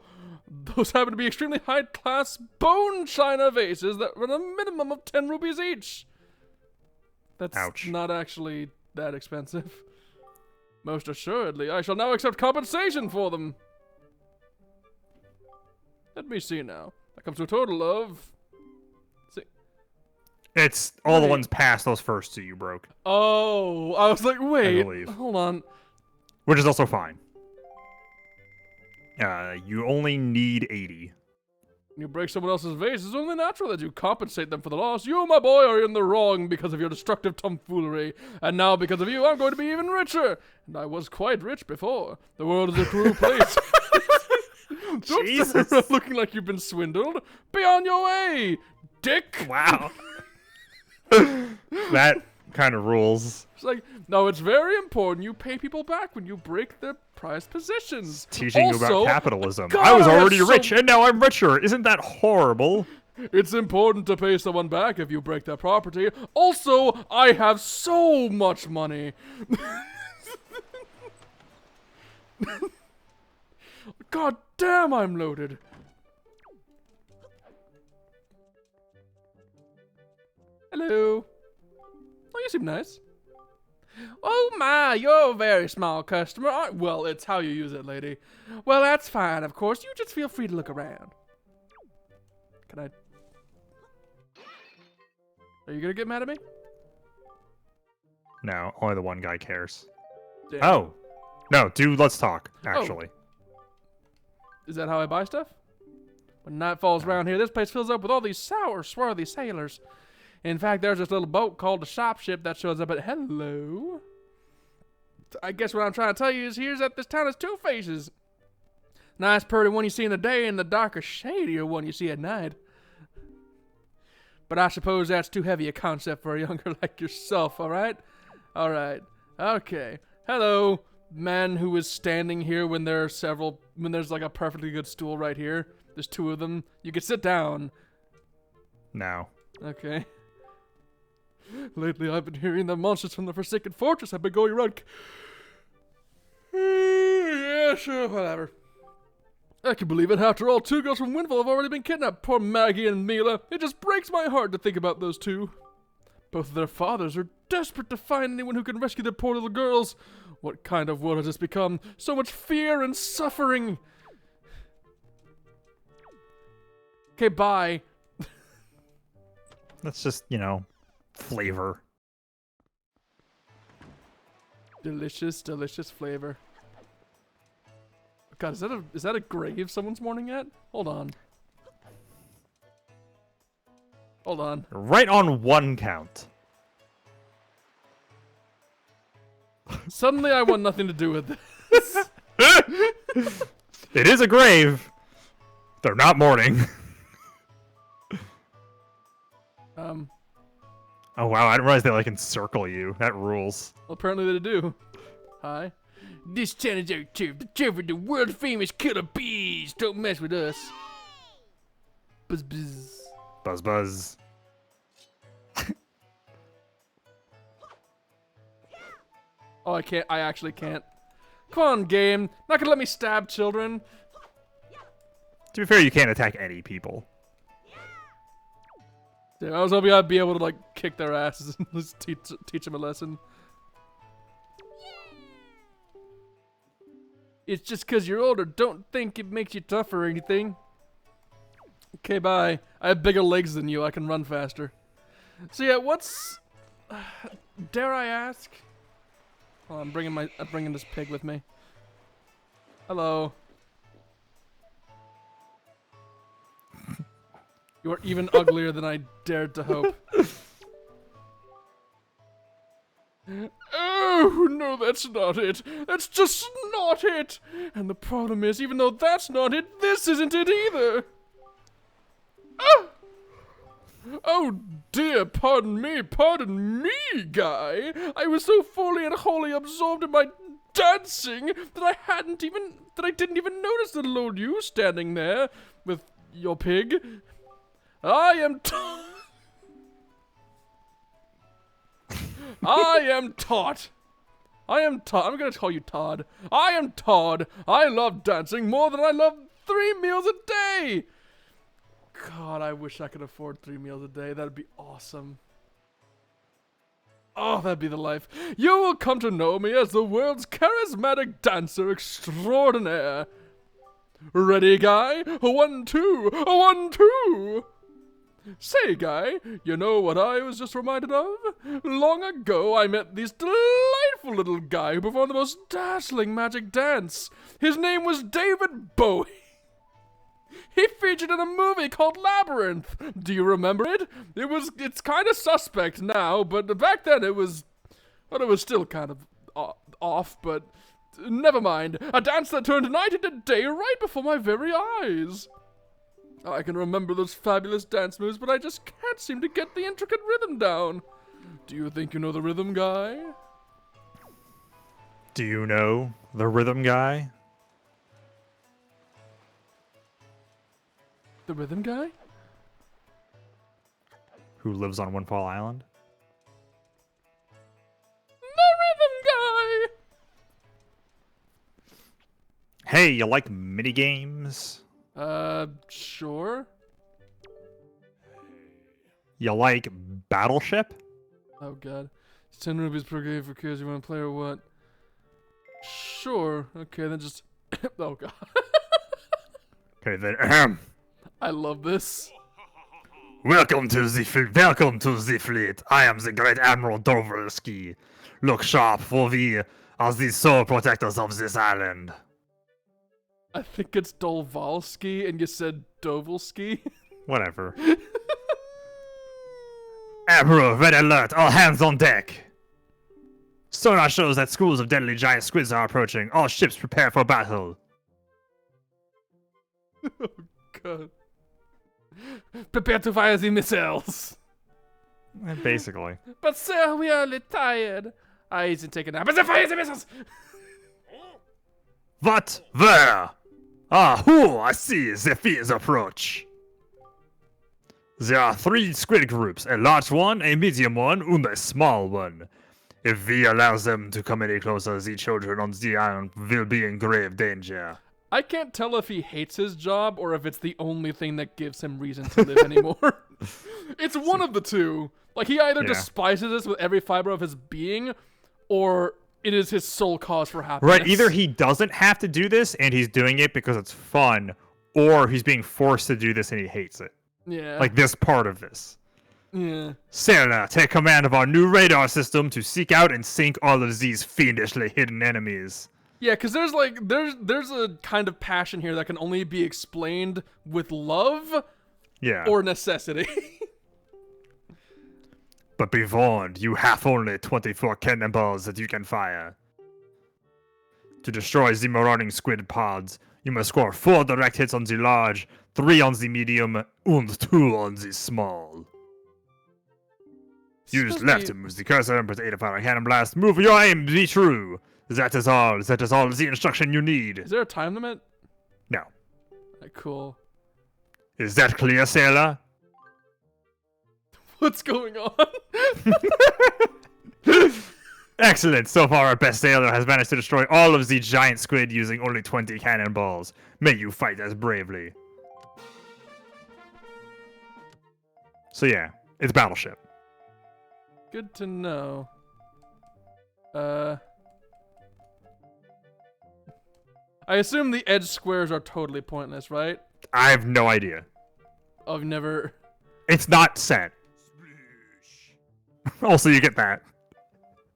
Those happen to be extremely high-class bone china vases that run a minimum of 10 rupees each. That's Ouch. not actually that expensive. Most assuredly, I shall now accept compensation for them. Let me see now. That comes to a total of... It's all the Wait. ones past those first two you broke, Oh, I was like, wait, believe. hold on. which is also fine. You only need 80. When you break someone else's vase, it's only natural that you compensate them for the loss. You, my boy, are in the wrong because of your destructive tomfoolery. And now, because of you, I'm going to be even richer. And I was quite rich before. The world is a cruel place. Don't Jesus. stand around looking like you've been swindled. Be on your way, dick. Wow. That kind of rules. It's like, no, it's very important you pay people back when you break their prized possessions. Teaching you Also, about capitalism. God, I was I have already so- rich, and now I'm richer. Isn't that horrible? It's important to pay someone back if you break their property. Also, I have so much money. God damn, I'm loaded. Hello. Oh, you seem nice. Oh my, you're a very small customer. Well, it's how you use it, lady. Well, that's fine, of course. You just feel free to look around. Can I... Are you gonna get mad at me? No, only the one guy cares. Damn. Oh. No, dude, let's talk, actually. Is that how I buy stuff? When night falls around here, this place fills up with all these sour, swarthy sailors. In fact, there's this little boat called the shop ship that shows up at hello. I guess what I'm trying to tell you is here's that this town has two faces. Nice pretty one you see in the day and the darker, shadier one you see at night. But I suppose that's too heavy a concept for a younger like yourself, alright? Alright. Okay. Hello, man who is standing here when there are when there's like a perfectly good stool right here. There's two of them. You can sit down. No. Okay. Lately, I've been hearing the monsters from the Forsaken Fortress have been going around. Yeah, sure, whatever. I can believe it. After all, two girls from Winville have already been kidnapped. Poor Maggie and Mila. It just breaks my heart to think about those two. Both of their fathers are desperate to find anyone who can rescue their poor little girls. What kind of world has this become? So much fear and suffering. Okay, bye. That's just, flavor. Delicious, delicious flavor. God, is that a grave someone's mourning at? Hold on. Hold on. Right on one count. Suddenly I want nothing to do with this. It is a grave. They're not mourning. Oh wow, I didn't realize they encircle you. That rules. Well, apparently they do. Hi. This town is our turf. The turf of the world famous killer bees. Don't mess with us. Buzz buzz. Buzz buzz. Oh, I can't. I actually can't. Come on, game. Not gonna let me stab children. To be fair, you can't attack any people. Yeah, I was hoping I'd be able to kick their asses and just teach them a lesson. It's just 'cause you're older. Don't think it makes you tough or anything. Okay, bye. I have bigger legs than you. I can run faster. So yeah, what's... dare I ask? Oh, I'm bringing this pig with me. Hello. You are even uglier than I dared to hope. Oh, no, that's not it. That's just not it. And the problem is, even though that's not it, this isn't it either. Ah! Oh dear, pardon me, guy. I was so fully and wholly absorbed in my dancing that I didn't even notice the little you standing there with your pig. I am Todd. I'm gonna call you Todd. I am Todd. I love dancing more than I love 3 meals a day. God, I wish I could afford 3 meals a day. That'd be awesome. Oh, that'd be the life. You will come to know me as the world's charismatic dancer extraordinaire. Ready, guy? 1, 2, 1, 2. Say, guy, you know what I was just reminded of? Long ago, I met this delightful little guy who performed the most dazzling magic dance. His name was David Bowie. He featured in a movie called Labyrinth. Do you remember it? It's kind of suspect now, but back then it was still kind of off, but never mind. A dance that turned night into day right before my very eyes. I can remember those fabulous dance moves, but I just can't seem to get the intricate rhythm down. Do you think you know the rhythm guy? Do you know the rhythm guy? The rhythm guy? Who lives on Windfall Island? The rhythm guy! Hey, you like minigames? Sure. You like Battleship? Oh god. It's 10 rupees per game for kids. You want to play or what? Sure. Okay, then just... oh god. Okay, then I love this. Welcome to the fleet. I am the great Admiral Doverski. Look sharp, for we are the sole protectors of this island. I think it's Dolvalski, and you said Dovelski. Whatever. Admiral, red alert! All hands on deck! Sonar shows that schools of deadly giant squids are approaching. All ships prepare for battle. Oh god. Prepare to fire the missiles. Basically. But sir, we are a little tired. I isn't taking a nap. But they fire the missiles! What? Where? Ah, who? I see. The fears approach. There are 3 squid groups, a large one, a medium one, and a small one. If we allow them to come any closer, the children on the island will be in grave danger. I can't tell if he hates his job or if it's the only thing that gives him reason to live anymore. It's one of the two. Like, he either despises us with every fiber of his being, or it is his sole cause for happiness. Right, either he doesn't have to do this and he's doing it because it's fun, or he's being forced to do this and he hates it. Yeah. Like this part of this. Yeah. Zelda, take command of our new radar system to seek out and sink all of these fiendishly hidden enemies. Yeah, because there's a kind of passion here that can only be explained with love or necessity. But be warned, you have only 24 cannonballs that you can fire. To destroy the marauding squid pods, you must score 4 direct hits on the large, 3 on the medium, and 2 on the small. Use left to move the cursor and press A to fire a cannon blast. Move your aim, be true. That is all. That is all the instruction you need. Is there a time limit? No. Cool. Is that clear, sailor? What's going on? Excellent. So far, our best sailor has managed to destroy all of the giant squid using only 20 cannonballs. May you fight as bravely. So yeah, it's Battleship. Good to know. I assume the edge squares are totally pointless, right? I have no idea. I've never... It's not set. Also, you get that.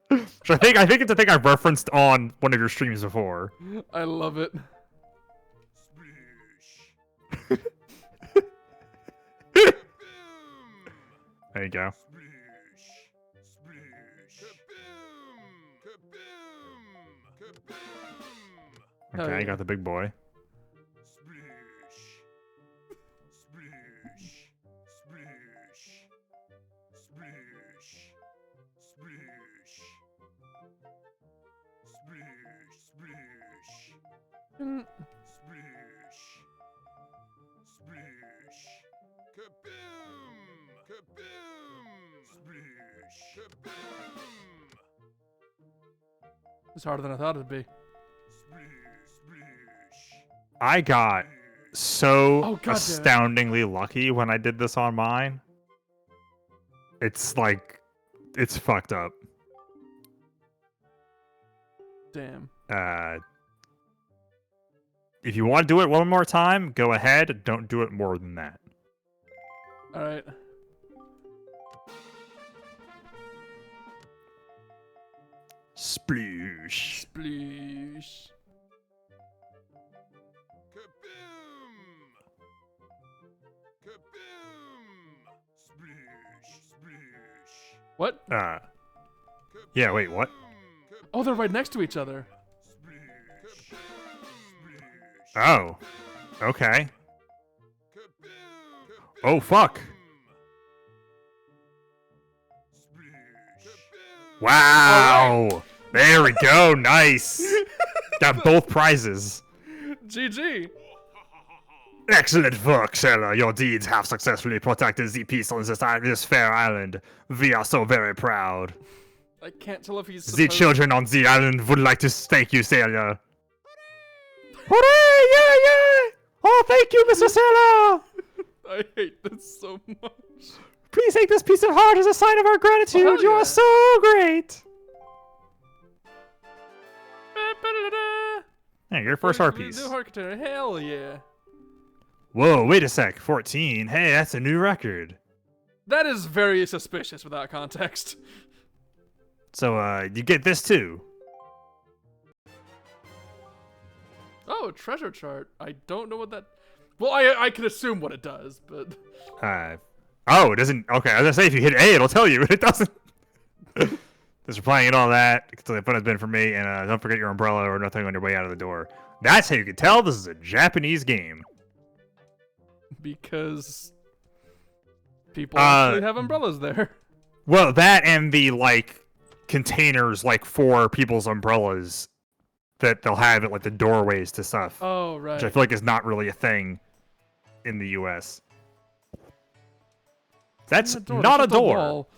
Which I think it's a thing I've referenced on one of your streams before. I love it. There you go. Hell Okay, yeah. you got the big boy. Mm, It's harder than I thought it'd be. I got so Oh, God damn it. astoundingly lucky when I did this on mine. It's like, it's fucked up. Damn. If you want to do it one more time, go ahead. Don't do it more than that. Alright. Sploosh. Sploosh. What? Yeah, wait, what? Oh, they're right next to each other. Oh. Okay. Oh, fuck. Wow. There we go. Nice. Got both prizes. GG. Excellent work, Zelda. Your deeds have successfully protected the peace on this fair island. We are so very proud. I can't tell if he's The supposed... children on the island would like to thank you, Zelda. Hooray! Yeah, yeah! Oh, thank you, Mr. Zelda! I hate this so much. Please take this piece of heart as a sign of our gratitude. Oh, hell You yeah. are so great. Hey, your first heart piece. New heart container. Hell yeah. Whoa, wait a sec. 14. Hey, that's a new record. That is very suspicious without context. So, you get this too. Oh, a treasure chart. I don't know what that... Well, I can assume what it does, but... Oh, it doesn't... Okay, I was gonna say if you hit A, it'll tell you, but it doesn't. Thanks for playing and all that. It's the fun has been for me, and don't forget your umbrella or nothing on your way out of the door. That's how you can tell this is a Japanese game. Because... people actually have umbrellas there. Well, that and the, like, containers, like, for people's umbrellas that they'll have at, like, the doorways to stuff. Oh, right. Which I feel like is not really a thing in the U.S. That's not a that's just door. wall.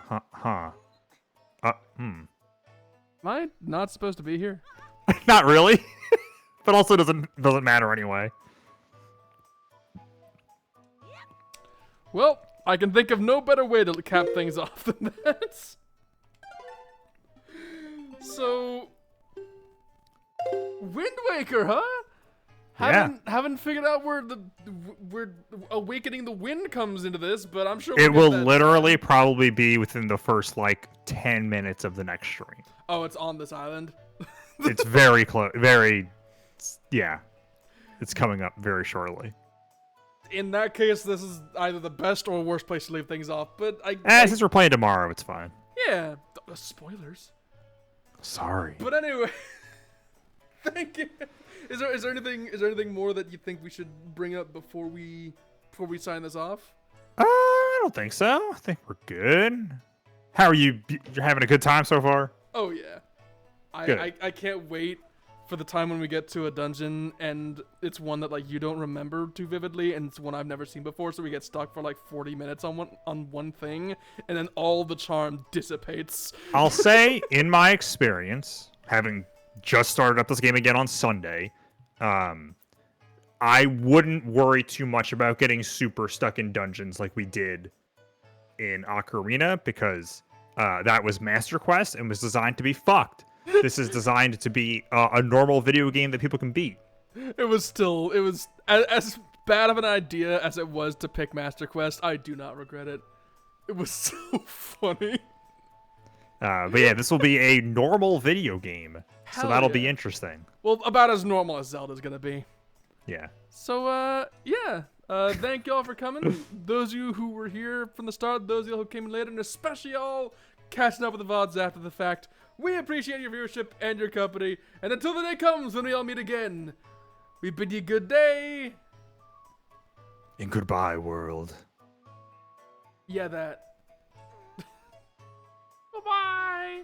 Huh. Am I not supposed to be here? Not really. But also doesn't matter anyway. Well, I can think of no better way to cap things off than that. So, Wind Waker, huh? Haven't figured out where awakening the wind comes into this, but I'm sure It will get that. literally probably be within the first, like, 10 minutes of the next stream. Oh, it's on this island. It's very close. Yeah. It's coming up very shortly. In that case, this is either the best or worst place to leave things off. But Since we're playing tomorrow, it's fine. yeah, spoilers. Sorry. But anyway, thank you. Is there anything more that you think we should bring up before we sign this off? I don't think so. I think we're good. How are you? You're having a good time so far? Oh yeah, Good. I can't wait for the time when we get to a dungeon and it's one that like you don't remember too vividly and it's one I've never seen before, so we get stuck for like 40 minutes on one thing and then all the charm dissipates. I'll say, in my experience, having just started up this game again on Sunday, I wouldn't worry too much about getting super stuck in dungeons like we did in Ocarina because that was Master Quest and was designed to be fucked. This is designed to be a normal video game that people can beat. It was as bad of an idea as it was to pick Master Quest. I do not regret it. It was so funny. But yeah, this will be a normal video game, so Hell that'll yeah. be interesting. Well, about as normal as Zelda's gonna be. Yeah. So, yeah. Thank y'all for coming. Those of you who were here from the start, those of you who came in later, and especially y'all catching up with the VODs after the fact. We appreciate your viewership and your company. And until the day comes when we all meet again, we bid you good day. And goodbye, world. Yeah, that. Bye-bye.